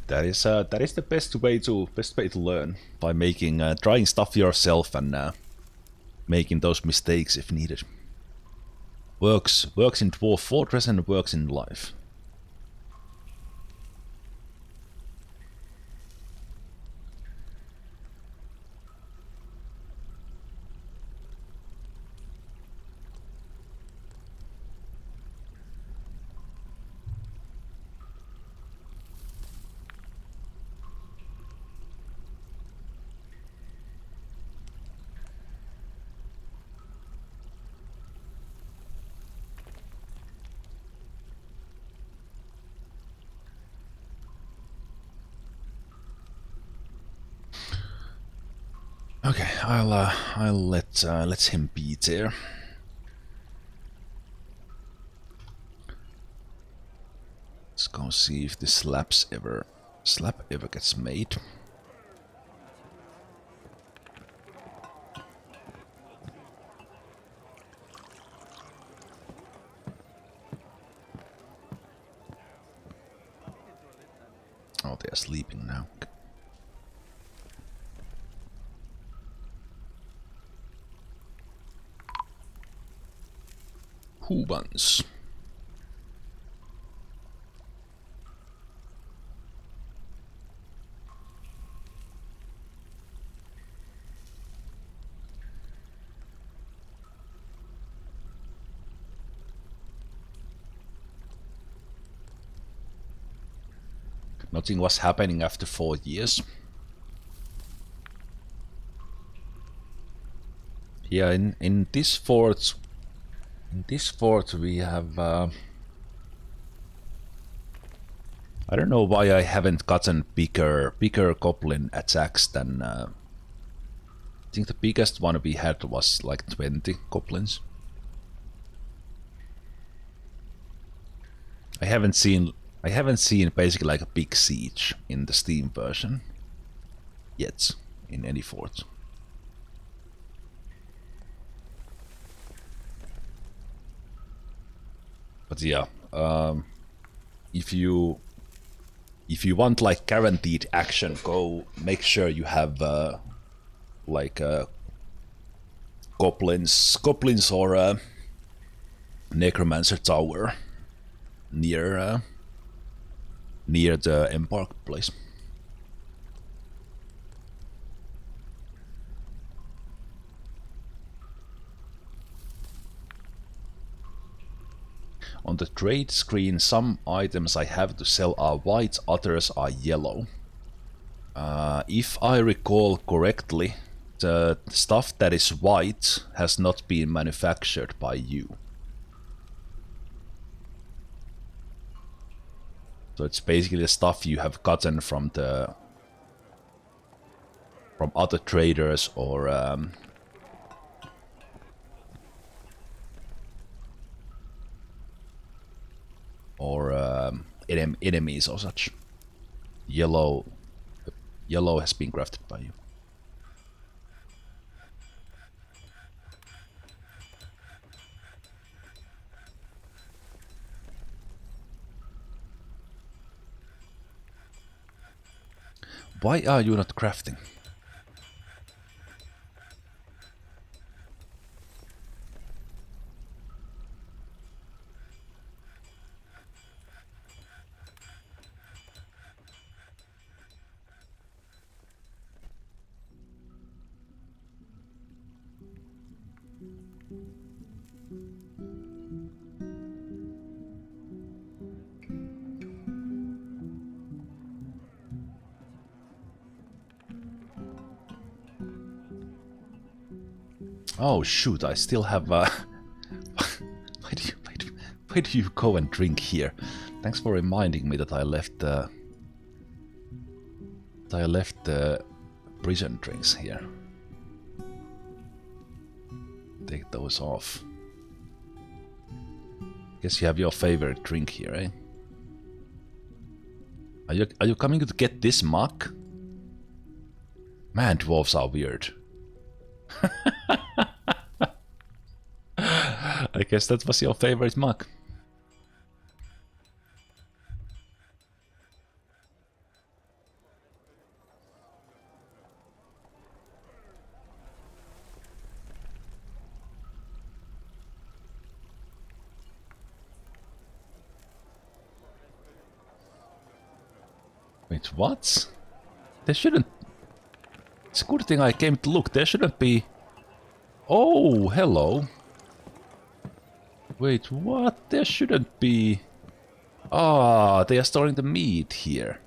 That is the best way to learn, by making trying stuff yourself and making those mistakes if needed. Works in Dwarf Fortress and works in life. Okay, I'll let him be there. Let's go see if this slab ever gets made. Oh, they are sleeping now. Hubans. Nothing was happening after 4 years. Yeah, in this fort we have I don't know why I haven't gotten bigger goblin attacks than I think the biggest one we had was like 20 goblins. I haven't seen basically like a big siege in the Steam version yet in any fort. But yeah, if you want like guaranteed action, go make sure you have like goblins or a necromancer tower near the embark place. On the trade screen, some items I have to sell are white, others are yellow. If I recall correctly, the stuff that is white has not been manufactured by you. So it's basically the stuff you have gotten from other traders or enemies or such. Yellow has been crafted by you. Why are you not crafting? Oh shoot! I still have. Why do you go and drink here? Thanks for reminding me that I left the prison drinks here. Take those off. Guess you have your favorite drink here, eh? Are you coming to get this mug? Man, dwarves are weird. I guess that was your favorite mug. Wait, what? There shouldn't... It's a good thing I came to look. There shouldn't be... Oh, hello. Wait, what? There shouldn't be... Ah, they are storing the meat here.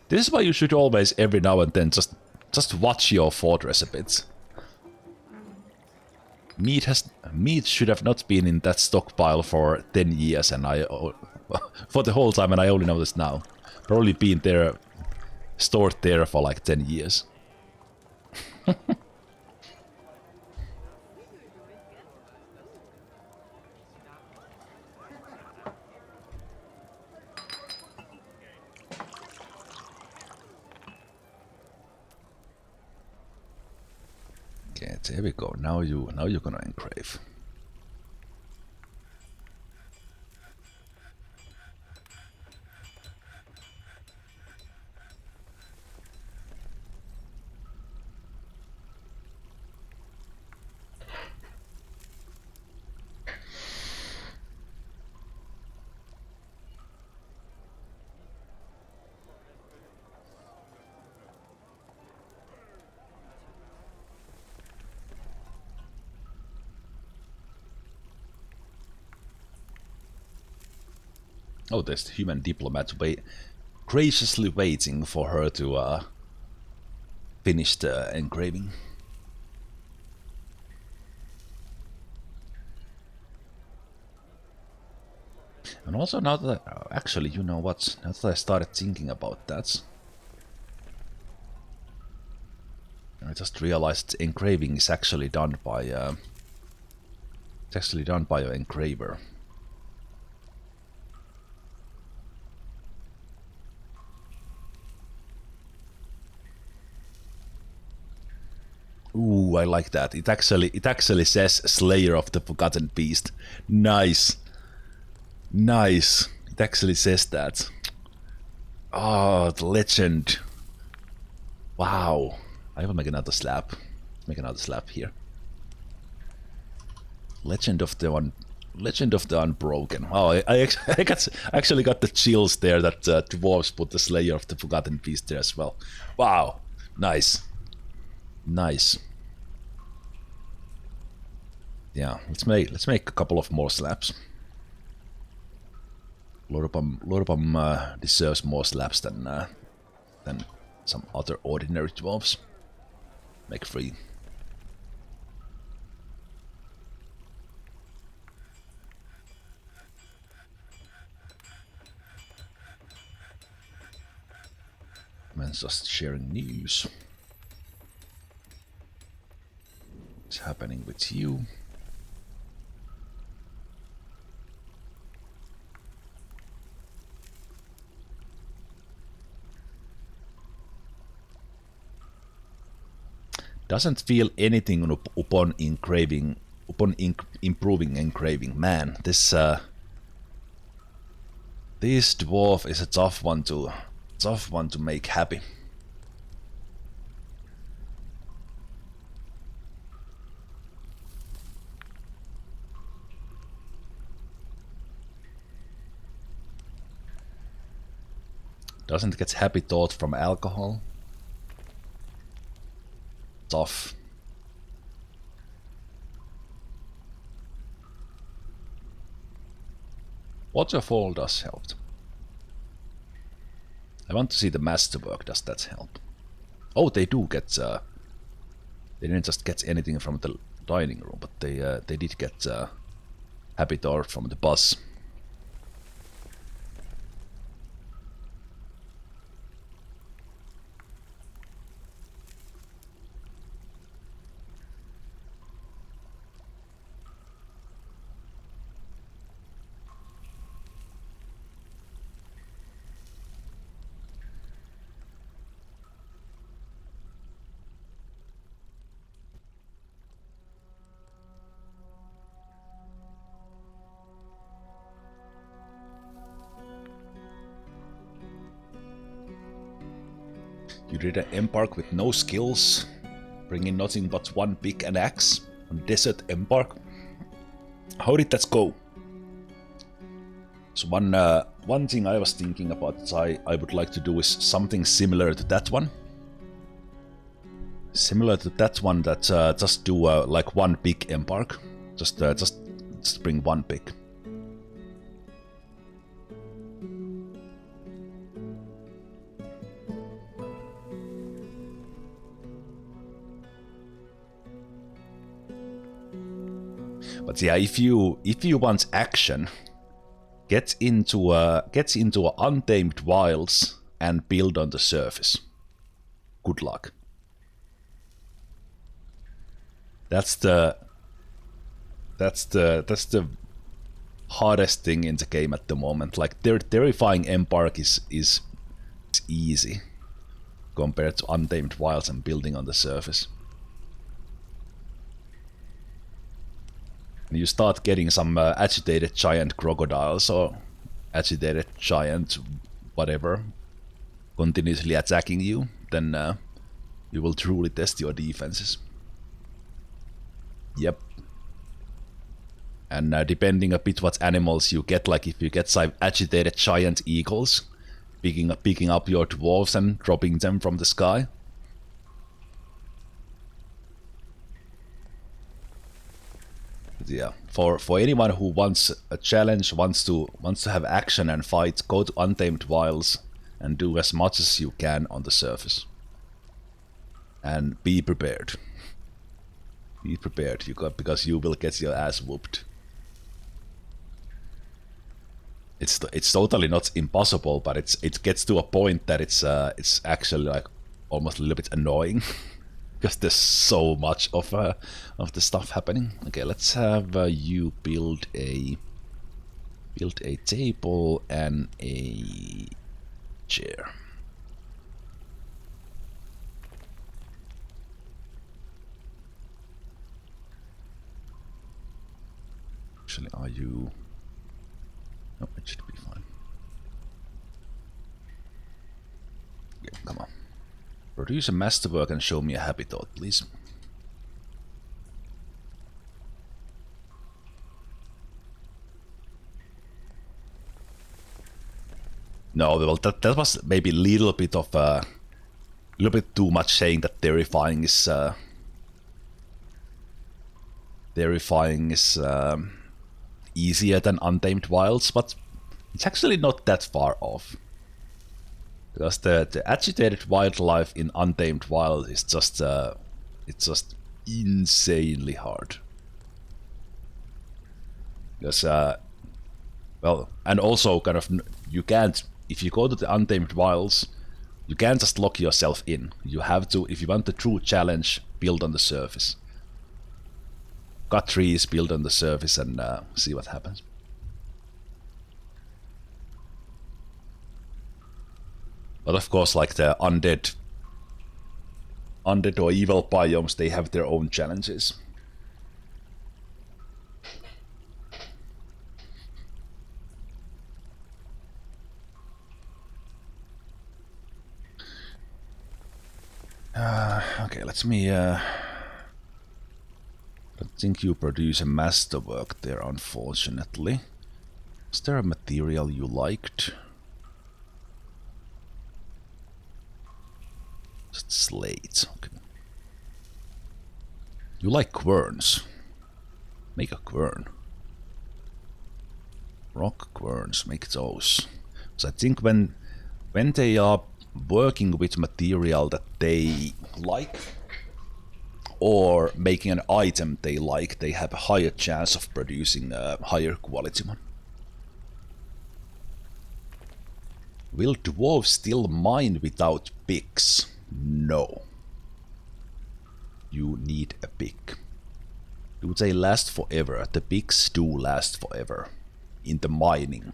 This is why you should always, every now and then, just watch your fortress a bit. Meat should have not been in that stockpile for 10 years, and for the whole time, and I only noticed now. Probably been there, stored there for like 10 years. Okay, there we go. Now you're gonna engrave. Oh, there's the human diplomat graciously waiting for her to finish the engraving. And also now that actually, you know what? Now that I started thinking about that, I just realized engraving is actually done by an engraver. Ooh, I like that. It actually says Slayer of the Forgotten Beast. Nice. Nice. It actually says that. Oh, the legend. Wow. I will make another slab. Make another slab here. Legend of the Unbroken. Oh, I actually got the chills there that dwarves put the Slayer of the Forgotten Beast there as well. Wow. Nice. Nice. Yeah, let's make a couple of more slabs. Lord of them deserves more slabs than some other ordinary dwarves. Make 3. Man's just sharing news. What's happening with you? Doesn't feel anything upon engraving, improving engraving. Man, this dwarf is a tough one to make happy. Doesn't get happy thought from alcohol. Tough. Waterfall does help. I want to see the masterwork. Does that help? Oh, they do get. They didn't just get anything from the dining room, but they did get happy thought from the bus. You did an embark with no skills, bringing nothing but one pick and axe on desert embark. How did that go? So one thing I was thinking about that I would like to do is something similar to that one. Similar to that one, that just do like one big embark. Just bring one big. But yeah, if you want action, get into untamed wilds and build on the surface. Good luck. That's the hardest thing in the game at the moment. Like terrifying embark is easy compared to untamed wilds and building on the surface. You start getting some agitated giant crocodiles or agitated giant whatever continuously attacking you, then you will truly test your defenses. Yep. And depending a bit what animals you get, like if you get some agitated giant eagles, picking up your dwarves and dropping them from the sky. Yeah, for anyone who wants a challenge, wants to have action and fight, go to Untamed Wilds and do as much as you can on the surface. And be prepared. Be prepared, because you will get your ass whooped. It's totally not impossible, but it gets to a point that it's actually like almost a little bit annoying. Because there's so much of the stuff happening. Okay, let's have you build a table and a chair. Actually, are you? No, it should be fine. Okay, come on. Produce a masterwork and show me a happy thought, please. No, well, that was maybe a little bit too much saying that terrifying is easier than Untamed Wilds, but it's actually not that far off. Because the agitated wildlife in Untamed Wild is just it's just insanely hard. Because well, and also kind of you can't, if you go to the Untamed Wilds, you can't just lock yourself in. You have to, if you want the true challenge, build on the surface. Cut trees, build on the surface, and see what happens. But of course, like the undead or evil biomes, they have their own challenges. Okay, let me. I don't think you produce a masterwork there, unfortunately. Is there a material you liked? Just slates. Okay. You like querns. Make a quern. Rock querns, make those. So I think when they are working with material that they like, or making an item they like, they have a higher chance of producing a higher quality one. Will dwarves still mine without picks? No. You need a pick. Do they last forever? The picks do last forever in the mining.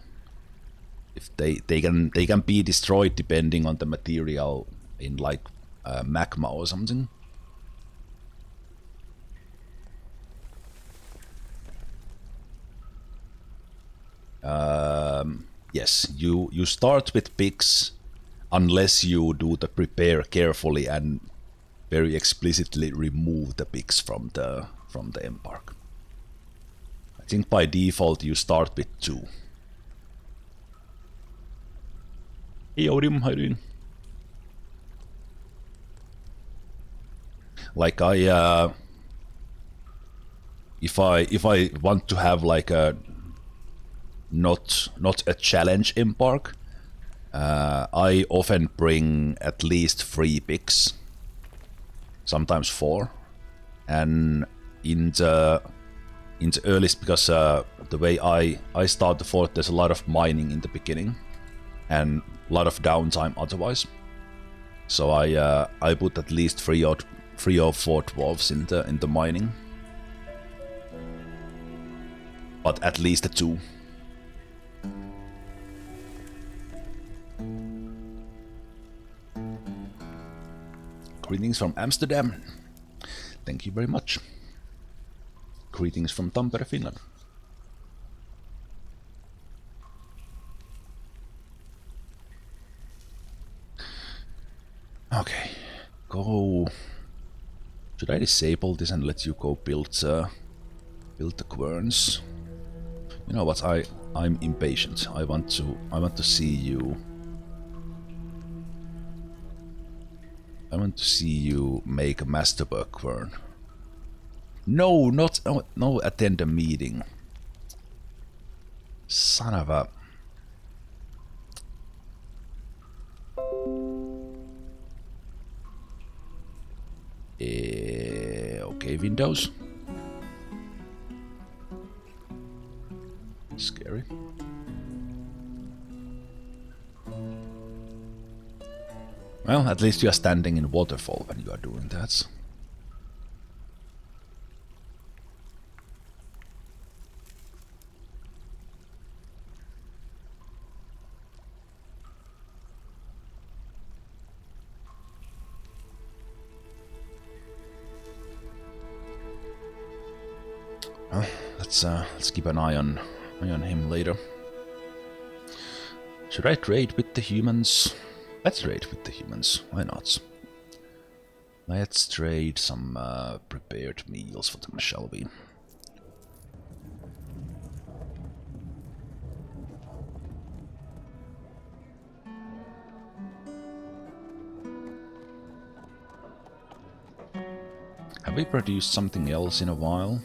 If they can be destroyed depending on the material in like magma or something. Yes, you start with picks unless you do the prepare carefully and very explicitly remove the picks from the embark. I think by default you start with 2. Hey Odin, how you doing? Like if I want to have like a not a challenge in park, I often bring at least 3 picks, sometimes 4, and in the earliest, because the way I start the fort, there's a lot of mining in the beginning and a lot of downtime otherwise. So I put at least 3 or 4 dwarves in the mining, but at least 2. Greetings from Amsterdam. Thank you very much. Greetings from Tampere, Finland. Okay, go. Should I disable this and let you go build the querns? You know what? I'm impatient. I want to see you. I want to see you make a masterwork quern. No, not no. Attend a meeting. Son of a. Okay, Windows. Scary. Well, at least you are standing in waterfall when you are doing that. Well, let's keep an eye on him later. Should I trade with the humans? Let's trade with the humans. Why not? Let's trade some prepared meals for them, shall we? Have we produced something else in a while?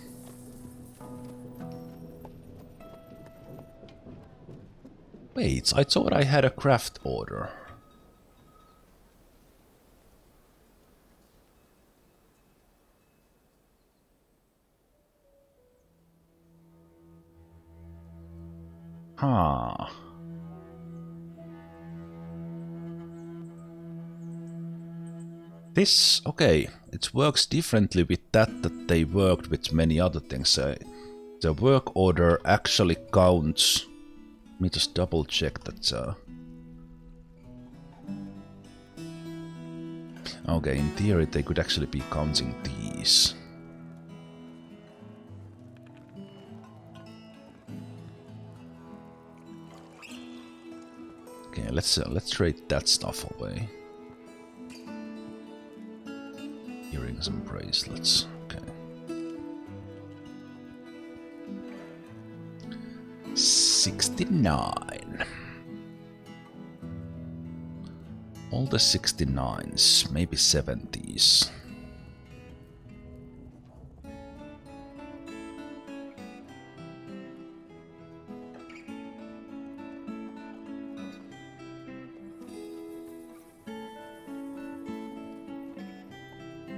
Wait, I thought I had a craft order. Huh. This, okay, it works differently with that they worked with many other things. The work order actually counts. Let me just double check that. Okay, in theory they could actually be counting these. Okay, let's trade that stuff away. Earrings and bracelets. Okay. 69. All the 69s, maybe 70s.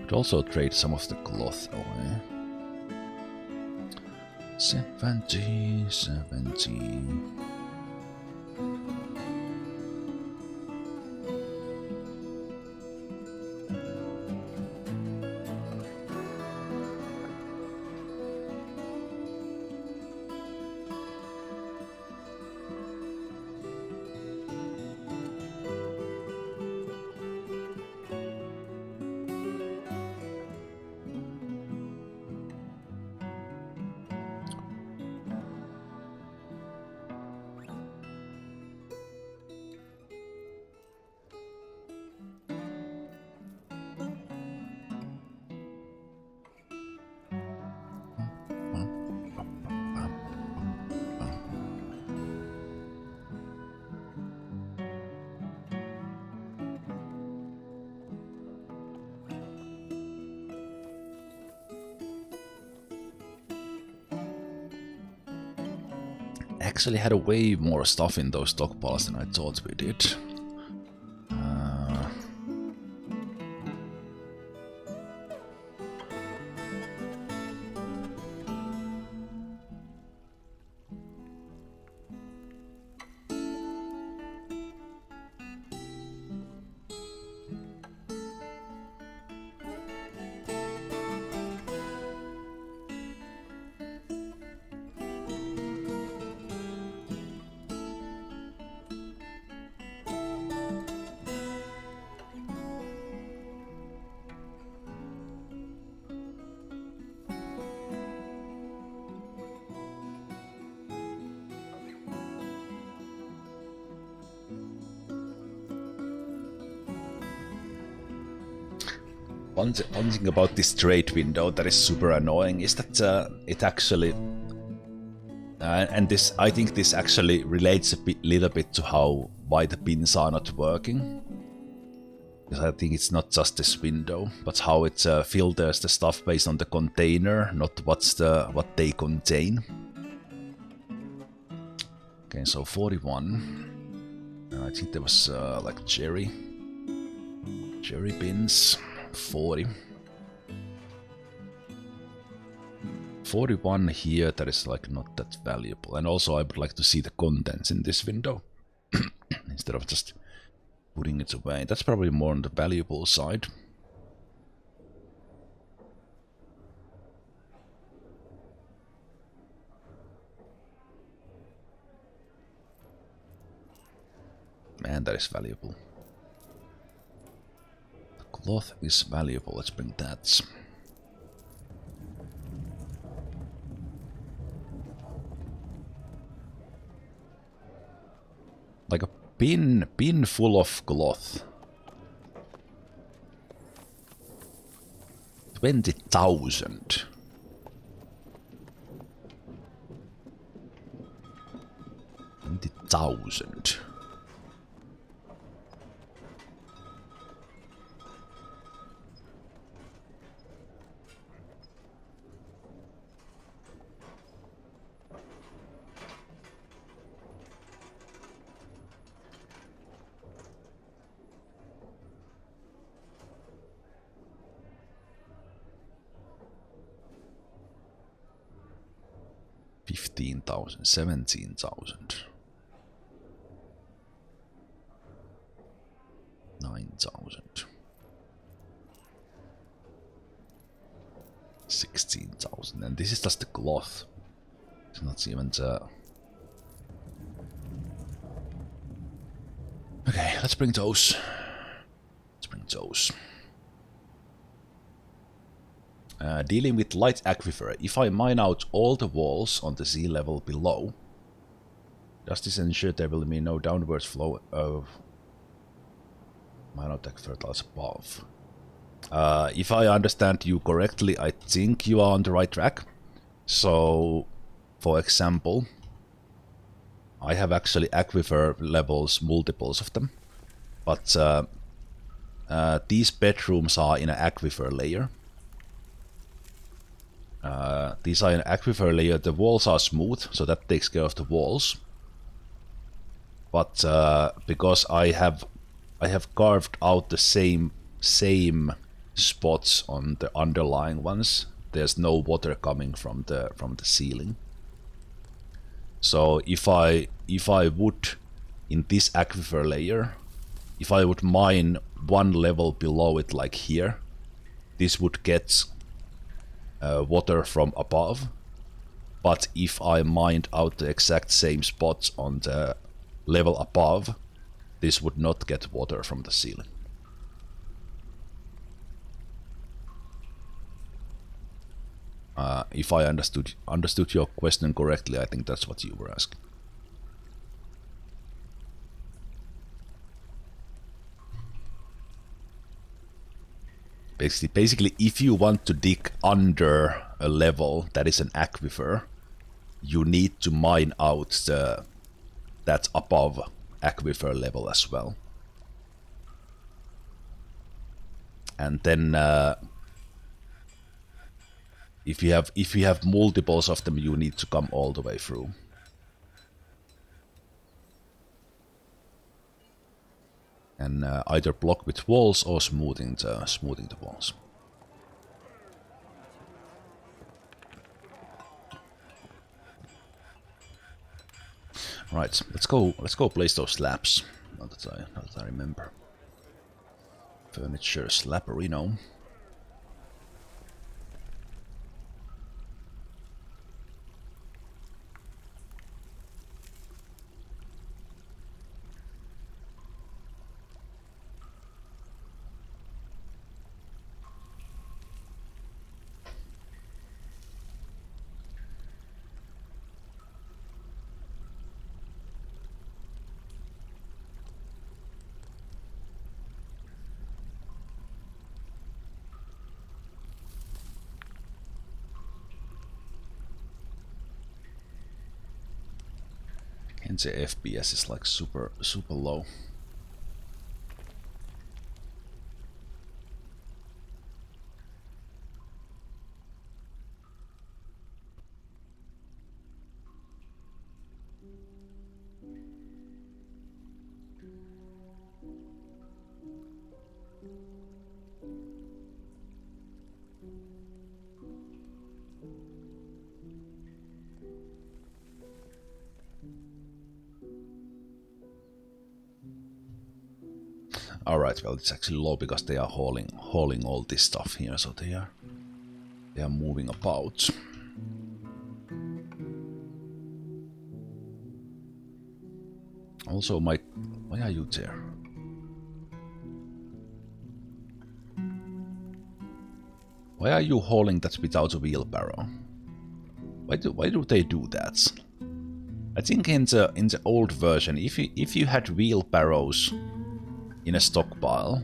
Could also trade some of the cloth away. 70. actually had a way more stuff in those stockpiles than I thought we did. One thing about this trade window that is super annoying is that it actually, and this I think this actually relates a little bit to why the pins are not working. Because I think it's not just this window, but how it filters the stuff based on the container, not what they contain. Okay, so 41. I think there was like cherry pins. 40. 41 here, that is like not that valuable. And also I would like to see the contents in this window instead of just putting it away. That's probably more on the valuable side. Man, that is valuable. Cloth is valuable, let's bring that. Like a bin full of cloth. 20,000. $20,000. $15,000, $17,000, $9,000, $16,000, and this is just the cloth. It's not even the... Okay, let's bring those. Dealing with light aquifer. If I mine out all the walls on the sea level below, does this ensure there will be no downwards flow of mine out fertiles above? If I understand you correctly, I think you are on the right track. So, for example, I have actually aquifer levels, multiples of them, but these bedrooms are in an aquifer layer. These are an aquifer layer. The walls are smooth, so that takes care of the walls. But because I have carved out the same spots on the underlying ones, there's no water coming from the ceiling. So if I would, in this aquifer layer, if I would mine one level below it, like here, this would get water from above. But if I mined out the exact same spots on the level above, this would not get water from the ceiling. If I understood your question correctly, I think that's what you were asking. Basically, if you want to dig under a level that is an aquifer, you need to mine out that above aquifer level as well. And then if you have multiples of them, you need to come all the way through. can either block with walls or smoothing the walls. Right, let's go place those slabs. Now that I remember. Furniture slabberino. And the FPS is like super low. Alright, well it's actually low because they are hauling all this stuff here, so they are moving about. Also, why are you there? Why are you hauling that without a wheelbarrow? Why do they do that? I think in the old version, if you had wheelbarrows in a stockpile,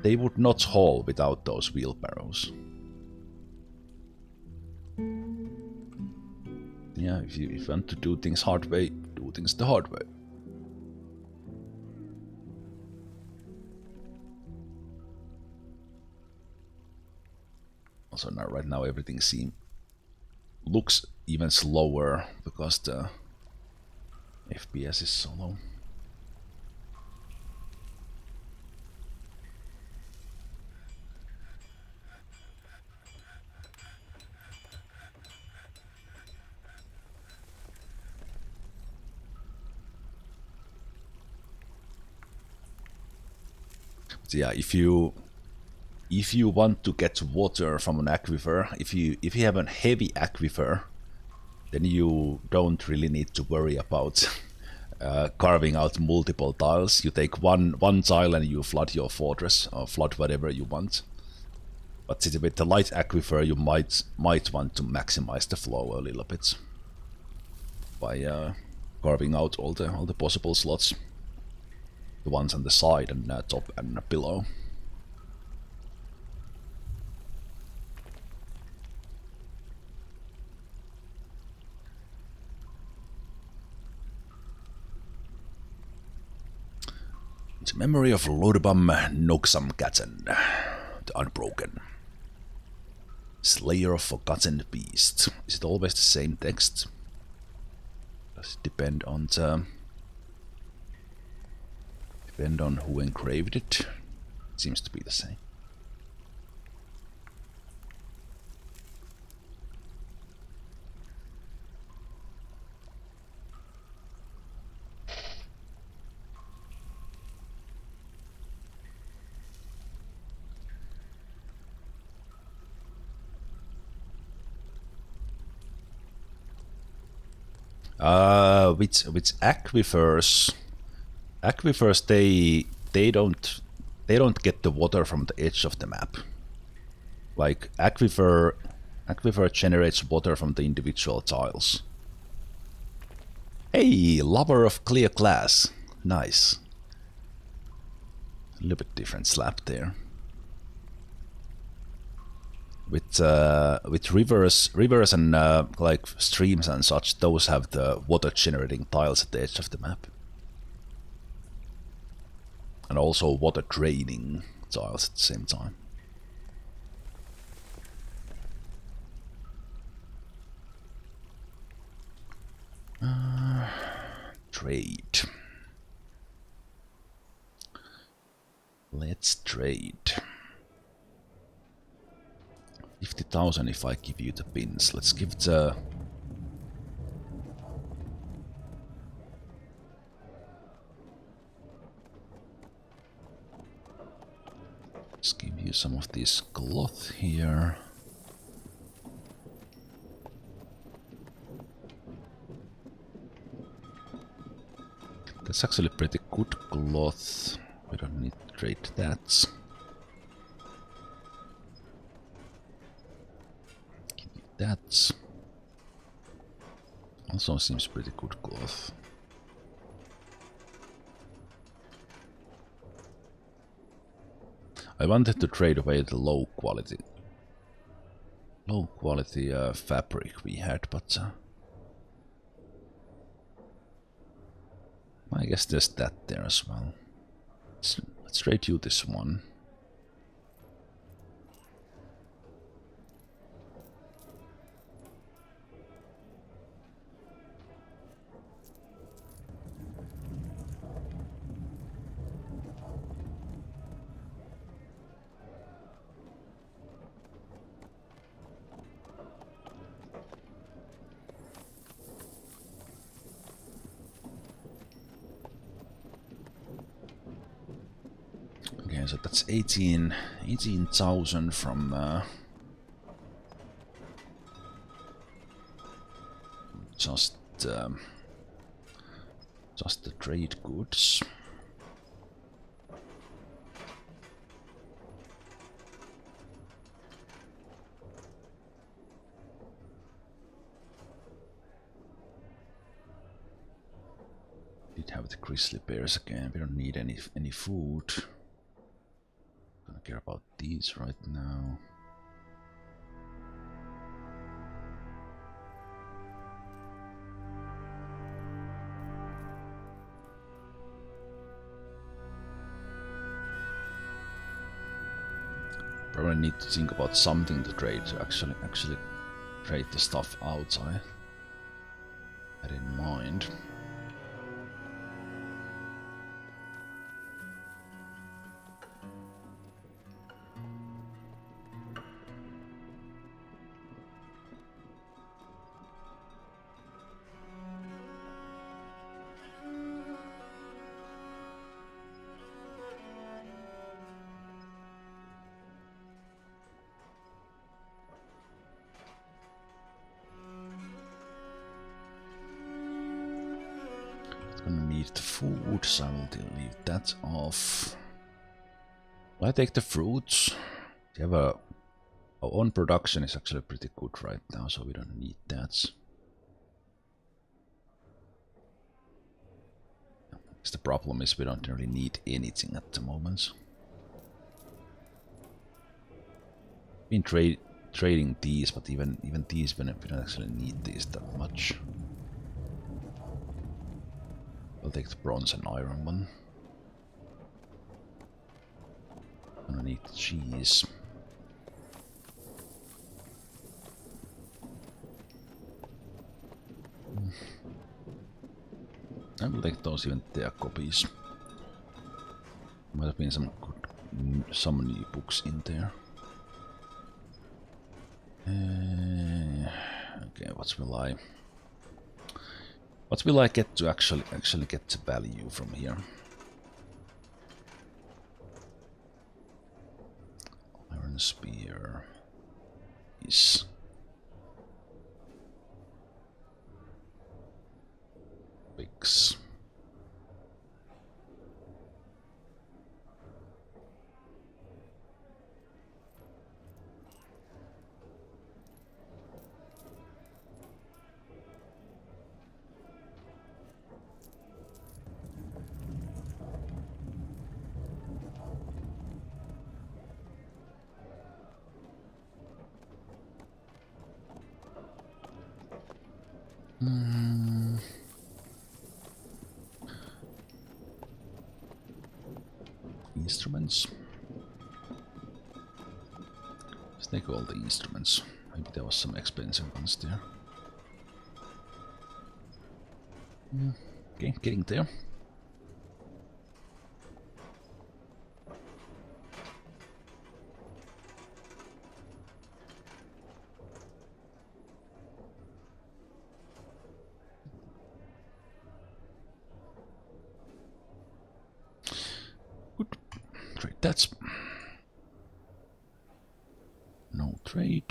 they would not haul without those wheelbarrows. Yeah, if you want to do things hard way, do things the hard way. Also, right now everything looks even slower because the FPS is so low. But yeah, if you want to get water from an aquifer, if you have a heavy aquifer, then you don't really need to worry about carving out multiple tiles. You take one tile and you flood your fortress, or flood whatever you want. But with the light aquifer, you might want to maximize the flow a little bit by carving out all the possible slots, the ones on the side and top and below. The memory of Lodebam Noxamgatten, the Unbroken. Slayer of Forgotten Beasts. Is it always the same text? Does it depend on who engraved it? It seems to be the same. With aquifers, they don't get the water from the edge of the map. Like aquifer generates water from the individual tiles. Hey, lover of clear glass, nice. A little bit different slab there. With rivers and like streams and such, those have the water generating tiles at the edge of the map, and also water draining tiles at the same time. Trade. Let's trade. 50,000 if I give you the pins. Let's give the... Let's give you some of this cloth here. That's actually pretty good cloth. We don't need to trade that. Give you that. Also seems pretty good cloth. I wanted to trade away the low quality fabric we had, but I guess there's that there as well. Let's trade you this one. Okay, so that's 18,000 from just the trade goods. Did have the grizzly bears again. We don't need any food. Don't care about these right now. Probably need to think about something to trade to actually trade the stuff out I had in mind. Gonna need the food, so I will leave that off. Will I take the fruits? We have our own production is actually pretty good right now, so we don't need that. The problem is we don't really need anything at the moment. Been trading these, but even these we don't actually need these that much. I'll take the bronze and iron one. I don't need cheese. I will take those, even their copies. Might have been some new books in there. Okay, what will I get to actually get the value from here? Iron spear is pigs. Instruments. Let's take all the instruments. Maybe there was some expensive ones there. Okay, getting there. that's... No trade.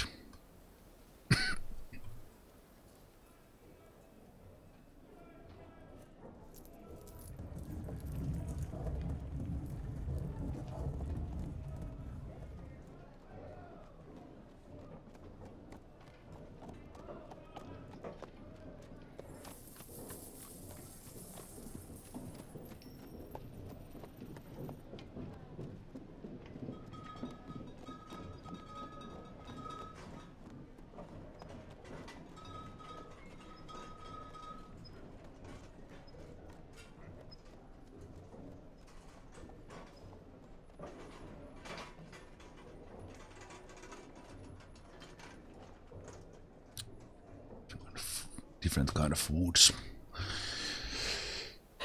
Different kind of woods.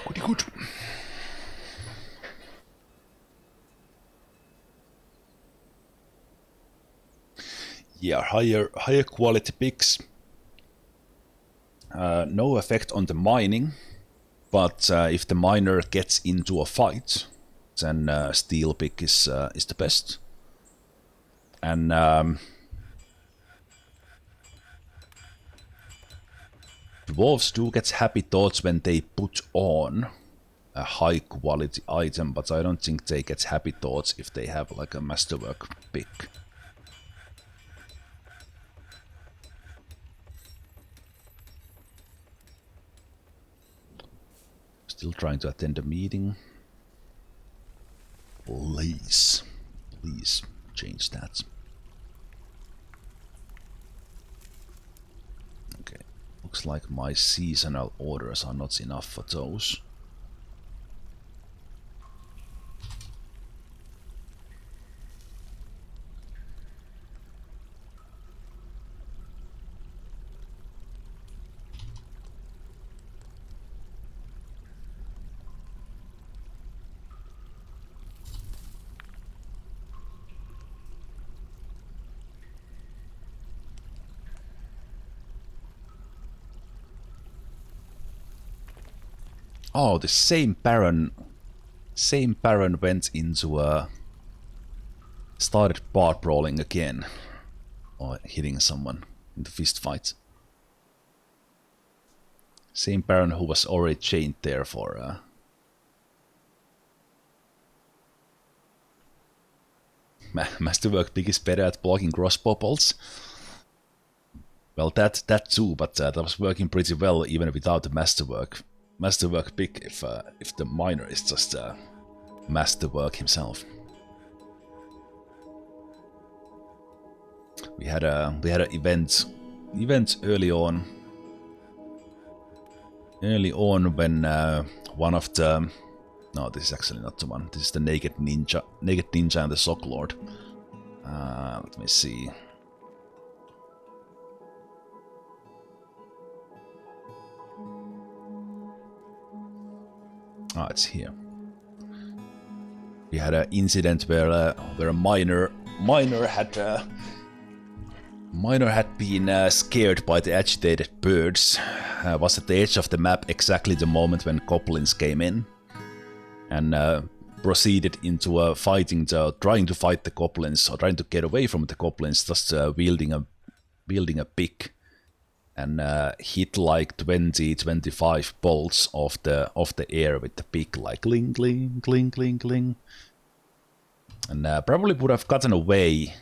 Goody good. Yeah, higher quality picks. No effect on the mining, but if the miner gets into a fight, then steel pick is the best. And dwarves do get happy thoughts when they put on a high quality item, but I don't think they get happy thoughts if they have like a masterwork pick. Still trying to attend a meeting. Please change that. Okay, looks like my seasonal orders are not enough for those. Oh, the same Baron went into started bar brawling again, or hitting someone in the fist fight. Same Baron who was already chained there for masterwork pick is better at blocking crossbow bolts. Well, that too, but that was working pretty well even without the masterwork pick. If the miner is just masterwork himself. We had an event early on when one of the... No, this is actually not the one. This is the Naked Ninja and the Sock Lord. Let me see. Ah, it's here. We had an incident where a miner had been scared by the agitated birds. Was at the edge of the map exactly the moment when goblins came in, and proceeded into trying to fight the goblins, or trying to get away from the goblins, just wielding a pick, and hit like 20-25 bolts off the air with the pick, like cling cling cling cling cling, and probably would have gotten away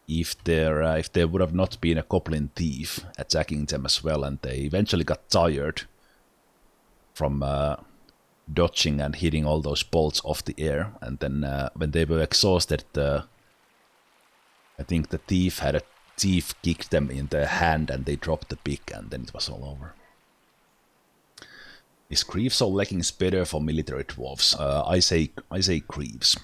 if there would have not been a goblin thief attacking them as well, and they eventually got tired from dodging and hitting all those bolts off the air, and then when they were exhausted, I think the thief kicked them in the hand and they dropped the pick, and then it was all over. Is Greaves or leggings better for military dwarves? I say Greaves.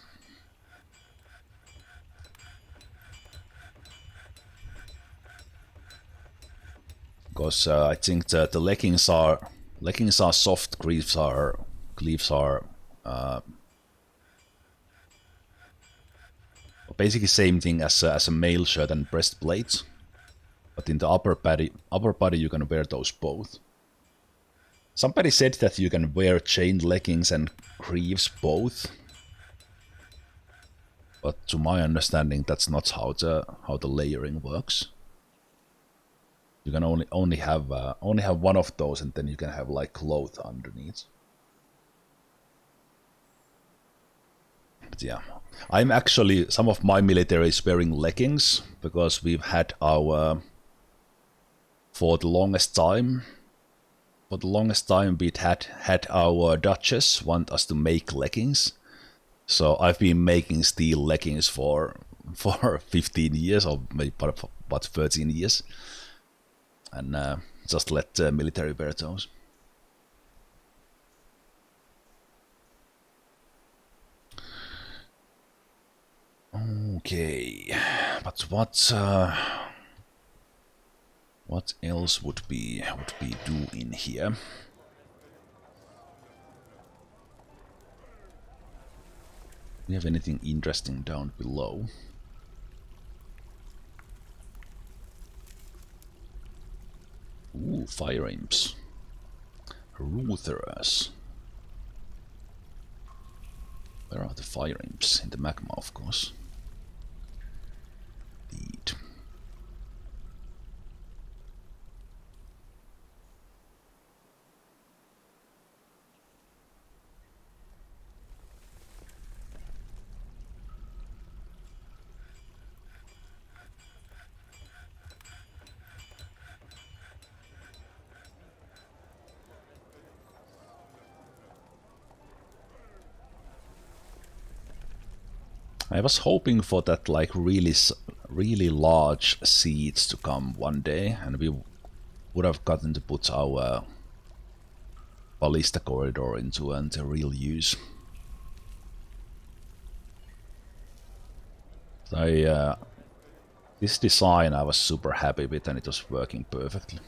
Because I think that the leggings are soft, Greaves are basically same thing as a mail shirt and breastplate, but in the upper body you can wear those both. Somebody said that you can wear chain leggings and greaves both. but to my understanding, that's not how the layering works. You can only have one of those, and then you can have like cloth underneath. But yeah, I'm actually, some of my military is wearing leggings because we've had our for the longest time we'd had our Duchess want us to make leggings. So I've been making steel leggings for 15 years, or maybe about 13 years. And just let military wear those. Okay, but what else would we do in here? Do we have anything interesting down below? Ooh, fire imps. Rutherers. Where are the fire imps? In the magma, of course. Indeed. I was hoping for that, like, really large seeds to come one day, and we would have gotten to put our ballista corridor into real use. This design I was super happy with, and it was working perfectly.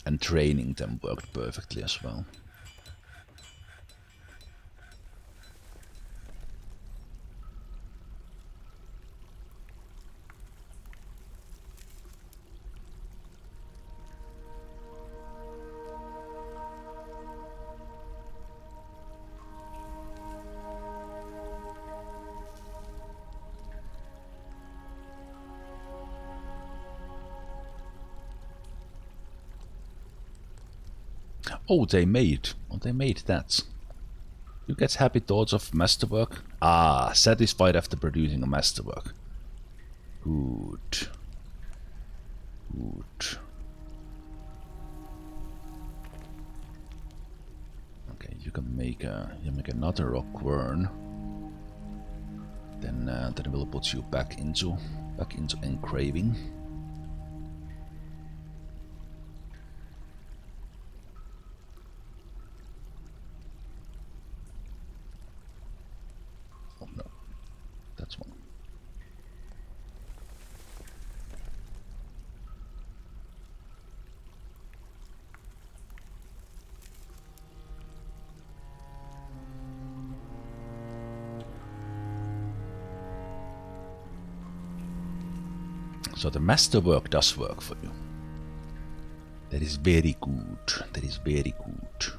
And training them worked perfectly as well. Oh, they made that. You get happy thoughts of masterwork? Ah, satisfied after producing a masterwork. Good. Good. Okay, you can make another rock quern. Then we'll put you back into engraving. Oh no, that's one. So the masterwork does work for you. That is very good. That is very good.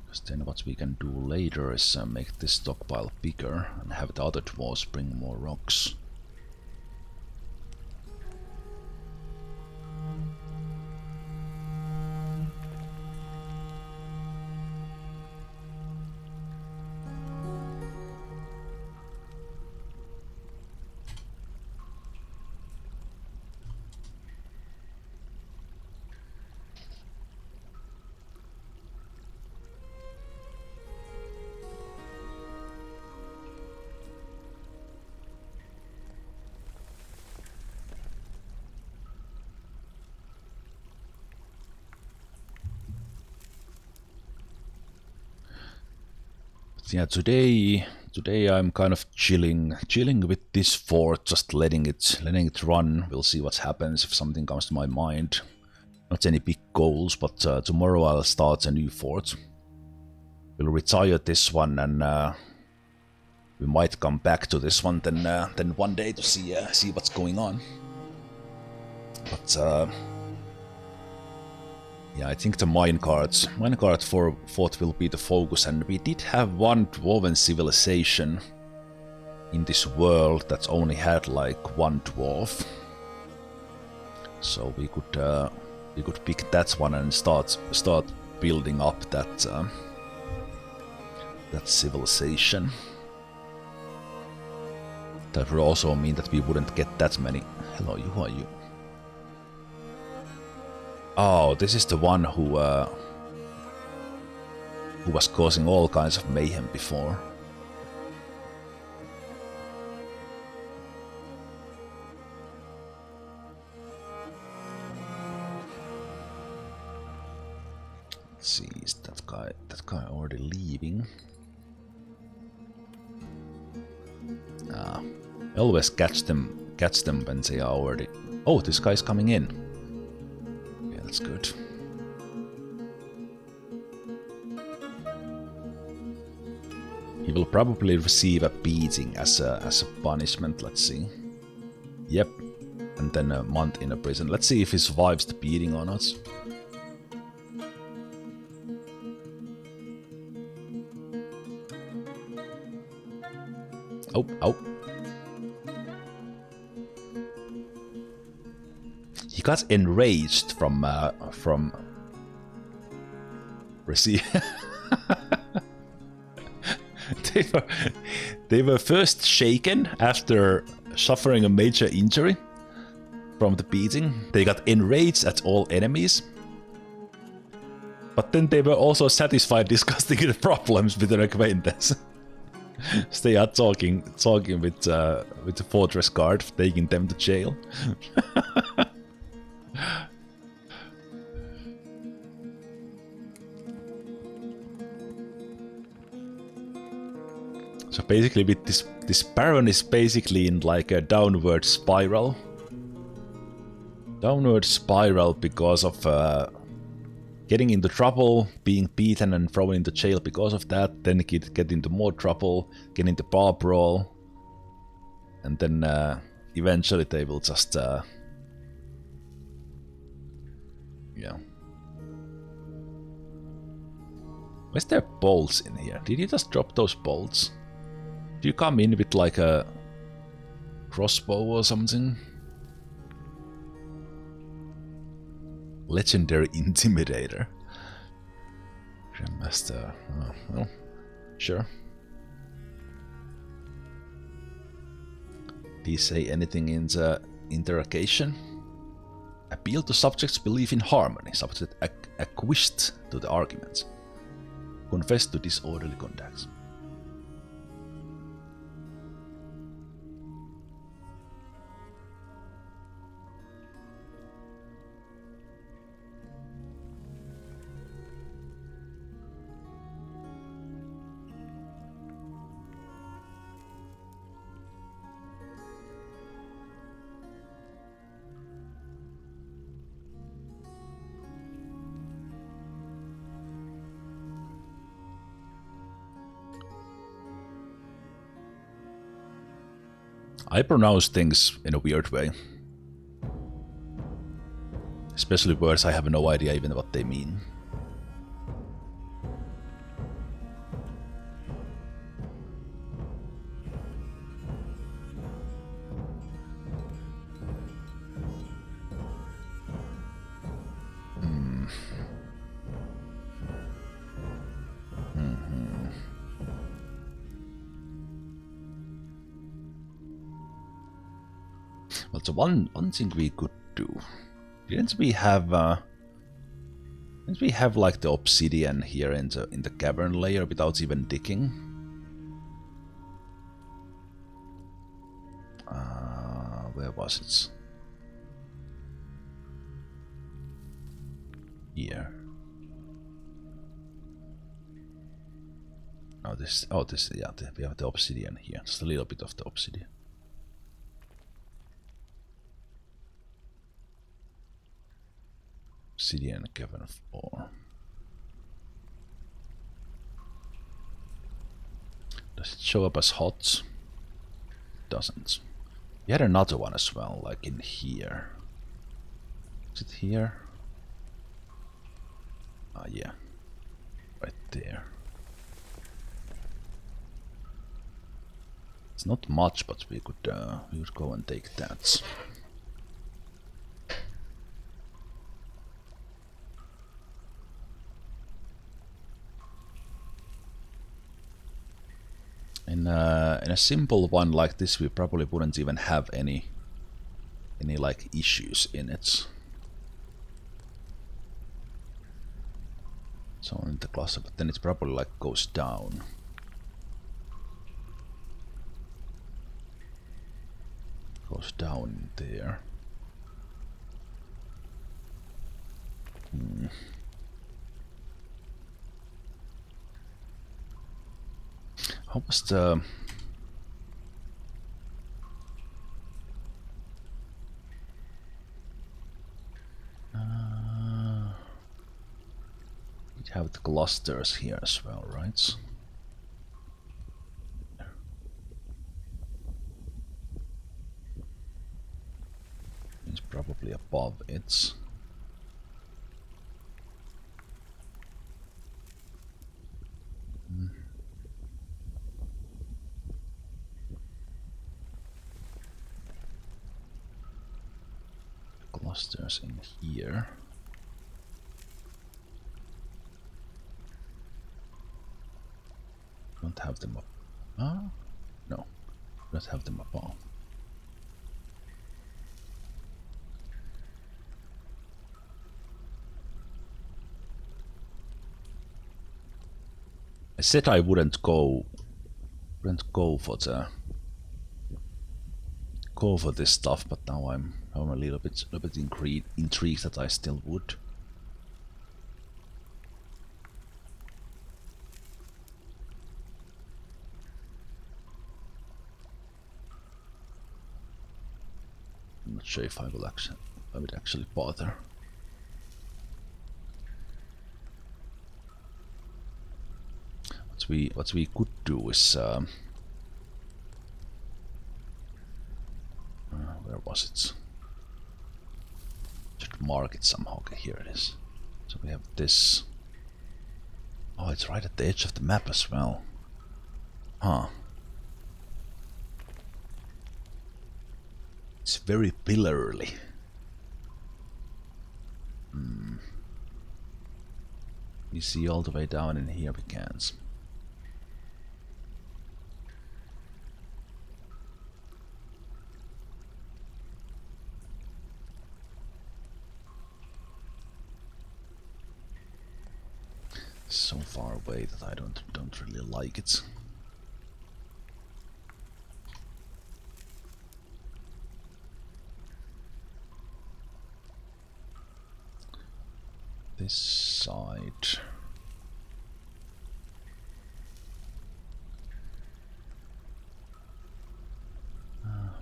Because then what we can do later is make this stockpile bigger and have the other dwarves bring more rocks. Yeah, today I'm kind of chilling with this fort, just letting it run. We'll see what happens if something comes to my mind. Not any big goals, but tomorrow I'll start a new fort. We'll retire this one, and we might come back to this one then one day to see what's going on. But yeah, I think the minecart fort will be the focus, and we did have one dwarven civilization in this world that only had like one dwarf, so we could pick that one and start building up that that civilization. That would also mean that we wouldn't get that many. Hello, you, who are you? Oh, this is the one who was causing all kinds of mayhem before. Let's see, is that guy already leaving? Ah, I always catch them when they are already. Oh, this guy's coming in. Yeah, that's good. He will probably receive a beating as a punishment. Let's see. Yep, and then a month in a prison. Let's see if he survives the beating or not. Oh, oh. He got enraged from receive. They were first shaken after suffering a major injury from the beating. They got enraged at all enemies. But then they were also satisfied discussing the problems with their acquaintance. So they are talking with the fortress guard, taking them to jail. So basically, with this baron is basically in like a downward spiral. Downward spiral because of getting into trouble, being beaten and thrown into jail because of that, then get into more trouble, get into bar brawl, and then eventually they will just yeah. Where's there bolts in here? Did you just drop those bolts? Do you come in with like a crossbow or something? Legendary Intimidator. Grandmaster. Oh, well, sure. Did he say anything in the interrogation? Appeal to subject's belief in harmony. Subject acquiesced to the arguments. Confess to disorderly conduct. I pronounce things in a weird way. Especially words I have no idea even what they mean. Well, so one thing we could do. Didn't we have like the obsidian here in the cavern layer without even digging? Where was it? Here. Oh, this, yeah, we have the obsidian here. Just a little bit of the obsidian. Obsidian cavern 4. Does it show up as hot? Doesn't. We had another one as well, like in here. Is it here? Ah, yeah. Right there. It's not much, but we could go and take that. In a simple one like this, we probably wouldn't even have any like issues in it. So in the cluster, but then it probably like goes down. Goes down there. How was the... we have the clusters here as well, right? It's probably above it. Clusters in here. Don't have them up. Ah, no, don't have them above. I said I wouldn't go for this stuff, but now I'm a little bit intrigued that I still would. I'm not sure if I would actually bother. What we could do is where was it? Should mark it somehow. Okay, here it is. So we have this. Oh, it's right at the edge of the map as well. Huh. It's very pillarly. You see all the way down in here we can't. So far away that I don't really like it. This side.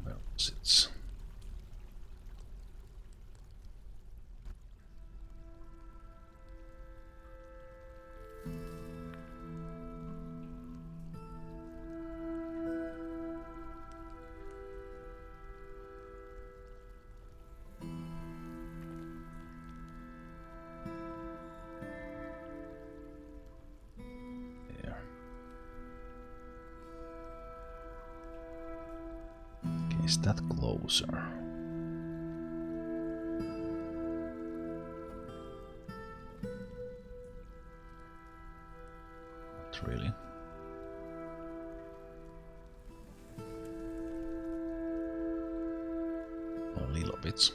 Where was it? Is that closer? Not really. A little bit.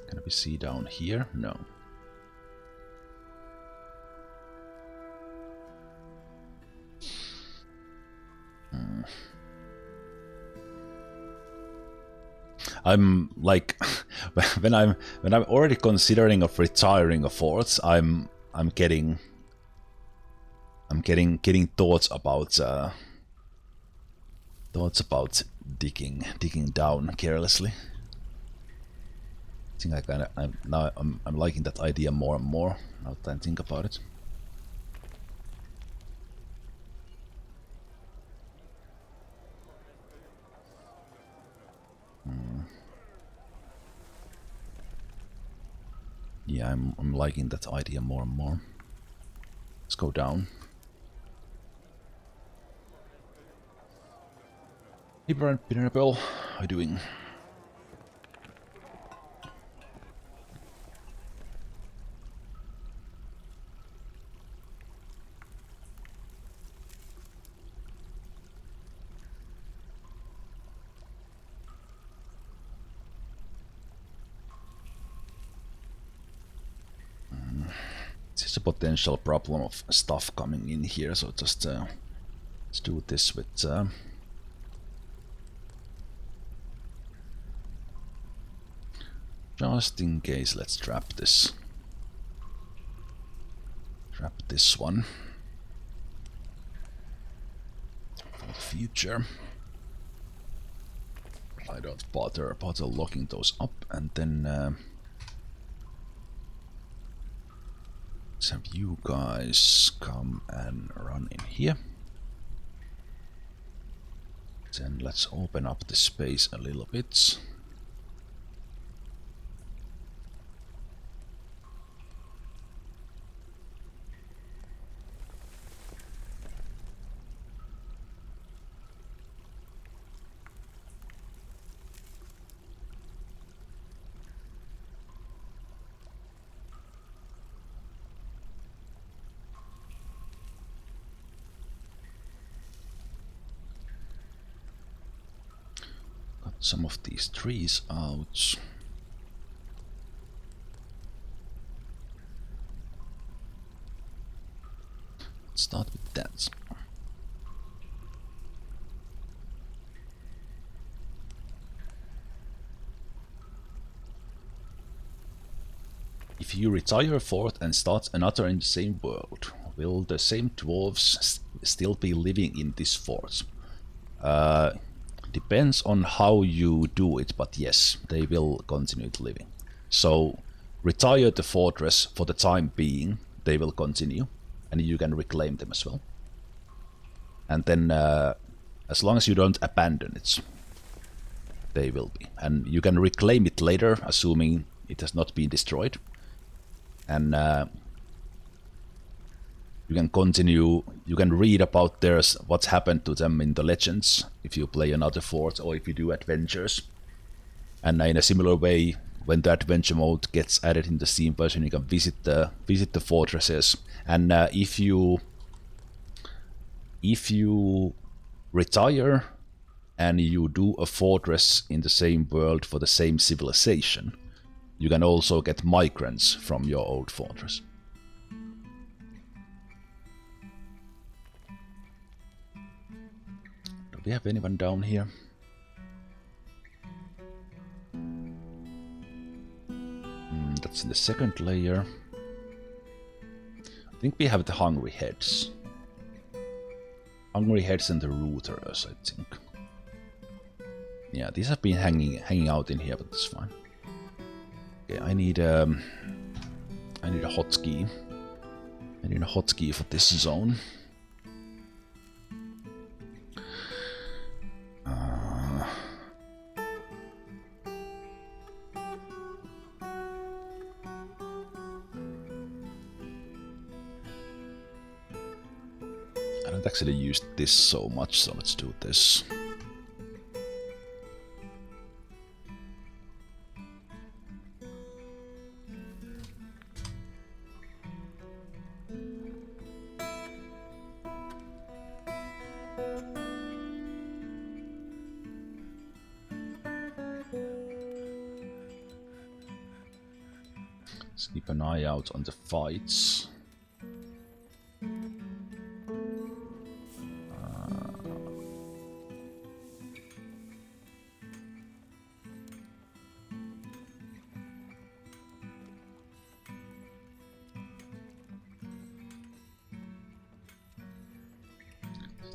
Can we see down here? No. I'm like when I'm already considering of retiring a forts, I'm getting thoughts about digging down carelessly. I think I'm liking that idea more and more now that I think about it. Yeah, I'm liking that idea more and more. Let's go down. Hey, Beerbeers, how are you doing? There's a potential problem of stuff coming in here, so just let's do this with just in case. Let's trap this one for the future. I don't bother locking those up, and then let's have you guys come and run in here. Then let's open up the space a little bit. Got some of these trees out. Let's start with that. If you retire a fort and start another in the same world, will the same dwarves still be living in this fort? Depends on how you do it, but yes, they will continue living. So retire the fortress for the time being, they will continue, and you can reclaim them as well. And then as long as you don't abandon it, they will be. And you can reclaim it later, assuming it has not been destroyed. And you can continue, you can read about what's happened to them in the legends if you play another fort or if you do adventures. And in a similar way, when the adventure mode gets added in the Steam version, you can visit the fortresses. And if you retire and you do a fortress in the same world for the same civilization, you can also get migrants from your old fortress. Do we have anyone down here? That's in the second layer. I think we have the hungry heads. Hungry heads and the rooters, I think. Yeah, these have been hanging out in here, but that's fine. Okay, I need a hotkey. I need a hotkey for this zone. I don't actually use this so much, so let's do this. Let's keep an eye out on the fights.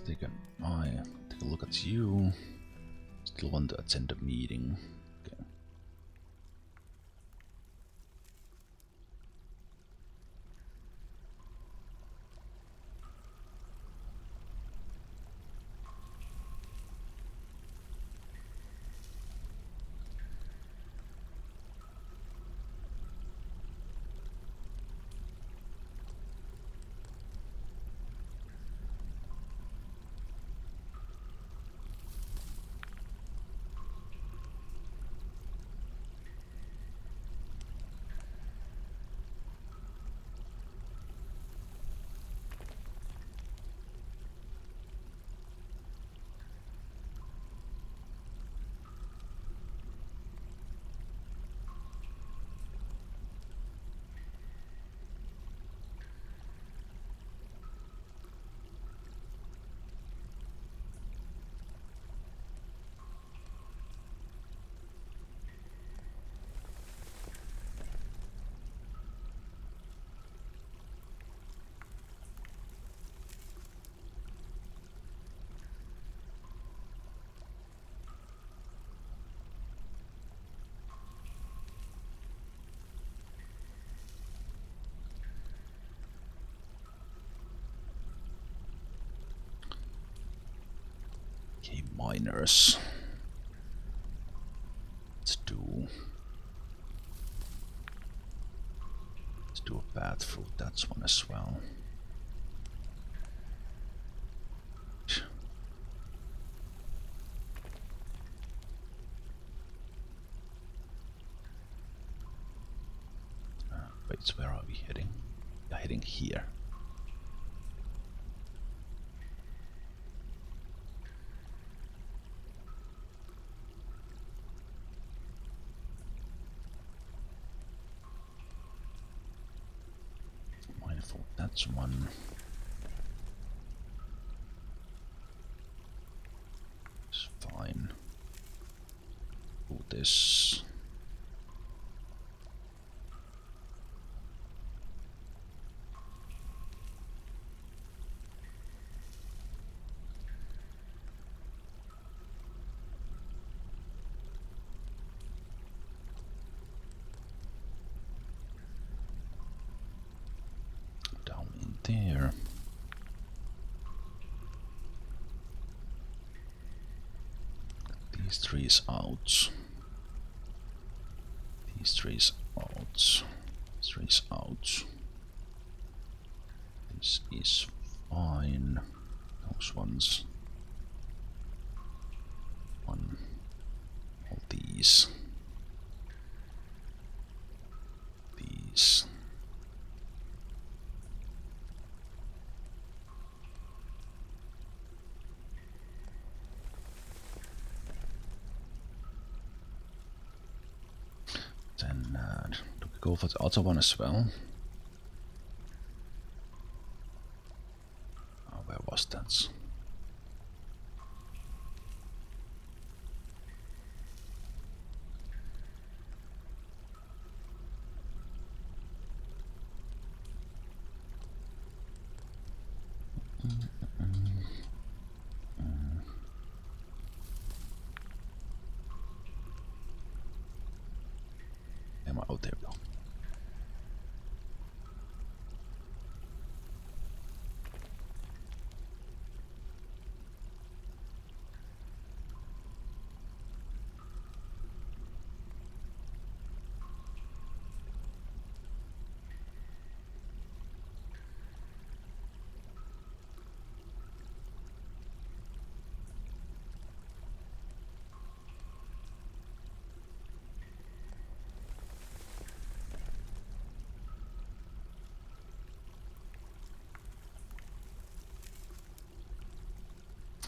Take a look at you. Still want to attend a meeting. Okay. Okay, miners. Let's do a path through that one as well. Wait, where are we heading? We're heading here. Mindful, that's one. It's fine. Do this. Down in there. These trees out. These trees out. These trees out. This is fine. Those ones. One. All these. These. Then do we go for the other one as well? Oh, where was that? Am I out there though?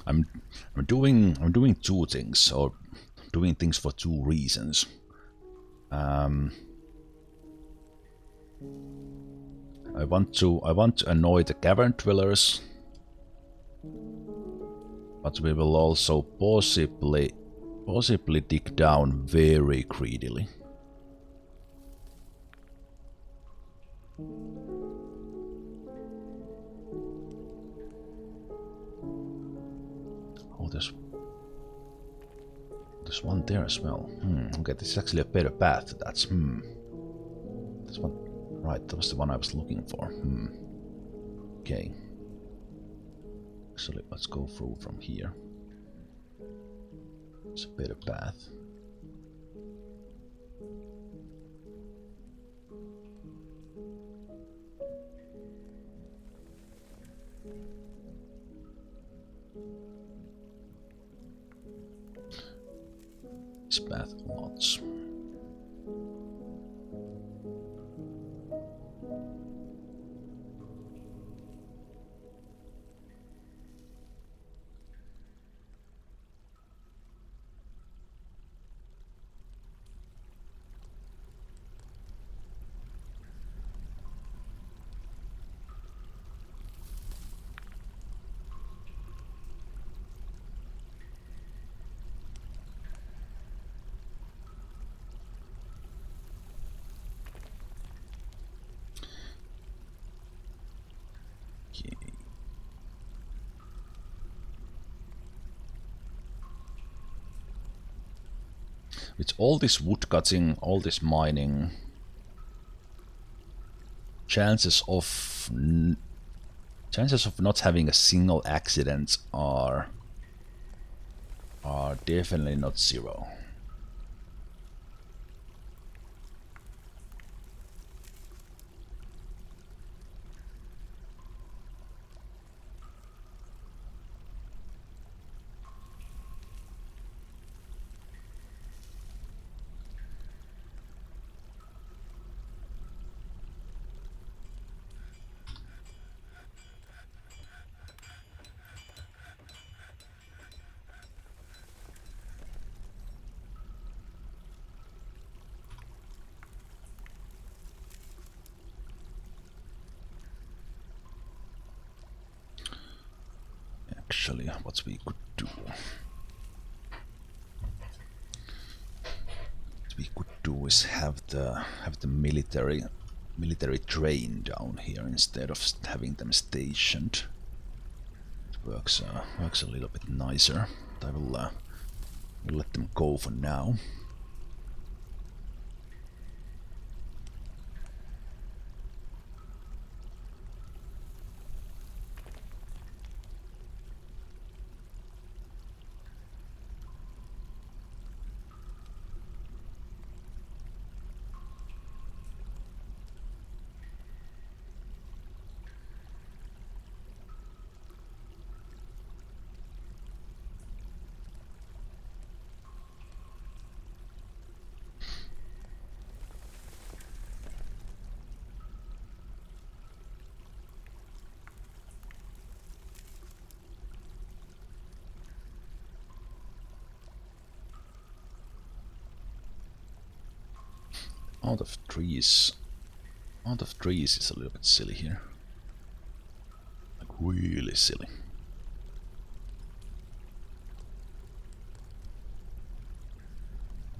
I'm doing two things, or doing things for two reasons. I want to annoy the cavern dwellers, but we will also possibly dig down very greedily. Oh, there's one there as well. Okay, this is actually a better path. That's this one, right? That was the one I was looking for. Okay. Actually, let's go through from here. It's a better path. This path lots. With all this wood cutting, all this mining, chances of not having a single accident are are definitely not 0. Actually, what we could do, is have the military train down here instead of having them stationed. It works a little bit nicer. I will let them go for now. Out of trees is a little bit silly here. Like really silly.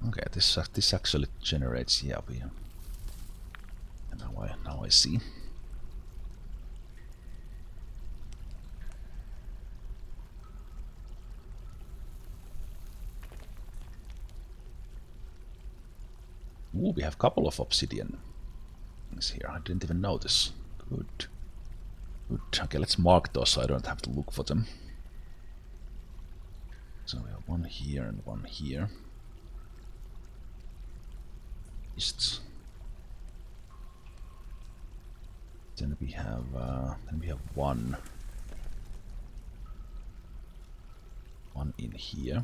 Okay, this actually generates yappy. And now I see. Ooh, we have a couple of obsidian things here. I didn't even notice. Good. Good. Okay, let's mark those so I don't have to look for them. So we have one here and one here. East. Then we have one in here.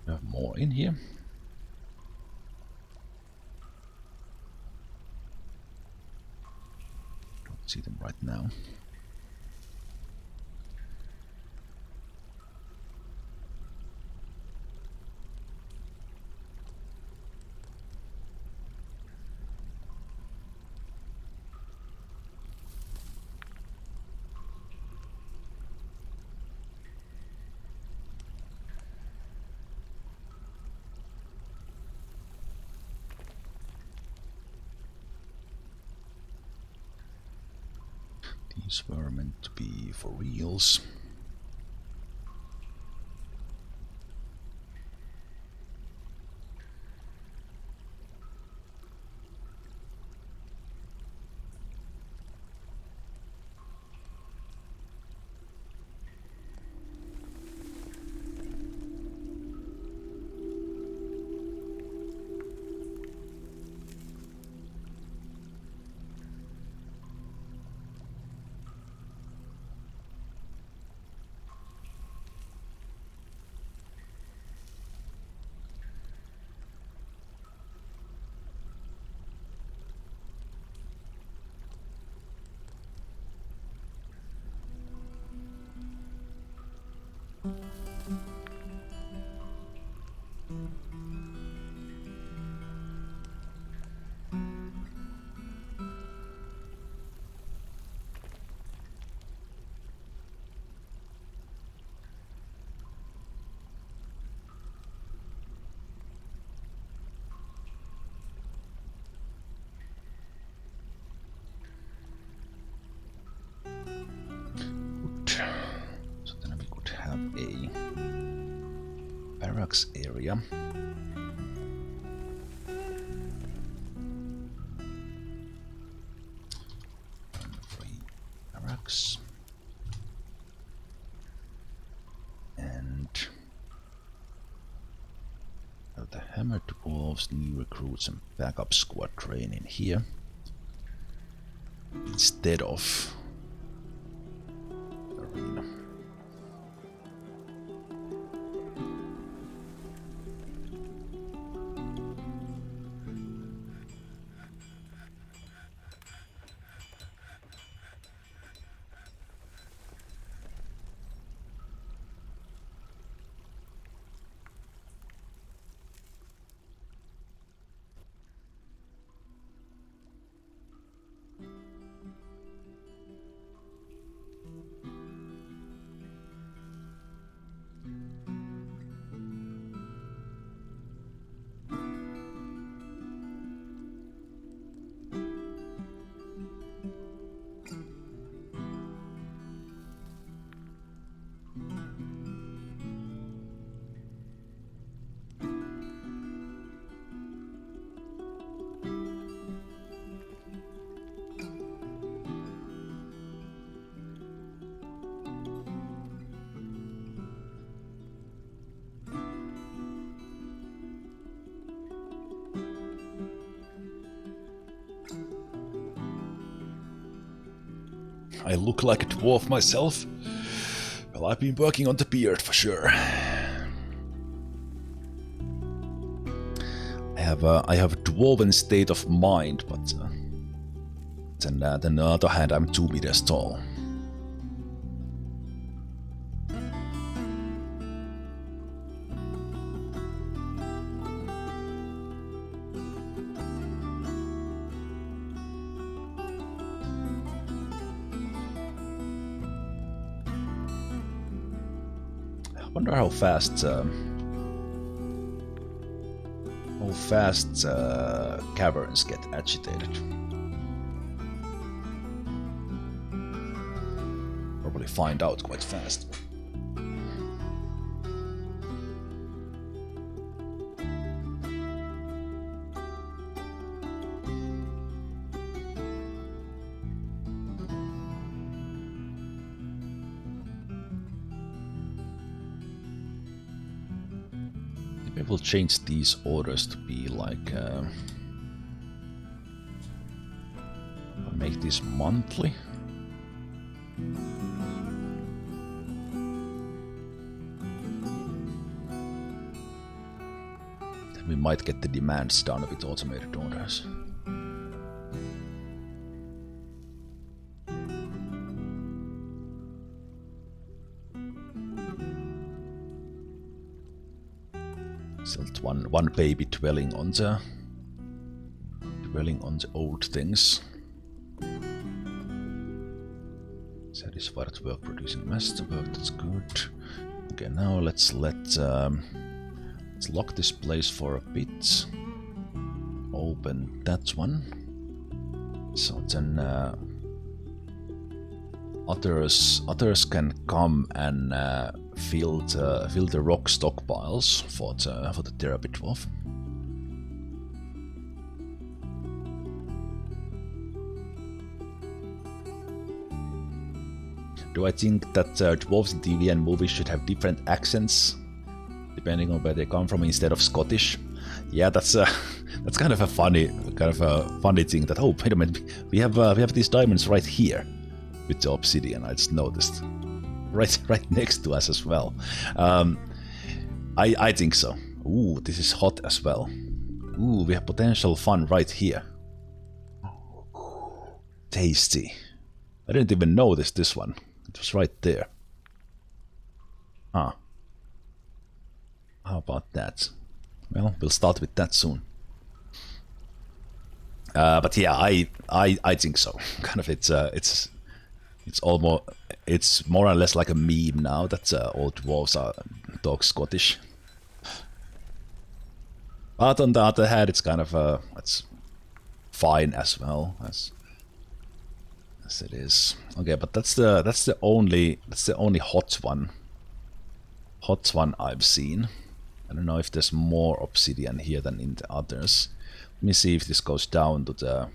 We have more in here. Don't see them right now. These were meant to be for reals. So then we could have a barracks area. And 3 barracks. Hammer dwarves, new recruits and backup squad training here. Instead of arena. I look like a dwarf myself. Well, I've been working on the beard for sure. I have a dwarven state of mind, but then on the other hand, I'm 2 meters tall. I wonder how fast caverns get agitated. Probably find out quite fast. Maybe we'll change these orders to be like make this monthly. Then we might get the demands done with automated orders. Still one baby dwelling on the old things. Satisfied work producing masterwork, that's good. Okay, now let's lock this place for a bit. Open that one. So then others can come and fill the rock stockpiles for the therapy dwarf. Do I think that dwarves in TV and movies should have different accents depending on where they come from instead of Scottish? Yeah, that's kind of a funny thing. That, oh, wait a minute, we have these diamonds right here with the obsidian. I just noticed, right next to us as well. I think so. Ooh, this is hot as well. Ooh, we have potential fun right here. Tasty. I didn't even notice this one. It was right there. Ah. How about that? Well, we'll start with that soon. But yeah, I think so. Kind of, it's more or less like a meme now that all dwarves talk Scottish. But on the other hand, it's kind of it's fine as well as it is. Okay, but that's the only hot one I've seen. I don't know if there's more obsidian here than in the others. Let me see if this goes down to the.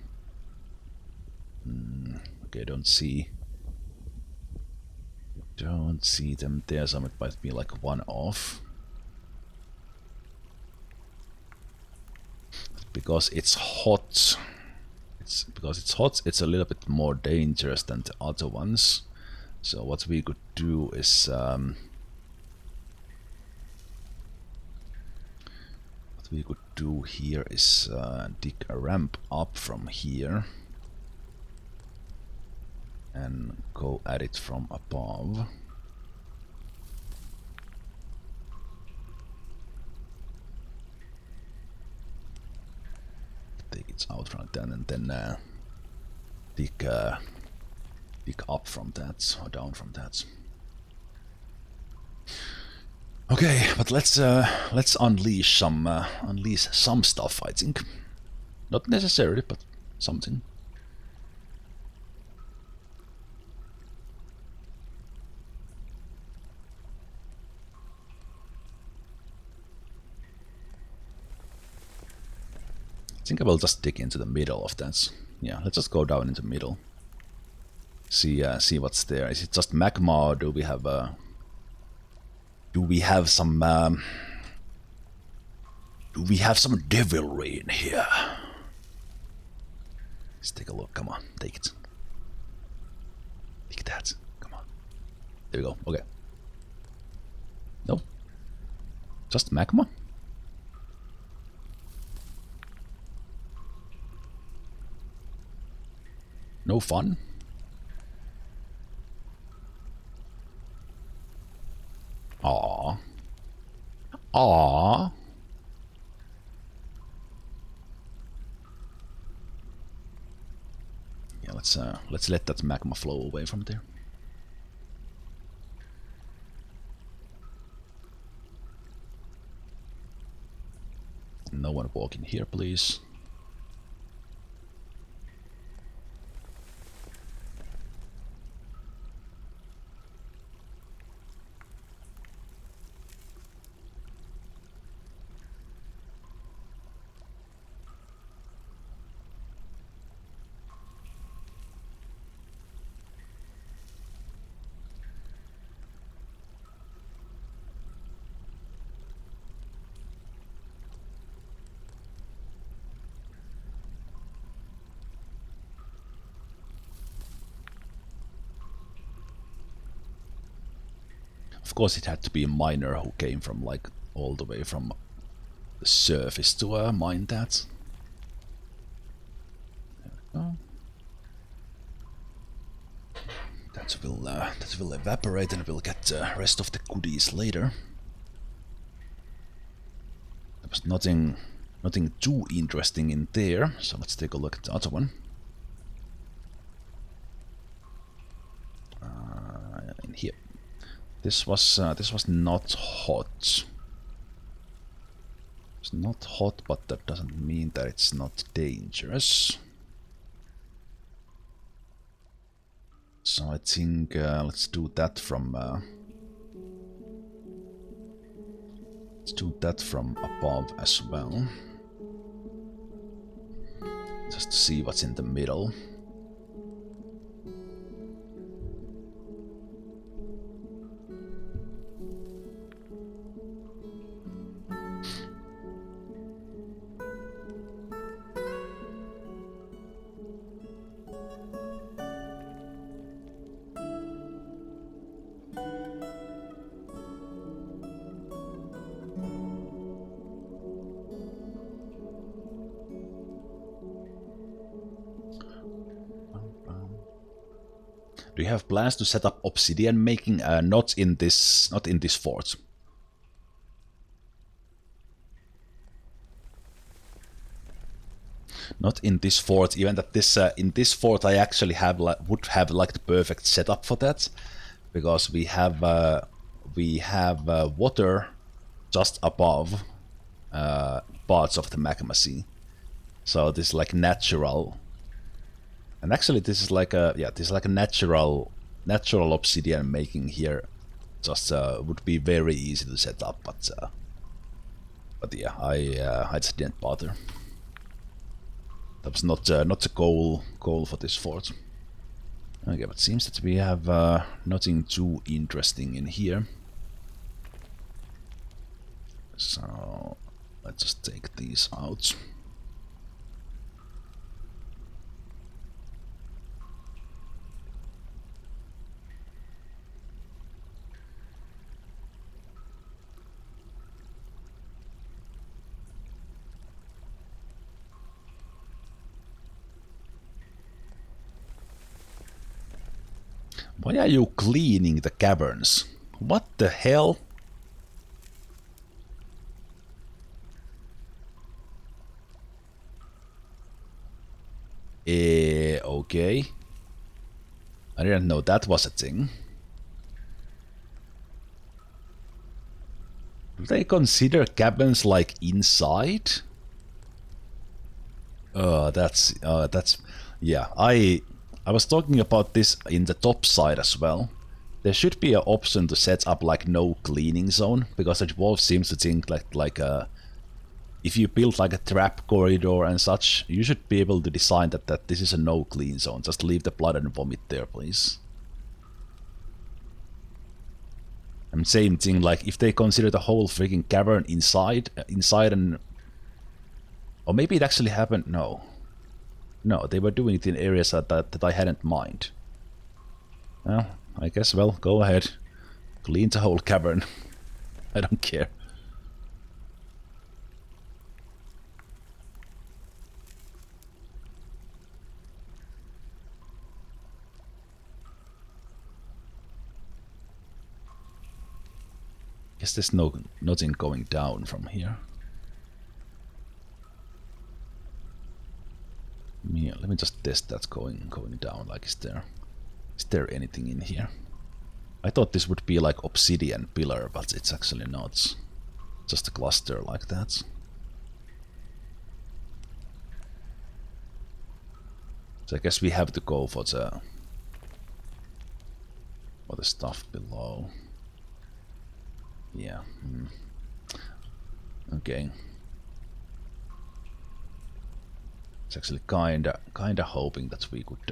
Okay, don't see them there, so it might be like one off. because it's hot. It's a little bit more dangerous than the other ones. So what we could do is dig a ramp up from here and go at it from above. Take it out from that and then dig up from that or down from that. Okay, but let's unleash some stuff. I think, not necessarily, but something. I think I will just dig into the middle of that. Yeah, let's just go down into the middle. See what's there. Is it just magma, or do we have some devilry in here? Let's take a look. Come on, take it. Take that. Come on. There we go. Okay. No. Just magma. No fun. Aww. Aww. Yeah, let's let that magma flow away from there. No one walk in here, please. Of course, it had to be a miner who came from like all the way from the surface to mine that. There we go. That will evaporate, and we'll get the rest of the goodies later. There was nothing too interesting in there, so let's take a look at the other one. In here. This was not hot. It's not hot, but that doesn't mean that it's not dangerous. So I think let's do that from above as well, just to see what's in the middle. Do you have plans to set up obsidian making? Not in this fort. Not in this fort. Even that this in this fort I actually would have like the perfect setup for that, because we have water just above parts of the magma sea. So this is like natural. And actually, this is like a natural obsidian making here. Just would be very easy to set up, but yeah, I just didn't bother. That was not the goal for this fort. Okay, but it seems that we have nothing too interesting in here. So let's just take these out. Why are you cleaning the caverns? What the hell? Okay. I didn't know that was a thing. Do they consider cabins like inside? That's yeah. I was talking about this in the top side as well. There should be an option to set up like no cleaning zone, because the dwarf seems to think like if you build like a trap corridor and such, you should be able to design that this is a no clean zone. Just leave the blood and vomit there, please. And same thing, like if they consider the whole freaking cavern inside and, or maybe it actually happened. No, they were doing it in areas that I hadn't mind. Well, I guess, well, go ahead, clean the whole cavern. I don't care. Guess there's nothing going down from here. Yeah, let me just test that going down. Like, is there anything in here? I thought this would be like obsidian pillar, but it's actually not. Just a cluster like that. So I guess we have to go for the stuff below. Yeah. Okay. It's actually kinda hoping that we could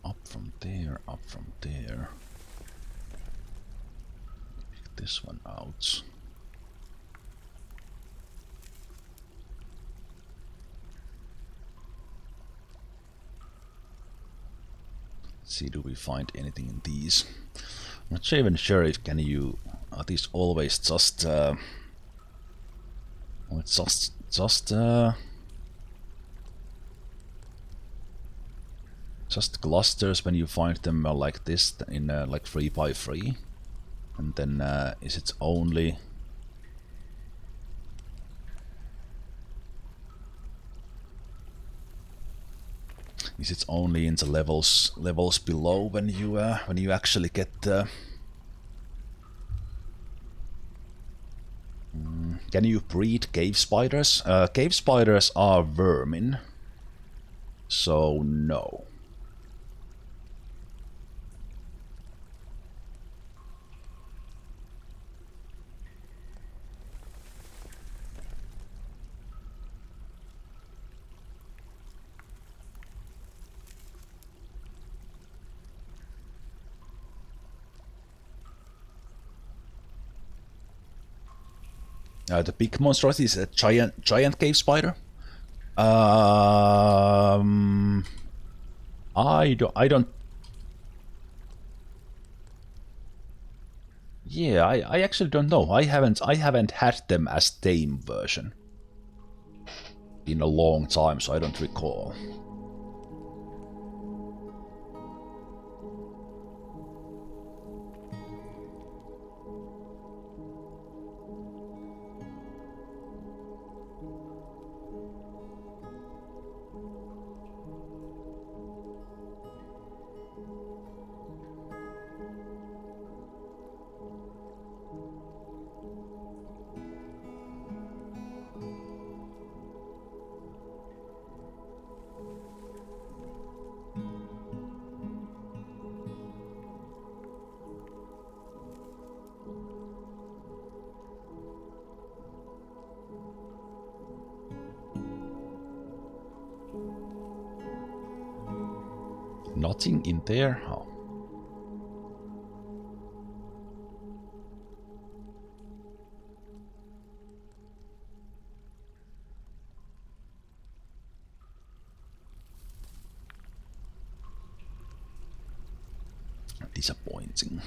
up from there, up from there. Pick this one out. Let's see, do we find anything in these? I'm not even sure if are these always just it's just clusters when you find them like this in like 3x3, and then is it only in the levels below when you actually get can you breed cave spiders? Cave spiders are vermin, so no. The big monstrosity is a giant cave spider. I don't. Yeah, I actually don't know. I haven't had them as tame version in a long time, so I don't recall. Nothing in there? Oh. Disappointing.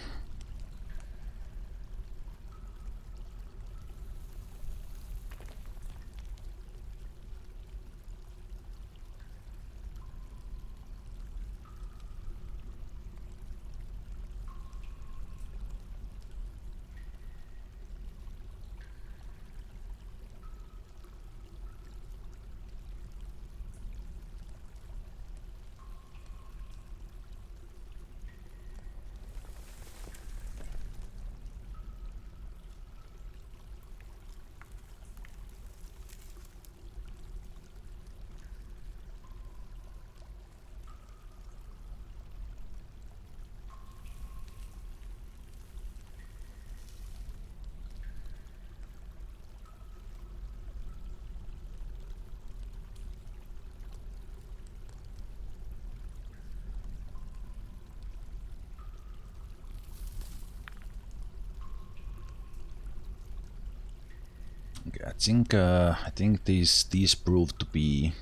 I think these proved to be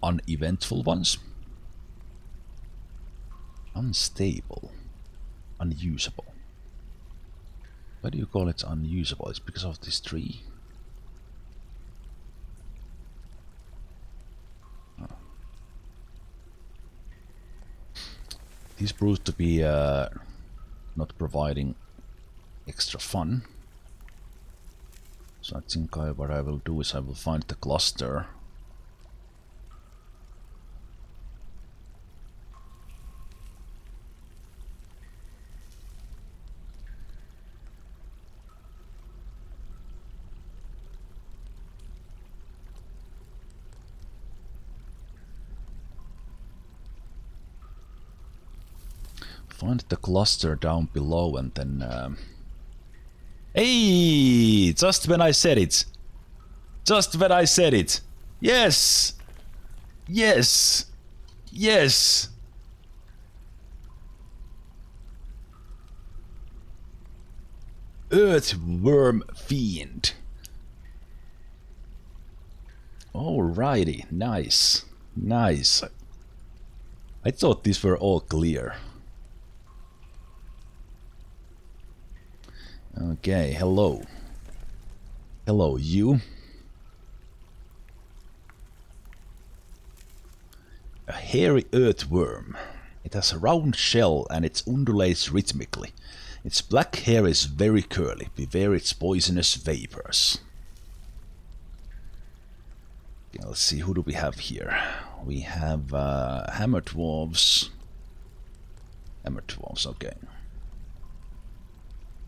uneventful ones. Unstable. Unusable. Why do you call it unusable? It's because of this tree. Oh. These proved to be not providing extra fun. So I think what I will do is I will find the cluster. Find the cluster down below and then... Hey! Just when I said it! Just when I said it! Yes! Yes! Yes! Earthworm Fiend. Alrighty, nice. Nice. I thought these were all clear. Okay, hello. Hello, you. A hairy earthworm. It has a round shell and it undulates rhythmically. Its black hair is very curly. Beware its poisonous vapors. Okay, let's see, who do we have here? We have hammer dwarves. Hammer dwarves, okay.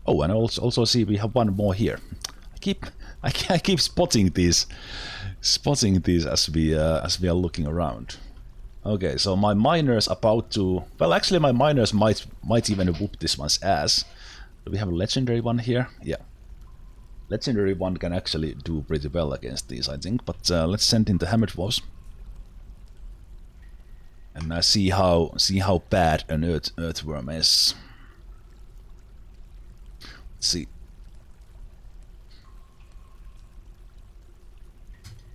Oh, and I also see we have one more here. I keep spotting these as we are looking around. Okay, so my miner's about to. Well, actually, my miners might even whoop this one's ass. Do we have a legendary one here? Yeah, legendary one can actually do pretty well against these, I think. But let's send in the hammer dwarves and see how bad an earthworm is. See.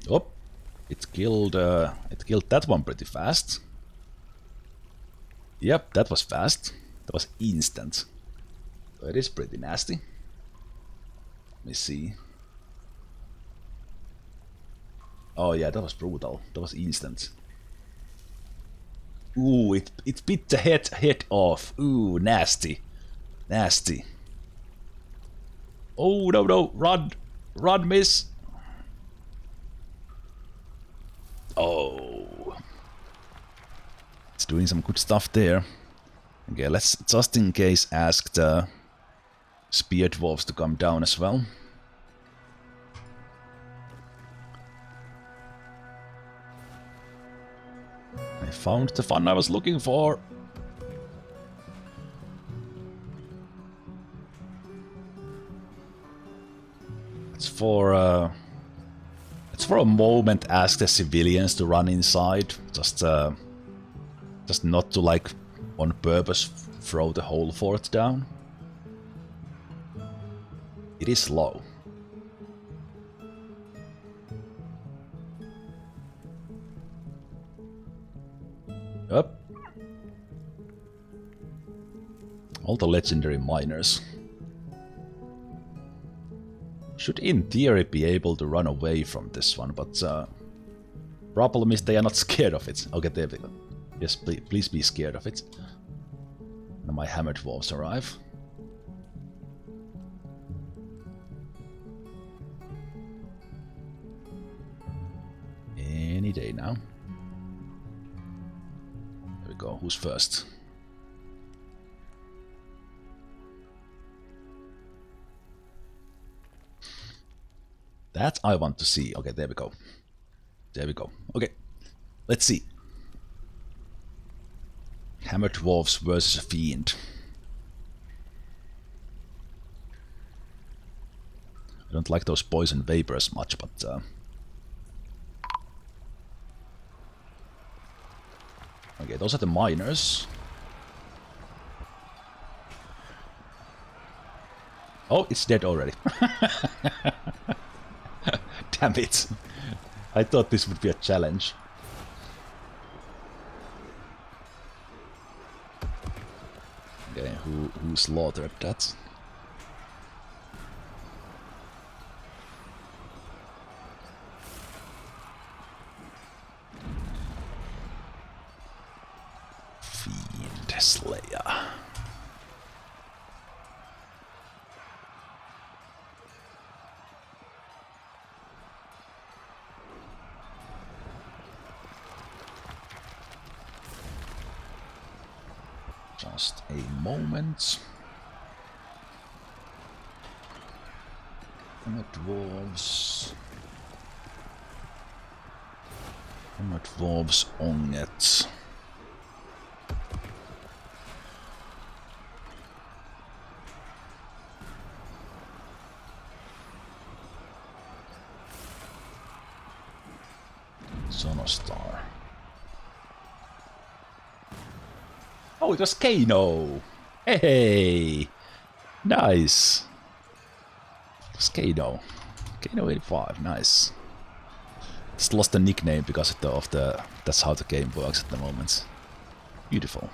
Oh, it killed that one pretty fast. Yep, that was fast. That was instant. So it is pretty nasty. Let me see. Oh yeah, that was brutal. That was instant. Ooh, it bit the head off. Ooh, nasty. Nasty. Oh, no, run! Run, miss! Oh. It's doing some good stuff there. Okay, let's just in case ask the spear dwarves to come down as well. I found the fun I was looking for. It's for a moment ask the civilians to run inside, just not to like on purpose throw the whole fort down. It is slow. Up. All the legendary miners should in theory be able to run away from this one, but problem is they are not scared of it. Okay, there we go. Yes, please be scared of it. Now my hammer dwarves arrive. Any day now. There we go. Who's first? That I want to see. Okay, there we go. There we go. Okay, let's see. Hammer dwarves versus a fiend. I don't like those poison vapors much, but okay, those are the miners. Oh, it's dead already. Damn it. I thought this would be a challenge. Okay, who slaughtered that? Fiend Slayer. Just a moment. And the dwarves. And the dwarves on it. Sonostar. Oh, it was Kano! Hey! Nice! It was Kano. Kano 85, nice. Just lost the nickname because of the... That's how the game works at the moment. Beautiful.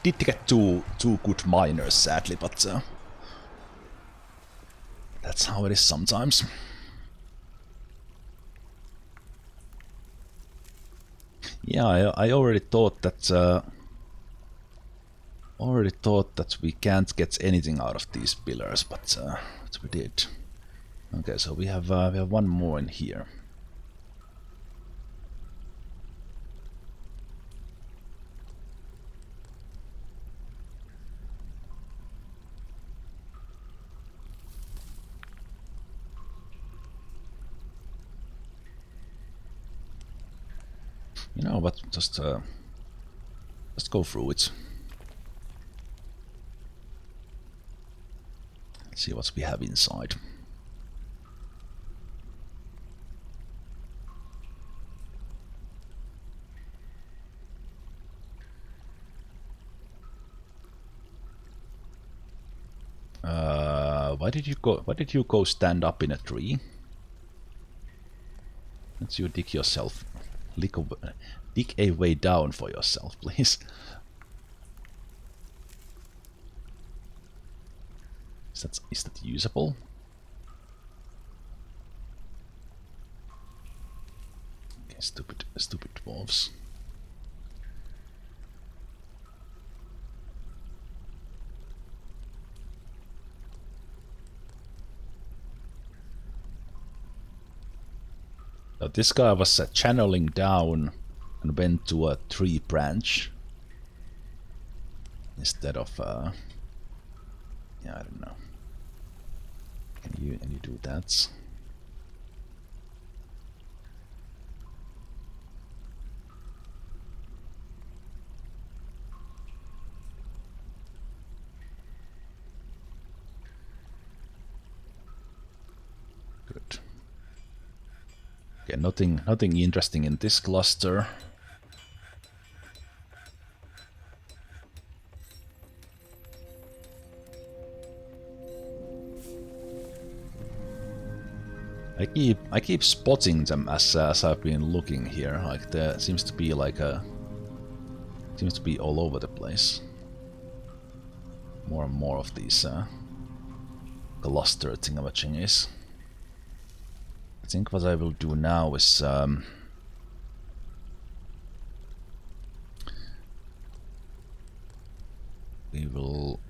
Did get two good miners, sadly, but... that's how it is sometimes. Yeah, I already thought that we can't get anything out of these pillars, but we did. Okay, so we have one more in here. You know what? Just let's go through it. Let's see what we have inside. Why did you go? Why did you go stand up in a tree? Let's you dig yourself. Dig a way down for yourself, please. Is that usable? Okay, stupid dwarves. Now this guy was channeling down and went to a tree branch instead of yeah, I don't know. Can you do that? Good. Okay, nothing interesting in this cluster. I keep spotting them as I've been looking here. Like there seems to be all over the place. More and more of these cluster thingamajiggies. I think what I will do now is we will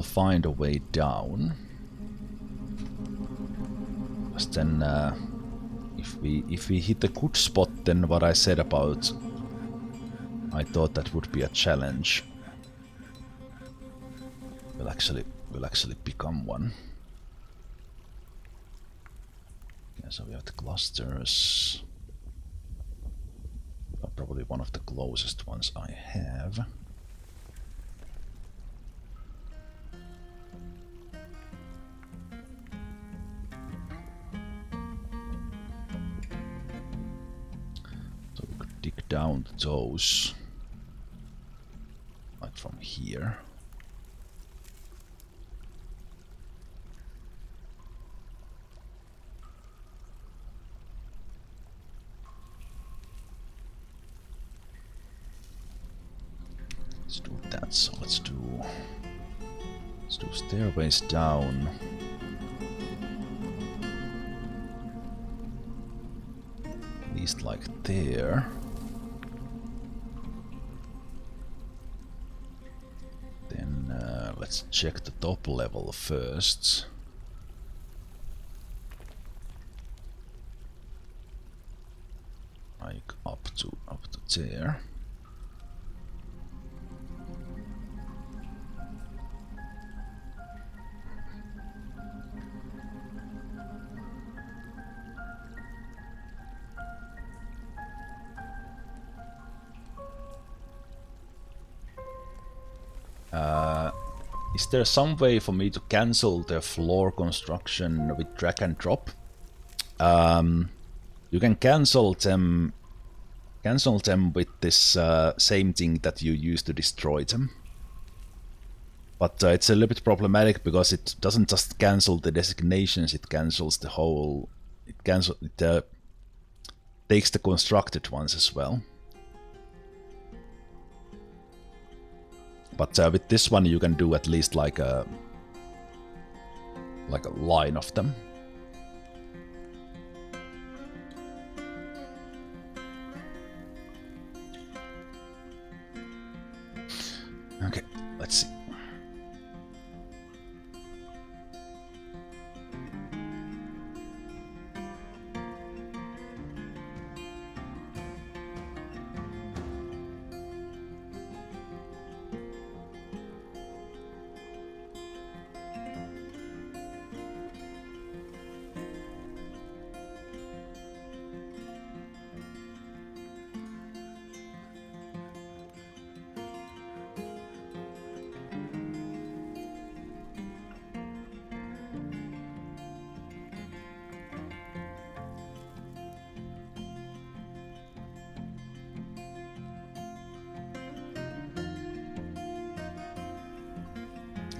find a way down. Because then if we hit a good spot, then what I said about I thought that would be a challenge will actually become one. Okay, so we have the clusters. Probably one of the closest ones I have. down to those. Like from here. Let's do that, so let's do stairways down. At least like there. Then let's check the top level first. Like up to there. Is there some way for me to cancel the floor construction with drag and drop? You can cancel them with this same thing that you use to destroy them. But it's a little bit problematic because it doesn't just cancel the designations, it cancels the whole... It takes the constructed ones as well. But with this one you can do at least like a line of them. Okay, let's see.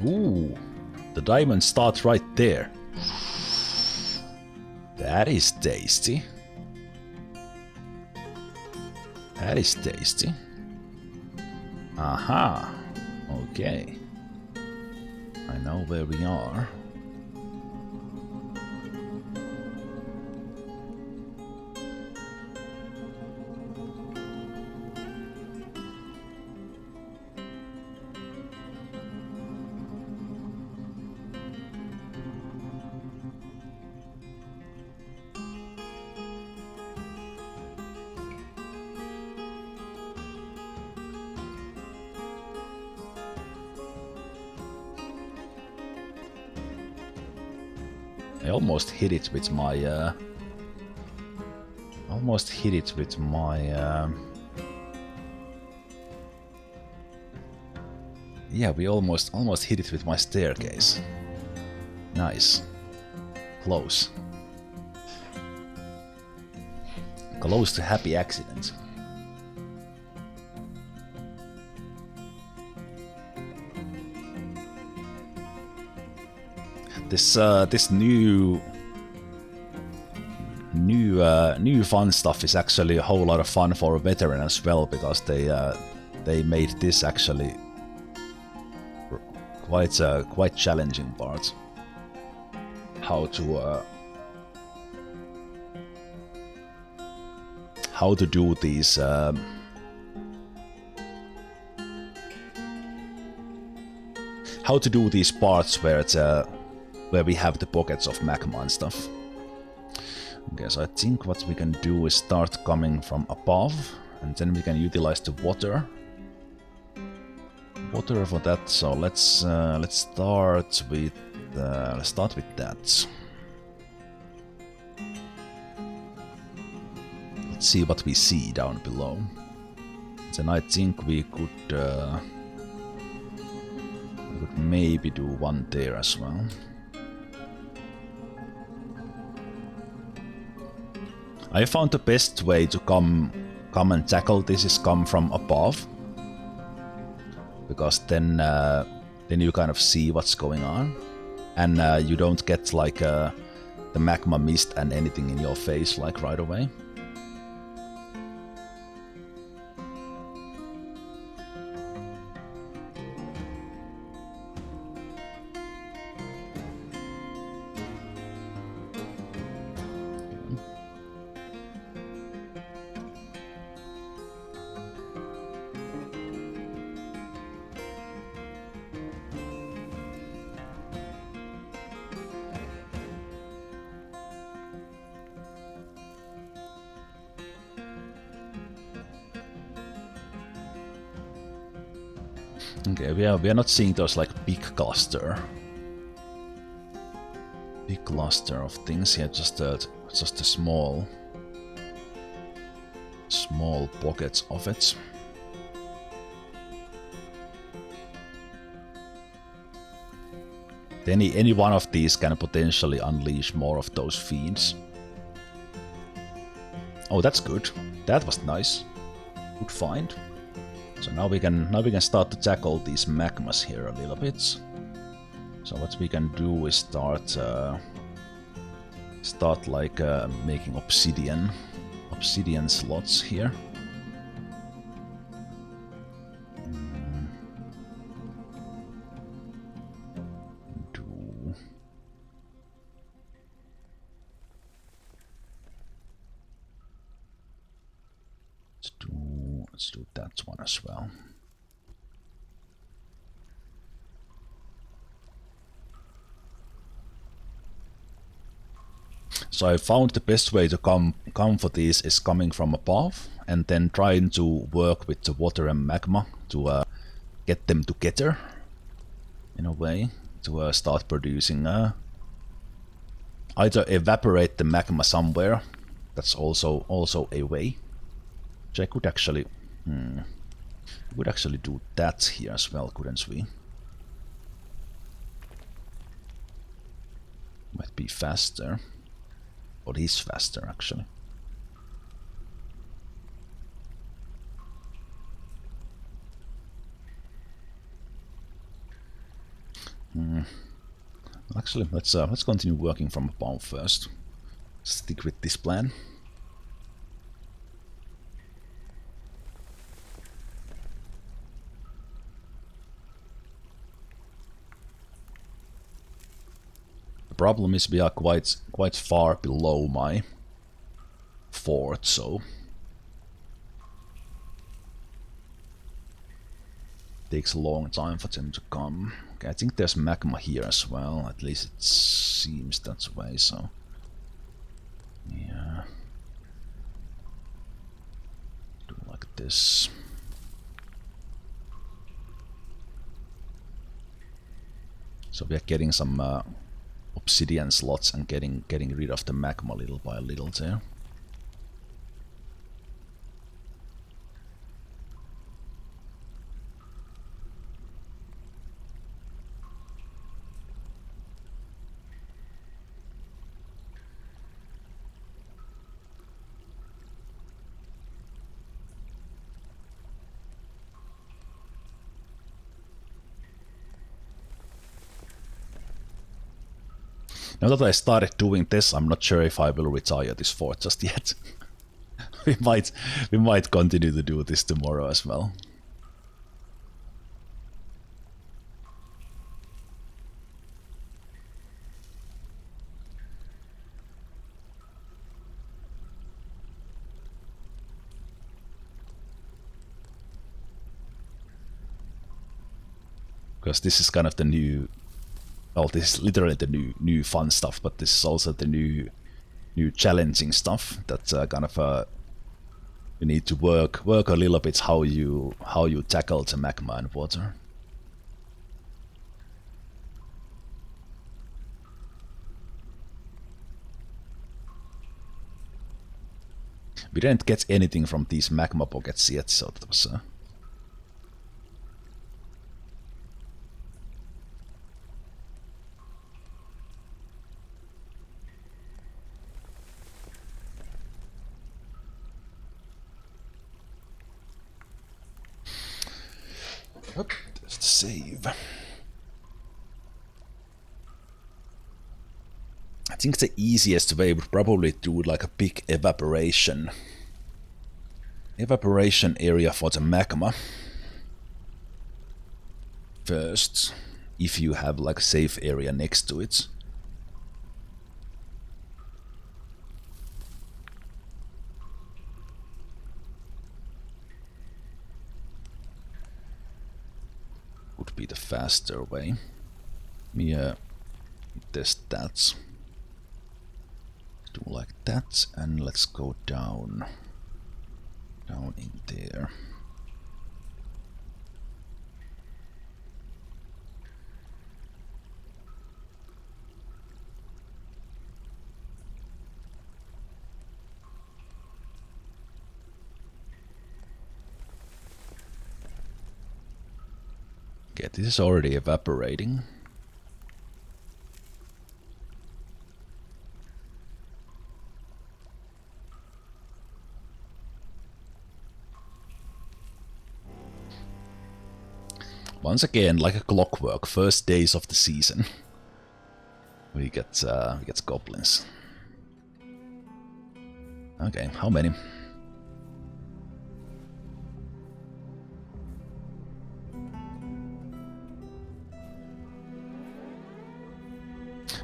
Ooh, the diamond starts right there. That is tasty. That is tasty. Aha. Okay. I know where we are. I almost hit it with my yeah, we almost hit it with my staircase. Nice. Close. Close to happy accident. This new fun stuff is actually a whole lot of fun for a veteran as well, because they made this actually quite challenging part. How to do these parts where it's where we have the pockets of magma and stuff. Okay, so I think what we can do is start coming from above, and then we can utilize the water for that. So let's start with that. Let's see what we see down below. Then I think we could maybe do one there as well. I found the best way to come come and tackle this is come from above, because then you kind of see what's going on, and you don't get like the magma mist and anything in your face like right away. Okay, we are not seeing those like big cluster of things here, just a small pockets of it. Any one of these can potentially unleash more of those fiends. Oh, that's good. That was nice. Good find. So now we can start to tackle these magmas here a little bit. So what we can do is start like making obsidian slots here. Let's do that one as well. So I found the best way to come for these is coming from above and then trying to work with the water and magma to get them together in a way to start producing either evaporate the magma somewhere. That's also a way. Which I could actually we would actually do that here as well, couldn't we? Might be faster. Or is faster actually. Actually, let's continue working from above first. Stick with this plan. The problem is we are quite far below my fort, so it takes a long time for them to come. Okay, I think there's magma here as well, at least it seems that way, so yeah. Do like this. So we are getting some obsidian slots and getting rid of the magma little by little there. Now that I started doing this, I'm not sure if I will retire this fort just yet. we might continue to do this tomorrow as well. Because this is kind of the new, well, this is literally the new fun stuff, but this is also the new challenging stuff that kind of you need to work a little bit how you tackle the magma and water. We didn't get anything from these magma pockets yet, so that was Oop, there's the save. I think the easiest way would probably do like a big evaporation area for the magma first, if you have like a safe area next to it. Would be the faster way. Yeah, test that. Do like that, and let's go down in there. Okay, this is already evaporating. Once again, like a clockwork, first days of the season. we get goblins. Okay, how many?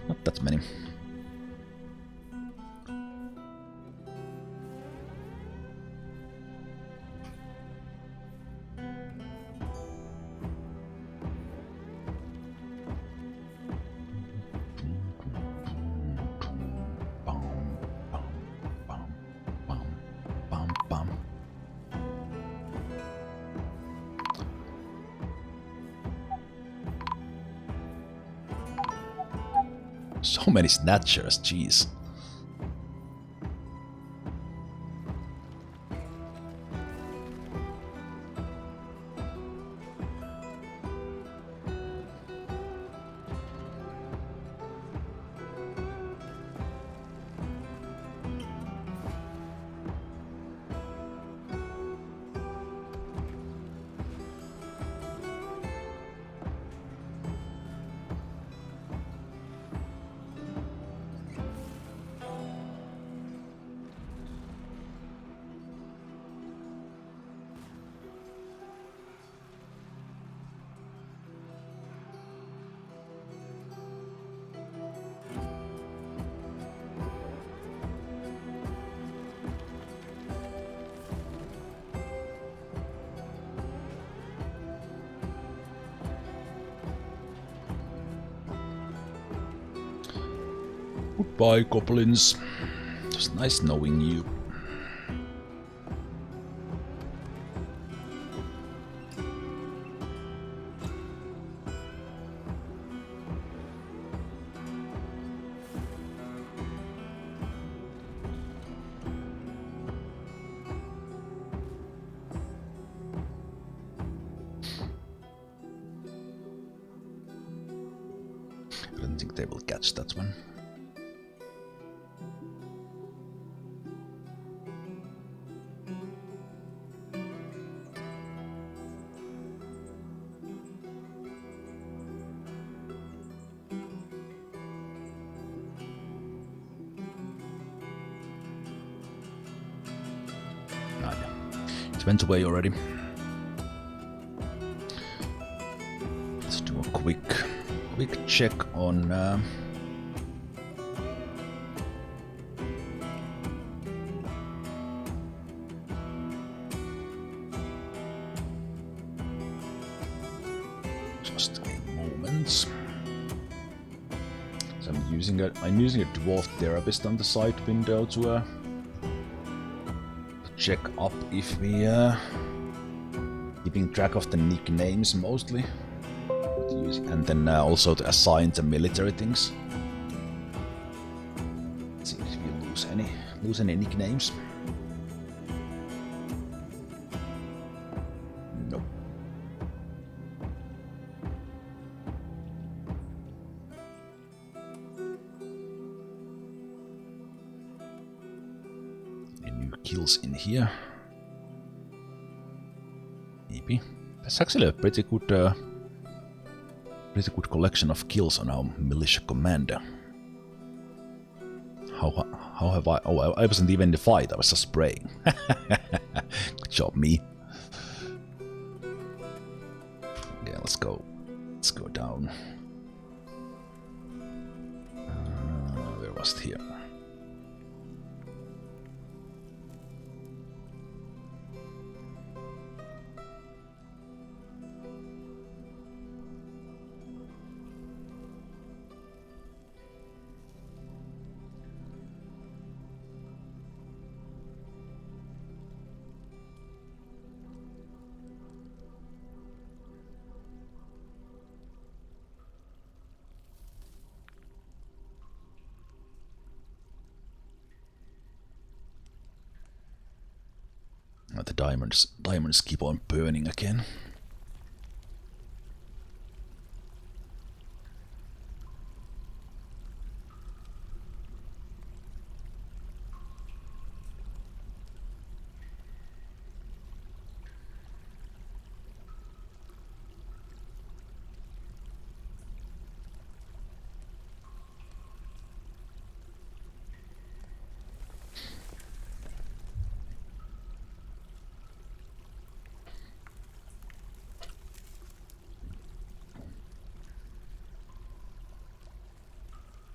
Not that many. So many snatchers, jeez. Goodbye, goblins. It was nice knowing you. I don't think they will catch that one. Went away already. Let's do a quick check on just a moment. So I'm using a dwarf therapist on the side window to check up if we keeping track of the nicknames mostly, and then also to assign the military things. Let's see if we lose any nicknames. Nope. Any new kills in here? Maybe. It's actually a pretty good collection of kills on our militia commander. How have I? Oh, I wasn't even in the fight. I was just spraying. Good job, me. Okay, let's go. Let's go down. Where was it here? The diamonds keep on burning again.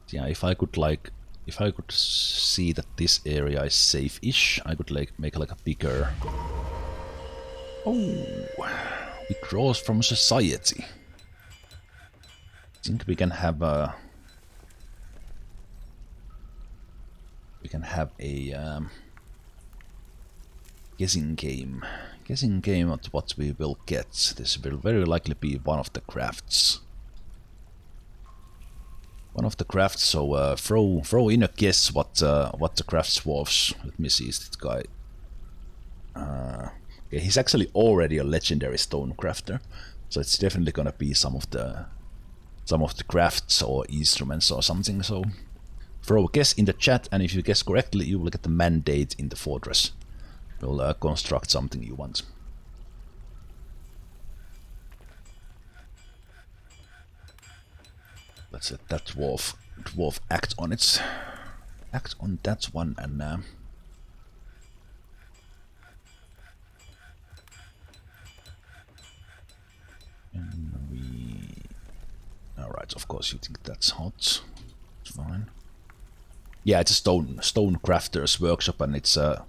Yeah, if I could see that this area is safe-ish, I could make like a bigger. Oh, withdraws from society. I think we can have a. Guessing game. Guessing game at what we will get. This will very likely be one of the crafts. One of the crafts, so throw in a guess what the crafts was. Let me see, is this guy. Okay, he's actually already a legendary stone crafter, so it's definitely gonna be some of the crafts or instruments or something. So throw a guess in the chat, and if you guess correctly, you will get the mandate in the fortress. You'll construct something you want. Let's let that dwarf act on it. Act on that one, and we. Alright, of course you think that's hot. It's fine. Yeah, it's a stone crafter's workshop, and it's a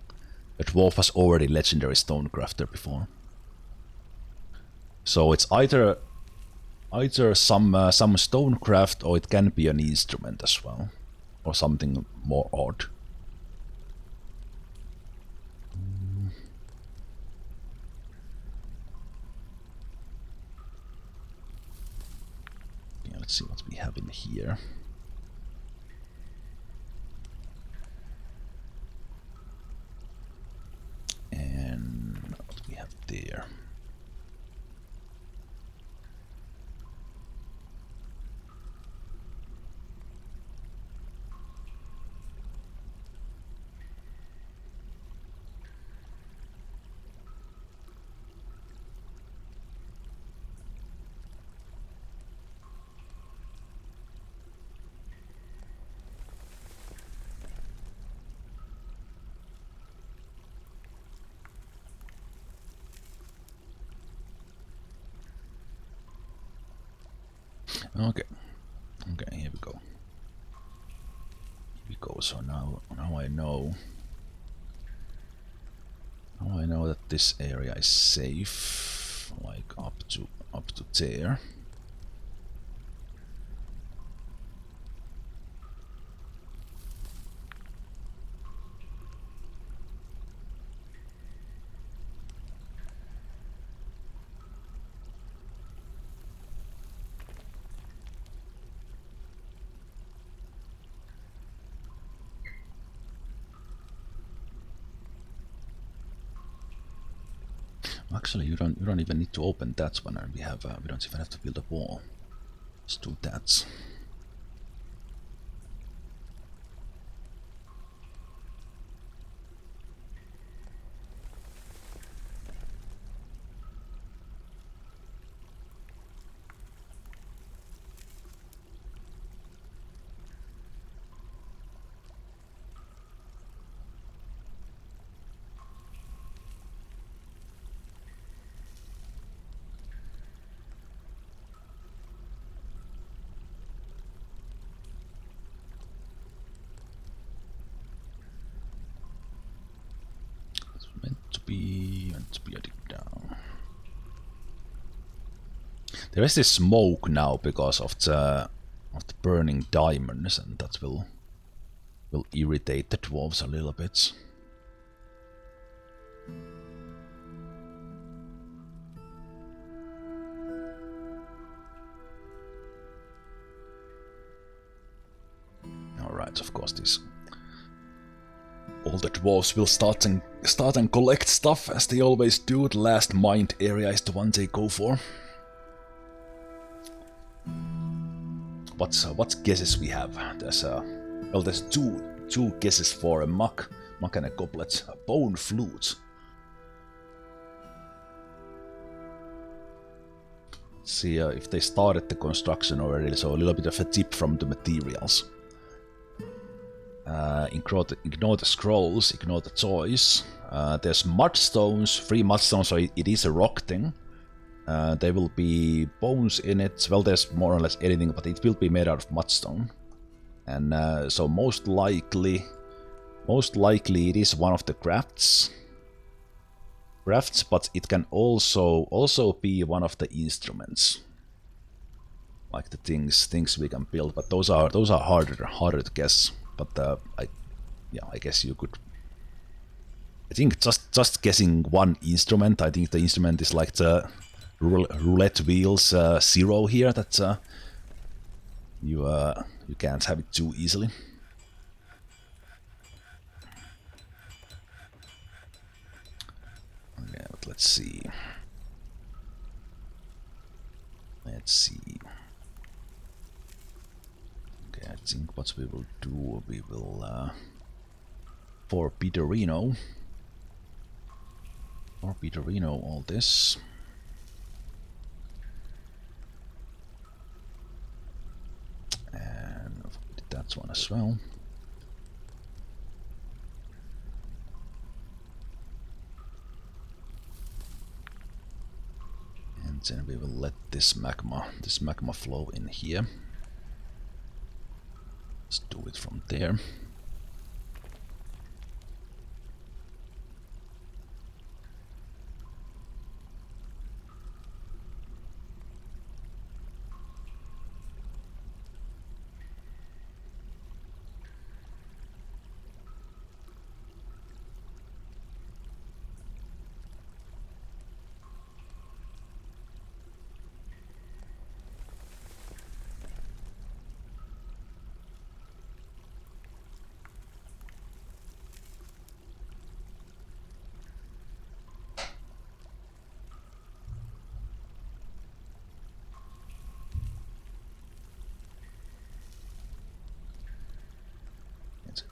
dwarf was already legendary stone crafter before. So it's either some stone craft, or it can be an instrument as well, or something more odd. Yeah, let's see what we have in here. And what we have there. Okay, here we go. Here we go. So now I know. Now I know that this area is safe, like up to there. Actually, you don't even need to open that one, and we don't even have to build a wall. Let's do that. There is this smoke now because of the burning diamonds, and that will irritate the dwarves a little bit. Alright, of course this... all the dwarves will start and collect stuff, as they always do. The last mined area is the one they go for. What guesses we have? There's well, there's two guesses for a muck and a goblet, a bone flute. Let's see if they started the construction already, so a little bit of a tip from the materials. Ignore the scrolls, ignore the toys. There's mudstones, 3 mudstones, so it is a rock thing. There will be bones in it. Well, there's more or less anything, but it will be made out of mudstone. And so most likely it is one of the crafts, but it can also be one of the instruments, like the things we can build. But those are harder to guess. But I guess you could. I think just guessing one instrument. I think the instrument is like the roulette wheels 0 here. That you can't have it too easily. Okay, but let's see. Okay, I think what we will do, we will for Peterino all this. And that one as well. And then we will let this magma flow in here. Let's do it from there.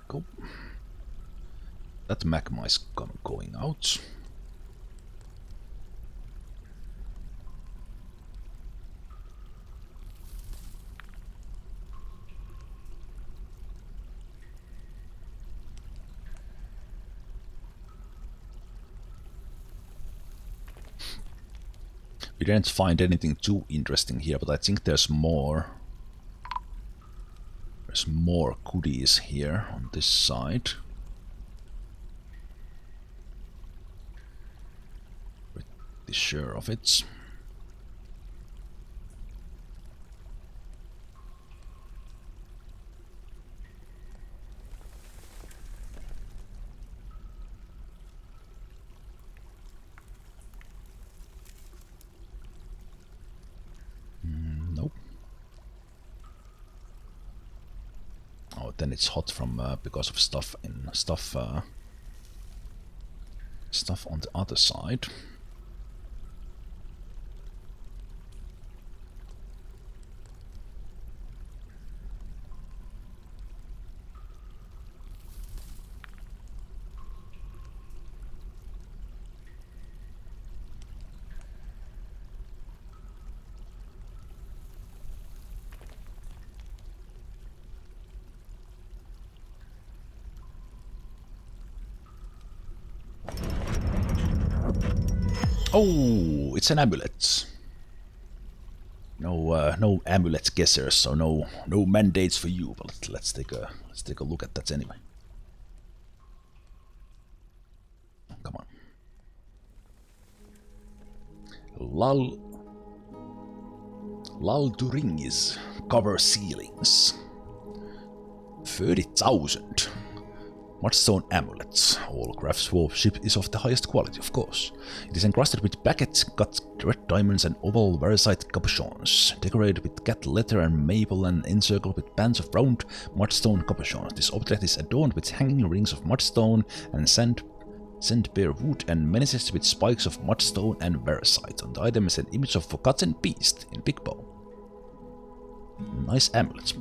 Go. That magma is going out. We didn't find anything too interesting here, but I think there's more. There's more goodies here on this side. Pretty sure of it. Nope. Oh, then it's hot from because of stuff on the other side. Oh, it's an amulet. No amulet guessers, so no mandates for you. But let's take a look at that anyway. Come on. Lalduringis. Cover ceilings. 30,000. Mudstone amulets. All craftsmanship is of the highest quality, of course. It is encrusted with baguette cut red diamonds and oval veracite capuchons, decorated with cat leather and maple and encircled with bands of round mudstone capuchons. This object is adorned with hanging rings of mudstone and sandbear wood and menaces with spikes of mudstone and veracite. On the item is an image of forgotten beast in big bow. Nice amulets.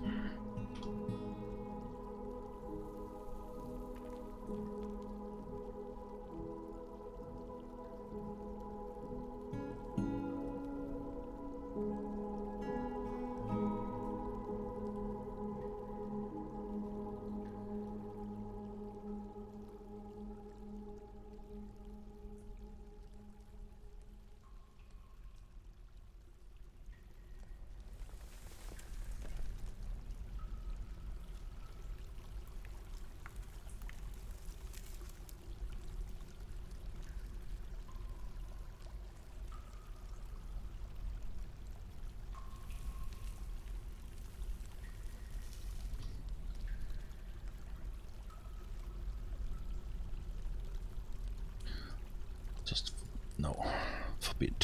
Just no, forbid.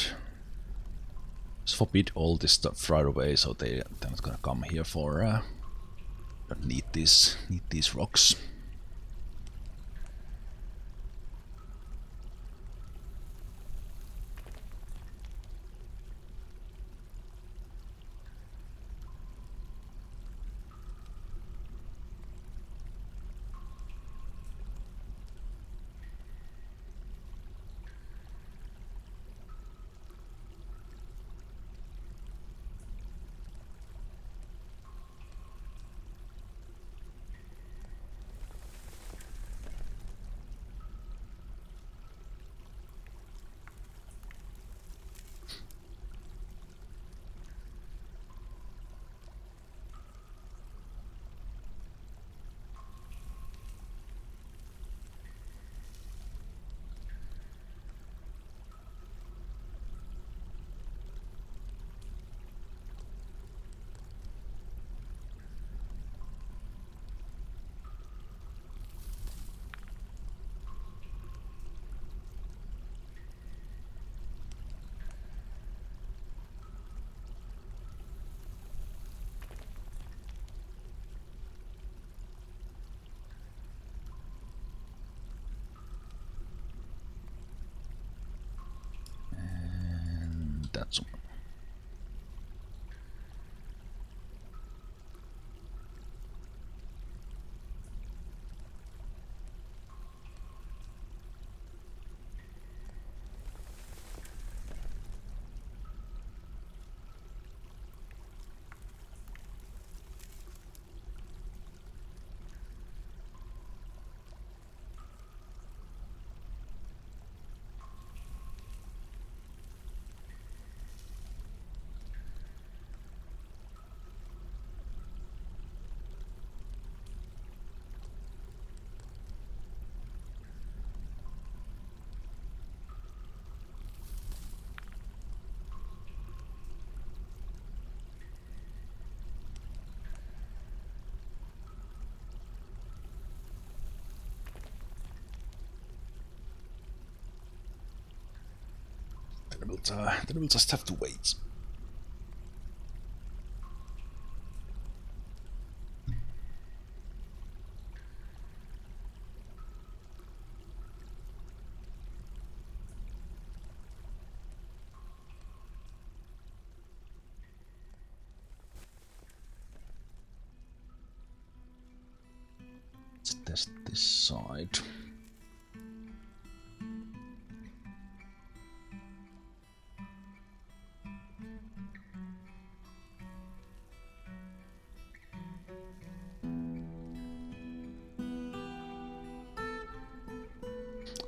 Just forbid all this stuff right away, so they're not gonna come here for. Don't need these rocks. That's one. Then we'll just have to wait. Let's test this side.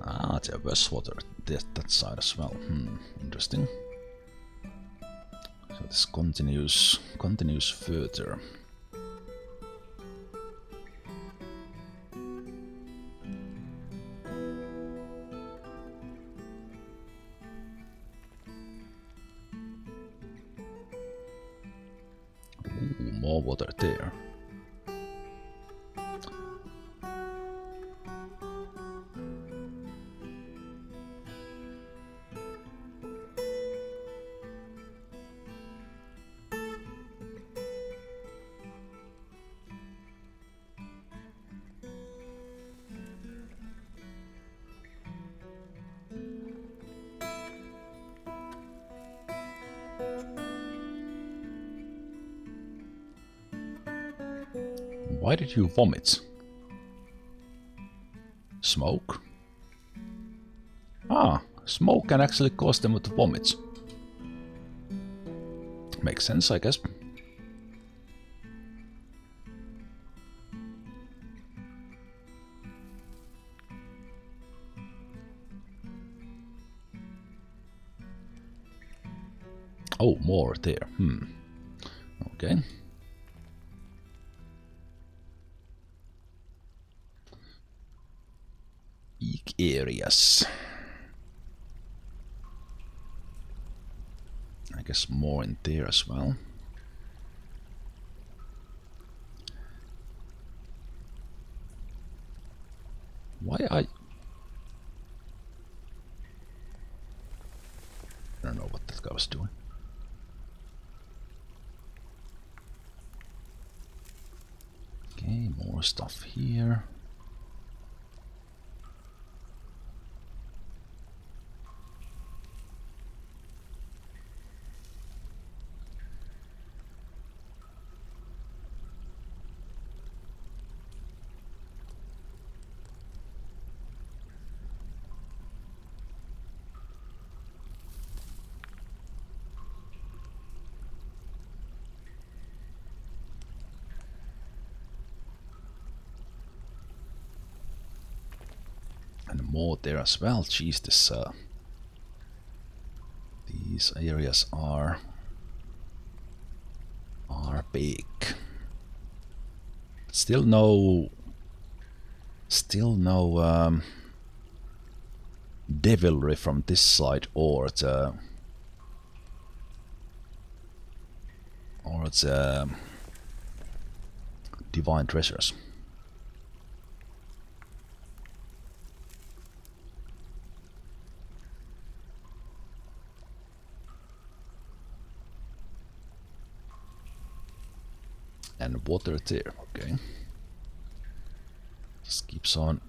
Ah, there was water that side as well. Interesting. So this continues further. more water there. Why did you vomit? Smoke? Ah, smoke can actually cause them to vomit. Makes sense, I guess. Oh, more there. Okay. Peak areas. I guess more in there as well. Why I don't know what that guy was doing. Okay, more stuff here. And more there as well. Jeez, this these areas are big. Still no devilry from this side or the divine treasures. And water there, okay. Just keeps on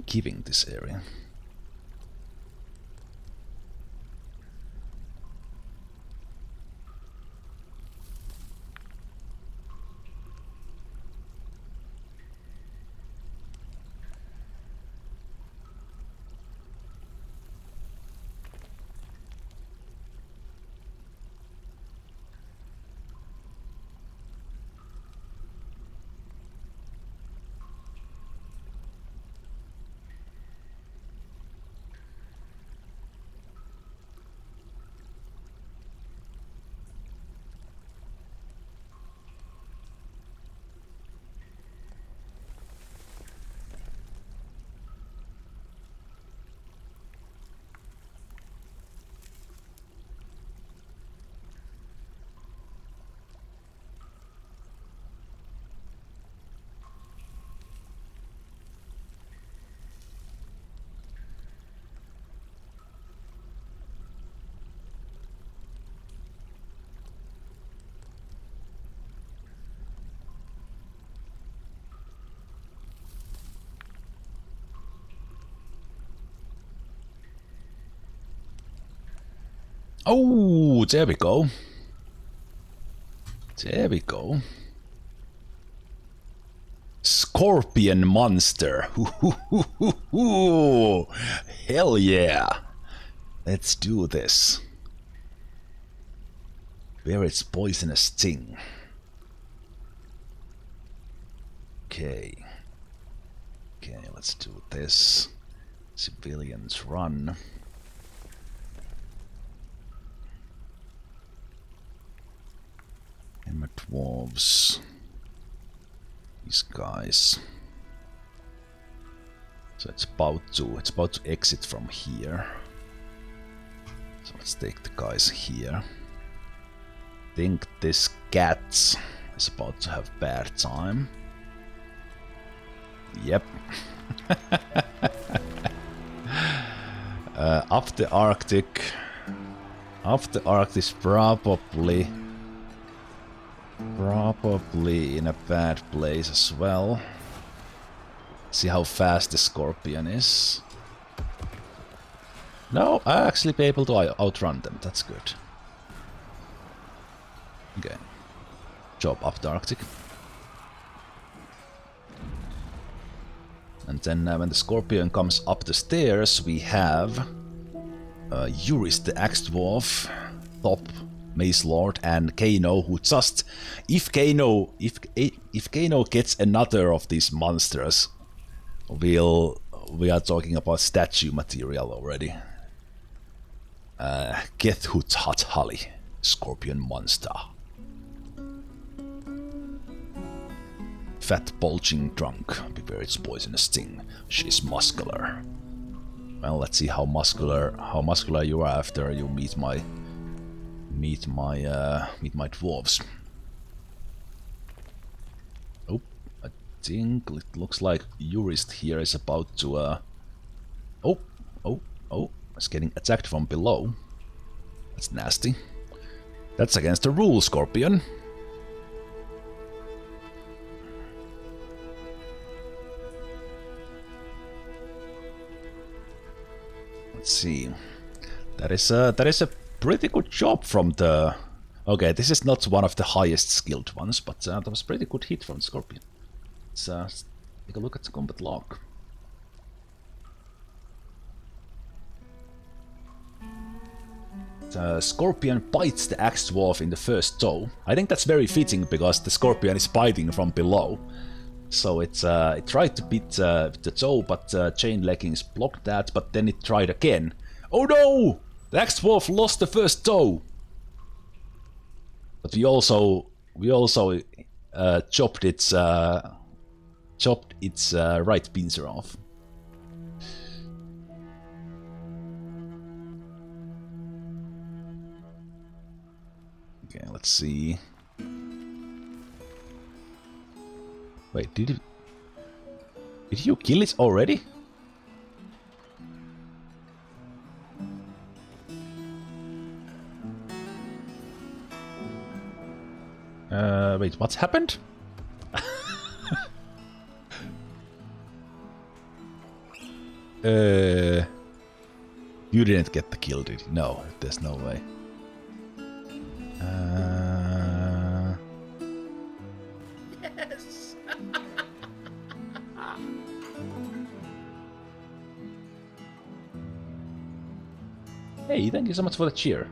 giving this area. Oh, there we go. There we go. Scorpion monster. Hell yeah. Let's do this. Where its poisonous sting. Okay. Okay, let's do this. Civilians run. And my dwarves. These guys. So it's about to exit from here. So let's take the guys here. think this cat is about to have bad time. Yep. Up the Arctic. Up the Arctic is probably in a bad place as well. See how fast the Scorpion is. No, I actually be able to outrun them. That's good. Okay. Job up the Arctic. And then when the Scorpion comes up the stairs, we have Eurist the Axe Dwarf, Top Maze Lord, and Kano, who just... If Kano gets another of these monsters, we are talking about statue material already. Ucatucat Holly, Scorpion Monster. Fat bulging trunk, beware its poisonous sting. She's muscular. Well, let's see how muscular you are after you meet my dwarves. Oh, I think it looks like Eurist here is about to it's getting attacked from below. That's nasty. That's against the rules, Scorpion. Let's see. That is a pretty good job from the... Okay, this is not one of the highest skilled ones, but that was a pretty good hit from Scorpion. Let's take a look at the combat log. The Scorpion bites the Axe Dwarf in the first toe. I think that's very fitting because the Scorpion is biting from below. So it tried to beat the toe, but chain leggings blocked that, but then it tried again. Oh no! The Axe Dwarf lost the first toe! But we also chopped its right pincer off. Okay, let's see. Wait, did you kill it already? Wait, what's happened? You didn't get the kill, did you? No, there's no way. Yes. Hey, thank you so much for the cheer.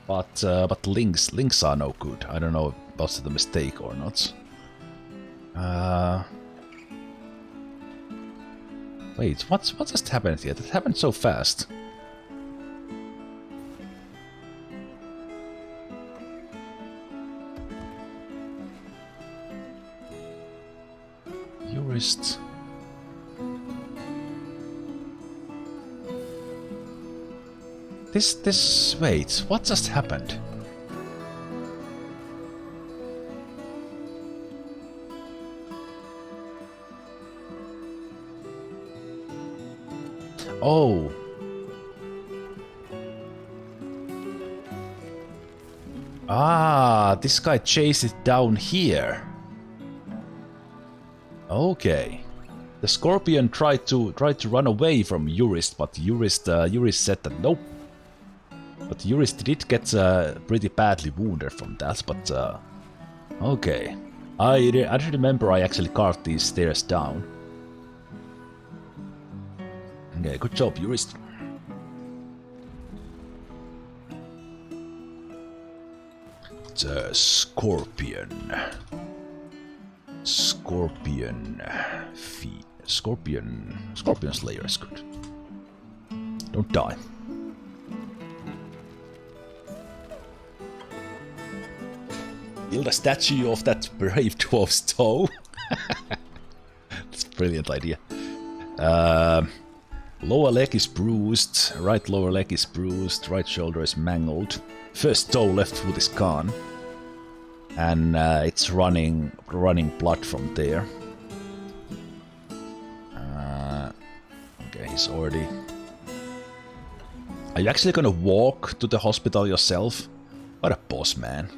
But links are no good. I don't know if that's the mistake or not. Wait, what just happened here? That happened so fast. Eurist. Wait, what just happened? Oh. Ah, this guy chased it down here. Okay. The Scorpion tried to run away from Eurist, but Eurist said that nope. But Eurist did get pretty badly wounded from that, but okay. I remember I actually carved these stairs down. Okay, good job, Eurist. The Scorpion. Scorpion Slayer is good. Don't die. Build a statue of that brave dwarf's toe. That's a brilliant idea. Lower leg is bruised, right lower leg is bruised, right shoulder is mangled. first toe left foot is gone, and it's running blood from there. Okay, he's already. Are you actually gonna walk to the hospital yourself? What a boss, man.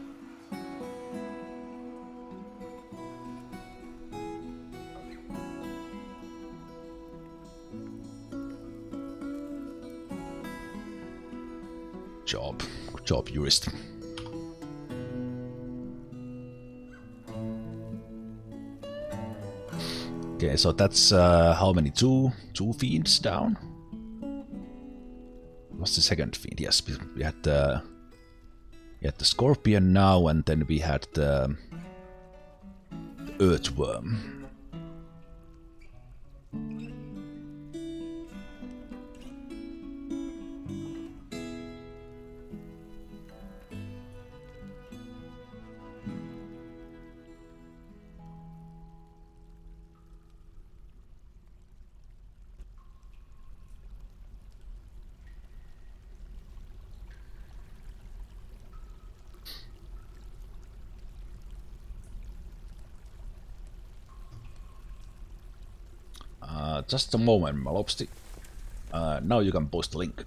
Good job, jurist. Okay, so that's how many? Two fiends down? What's the second fiend? Yes, we had the scorpion now, and then we had the earthworm. Just a moment, Malopsti. Now you can post the link.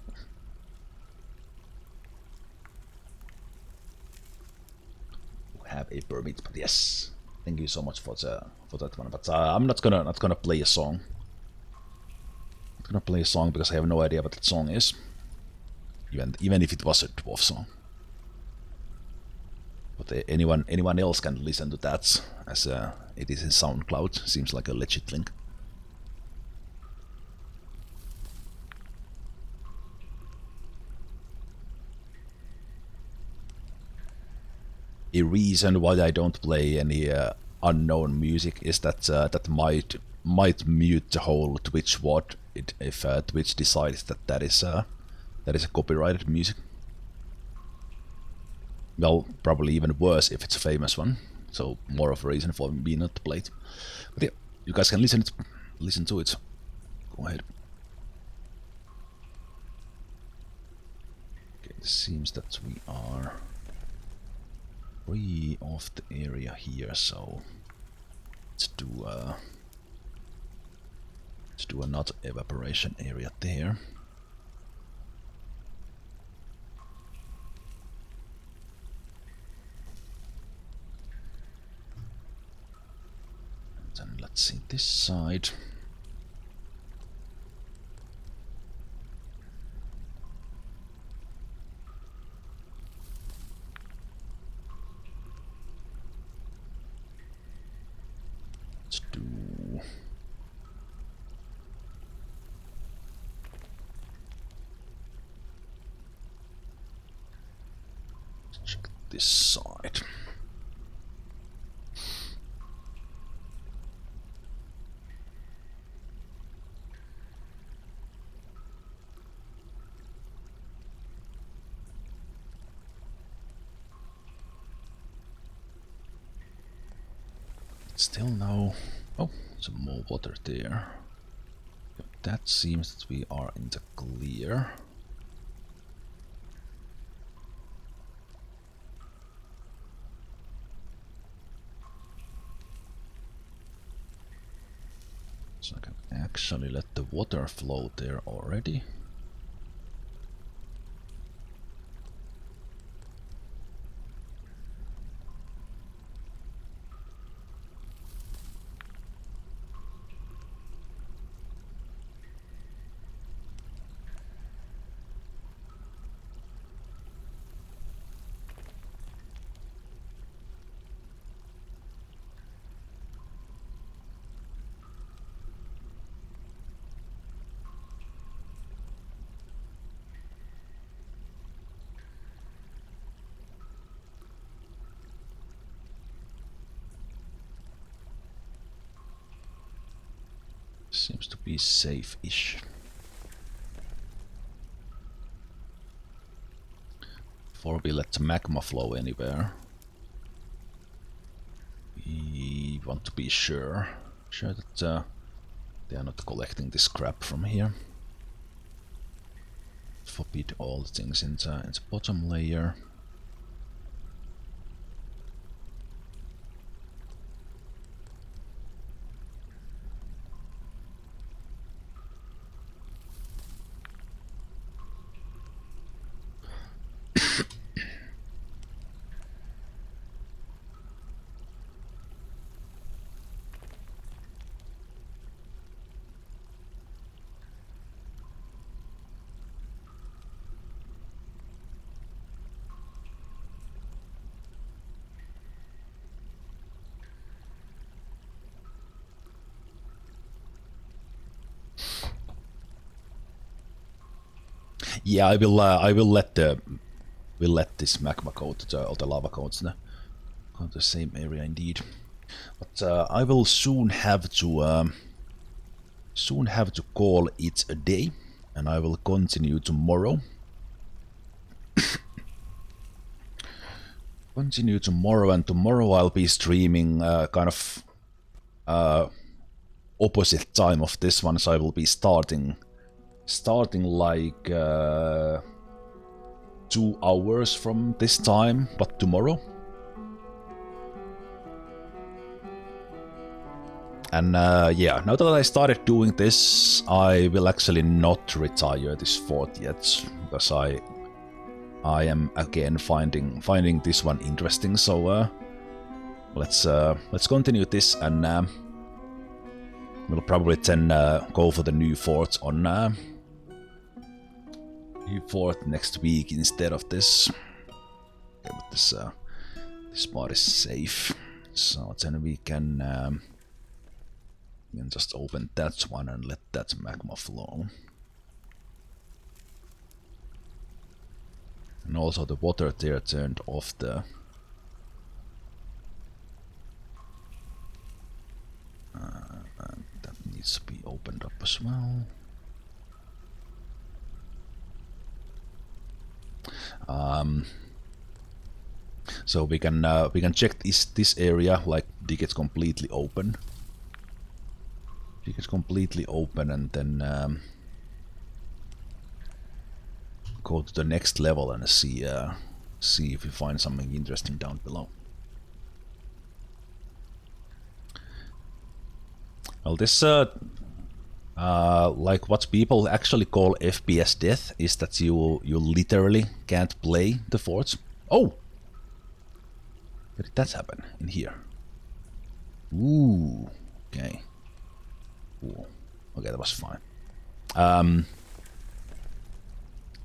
We have a permit, but yes, thank you so much for that one. But I'm not gonna play a song. I'm gonna play a song because I have no idea what that song is. Even if it was a dwarf song. But anyone else can listen to that, as it is in SoundCloud. Seems like a legit link. A reason why I don't play any unknown music is that that might mute the whole Twitch VOD if Twitch decides that is a copyrighted music. Well, probably even worse if it's a famous one. So more of a reason for me not to play it. But yeah, you guys can listen to it. Go ahead. Okay, it seems that we are free of the area here, so let's do another evaporation area there. Then let's see this side. Let's do check this side. Still no. Oh, some more water there. That seems that we are in the clear. So I can actually let the water flow there already. Seems to be safe-ish. Before we let the magma flow anywhere, we want to be sure that they are not collecting this crap from here. Forbid all the things in the bottom layer. Yeah, I will let this magma go to or the lava go to the same area indeed. But I will soon have to call it a day, and I will continue tomorrow. And tomorrow I'll be streaming kind of opposite time of this one, so I will be starting like 2 hours from this time, but tomorrow. And yeah, now that I started doing this, I will actually not retire this fort yet, because I am again finding this one interesting. So let's continue this, and we'll probably then go for the new fort on new fort next week instead of this. Okay, but this part is safe, so then we can just open that one and let that magma flow. And also the water there turned off the and that needs to be opened up as well. So we can check this area, like dig it completely open. Dig it completely open, and then go to the next level and see if we find something interesting down below. Well, this like what people actually call FPS death is that you literally can't play the forts. Oh, where did that happen? In here. Ooh, okay. Ooh. Okay, that was fine.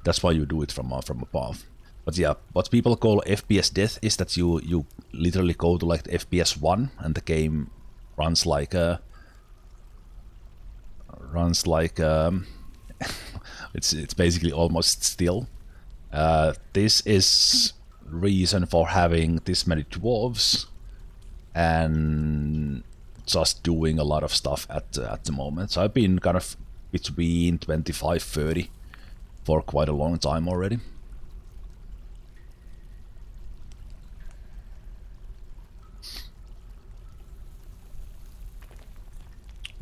That's why you do it from above. But yeah, what people call FPS death is that you literally go to like FPS 1 and the game runs like it's basically almost still. This is reason for having this many dwarves and just doing a lot of stuff at the moment. So I've been kind of between 25-30 for quite a long time already.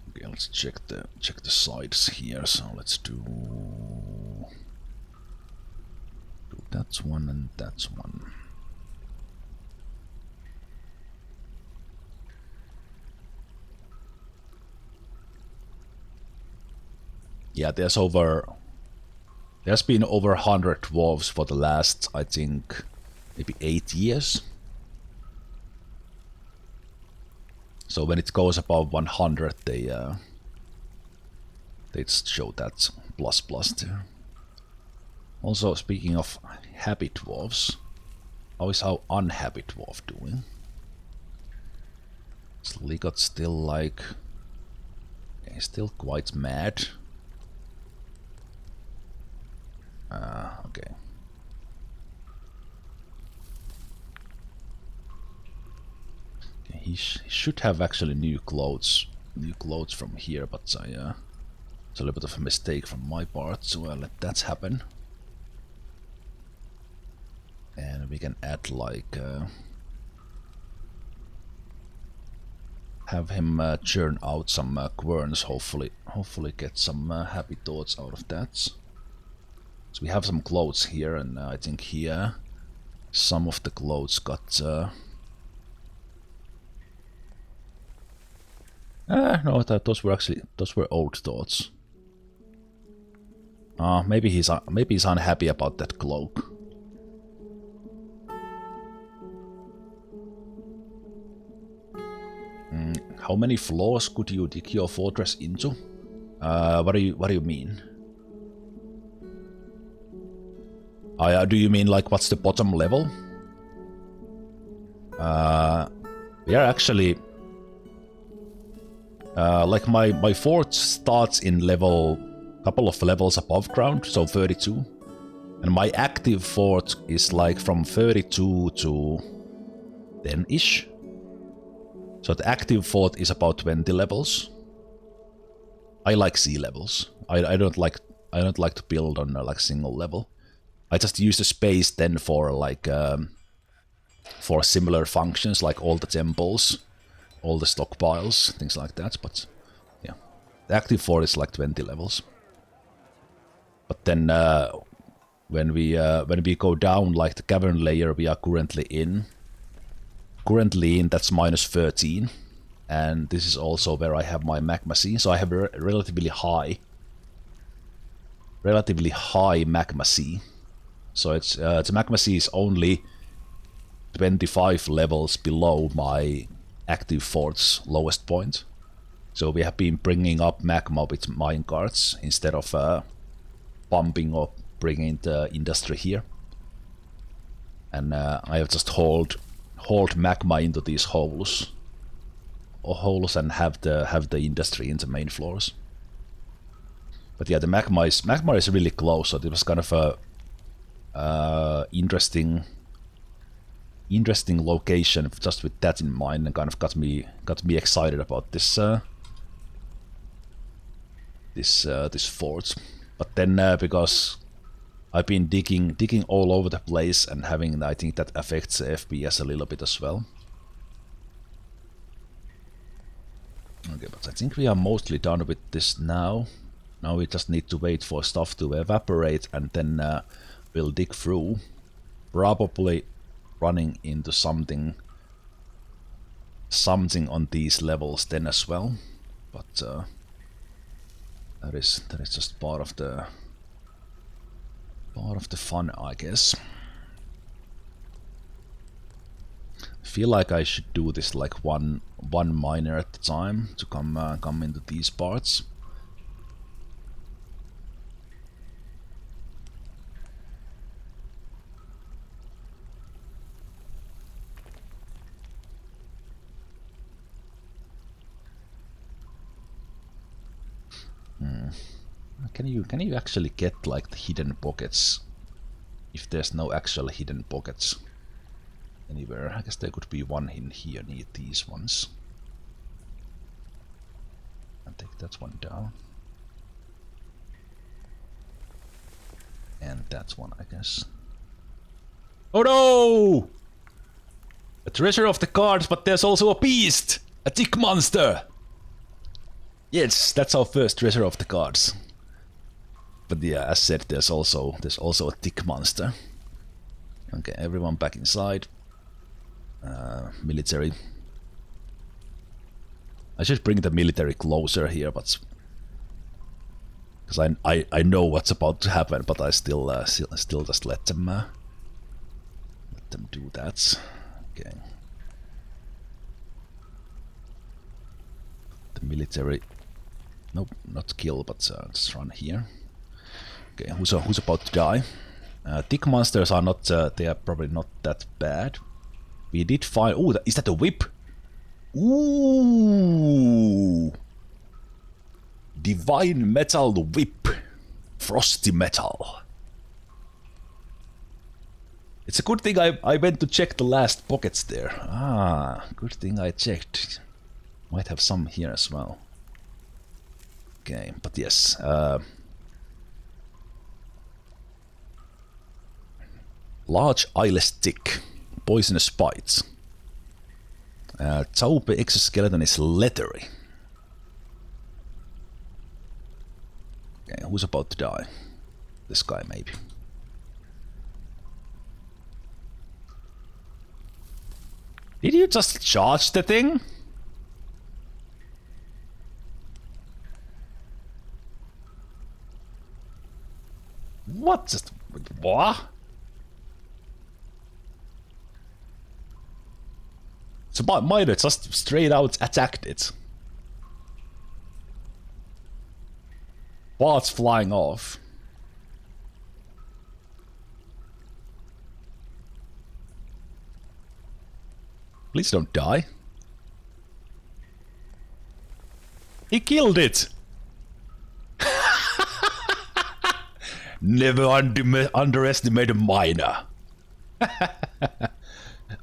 Okay, let's check the sides here. So let's do that one and that one. Yeah, there's been over 100 dwarves for the last, I think, maybe 8 years. So when it goes above 100, they just show that plus there. Also, speaking of happy dwarves, how is our unhappy dwarf doing? Is Ligot still like... Okay, still quite mad. Okay. Okay, he should have actually new clothes from here, but it's a little bit of a mistake from my part, so I'll let that happen. And we can add like have him churn out some querns. Hopefully get some happy thoughts out of that. So we have some clothes here, and I think here some of the clothes got no, those were old thoughts. Maybe he's unhappy about that cloak. How many floors could you dig your fortress into? What do you mean? Do you mean like what's the bottom level? We are actually like my fort starts in couple of levels above ground, so 32. And my active fort is like from 32 to 10-ish. So the active fort is about 20 levels. I like sea levels. I don't like to build on like single level. I just use the space then for like for similar functions like all the temples, all the stockpiles, things like that. But yeah, the active fort is like 20 levels. But then when we go down like the cavern layer we are currently in, that's minus 13. And this is also where I have my magma sea, so I have a relatively high magma sea. So it's the magma sea is only 25 levels below my active fort's lowest point. So we have been bringing up magma with minecarts instead of pumping or bringing the industry here. And I have just hauled magma into these holes and have the industry in the main floors. But yeah, the magma is really close, so it was kind of a interesting location just with that in mind, and kind of got me excited about this this fort. But then because I've been digging all over the place and having, I think that affects the FPS a little bit as well. Okay, but I think we are mostly done with this now. Now we just need to wait for stuff to evaporate, and then we'll dig through. Probably running into something on these levels then as well. But that is just part of the fun, I guess. Feel like I should do this like one miner at a time to come into these parts. Can you actually get like the hidden pockets if there's no actual hidden pockets anywhere? I guess there could be one in here near these ones. I'll take that one down. And that one, I guess. Oh no! A treasure of the cards, but there's also a beast! A tick monster! Yes, that's our first treasure of the cards. But yeah, as said, there's also a tick monster. Okay, everyone back inside. Military. I should bring the military closer here, but because I know what's about to happen, but I still just let them do that. Okay. The military. Nope, not kill, but just run here. Okay, who's about to die? Tick monsters are not. They are probably not that bad. We did find. Oh, is that a whip? Ooh! Divine metal whip, frosty metal. It's a good thing I went to check the last pockets there. Ah, good thing I checked. Might have some here as well. Okay, but yes. Large eyeless tick, poisonous bites. Taupe exoskeleton is leathery. Okay, who's about to die? This guy, maybe. Did you just charge the thing? What? Just what? So Miner just straight out attacked it. Parts flying off. Please don't die. He killed it! Never underestimate a miner.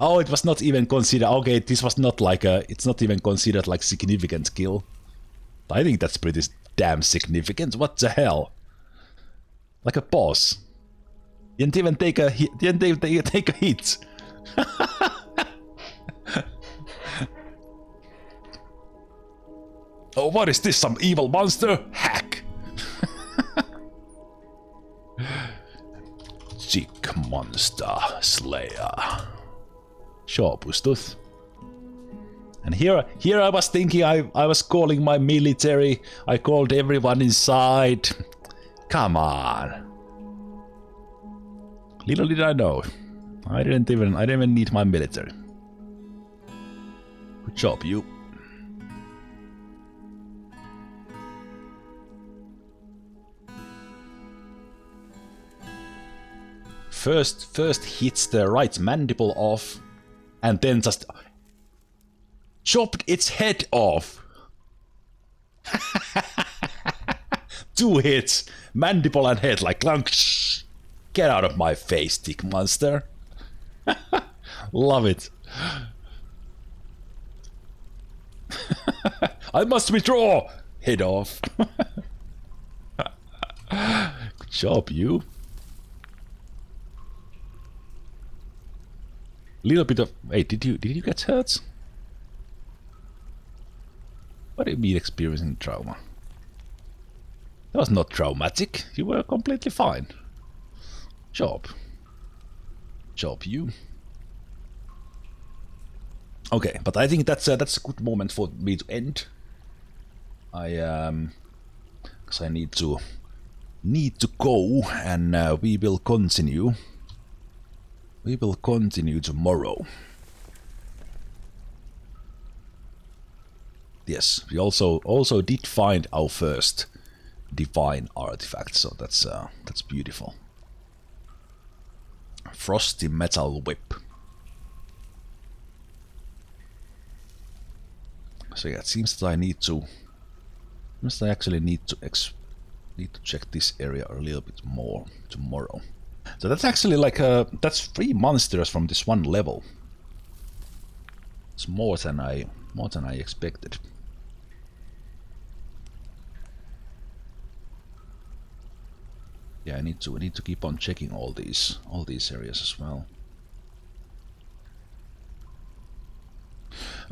Oh, it was not even considered. Okay, this was not like a. It's not even considered like significant kill. I think that's pretty damn significant. What the hell? Like a boss. Didn't even take a hit. Didn't even take a hit. Oh, what is this? Some evil monster? Hack. Sick monster slayer. Sharpustooth. And here I was thinking I was calling my military. I called everyone inside. Come on. Little did I know. I didn't even need my military. Good job, you. First hits the right mandible off, and then just chopped its head off. 2 hits, mandible and head, like clunk. Get out of my face, dick monster. Love it. I must withdraw. Head off. Good job, you. Little bit of. Wait, did you get hurt? What do you mean experiencing trauma? That was not traumatic. You were completely fine. Job, you. Okay, but I think that's a good moment for me to end. Because I need to go, and we will continue. We will continue tomorrow. Yes, we also did find our first divine artifact, so that's beautiful. Frosty metal whip. So yeah, it seems that I actually need to check this area a little bit more tomorrow. So that's actually like that's 3 monsters from this one level. It's more than I expected. Yeah, I need to keep on checking all these areas as well.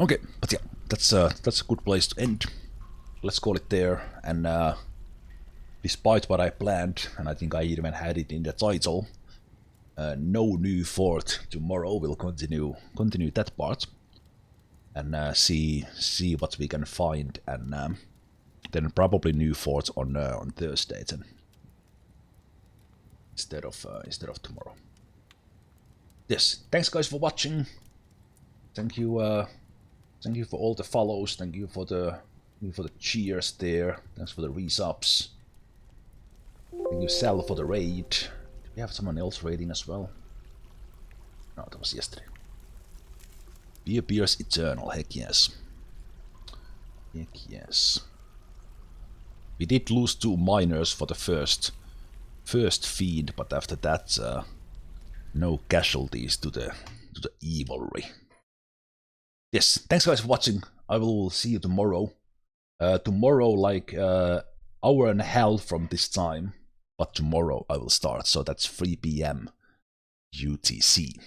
Okay, but yeah, that's a good place to end. Let's call it there. And despite what I planned, and I think I even had it in the title, no new fort tomorrow. We'll continue that part and see what we can find, and then probably new fort on Thursday then, instead of tomorrow. Yes, thanks guys for watching. Thank you for all the follows. Thank you for the cheers there. Thanks for the resubs. Thank you, Sal, for the raid. Did we have someone else raiding as well? No, that was yesterday. Beerbeers Eternal, heck yes. Heck yes. We did lose 2 miners for the first feed, but after that, no casualties to the evilry. Yes, thanks guys for watching. I will see you tomorrow. Tomorrow, like hour and a half from this time, but tomorrow I will start, so that's 3 PM UTC.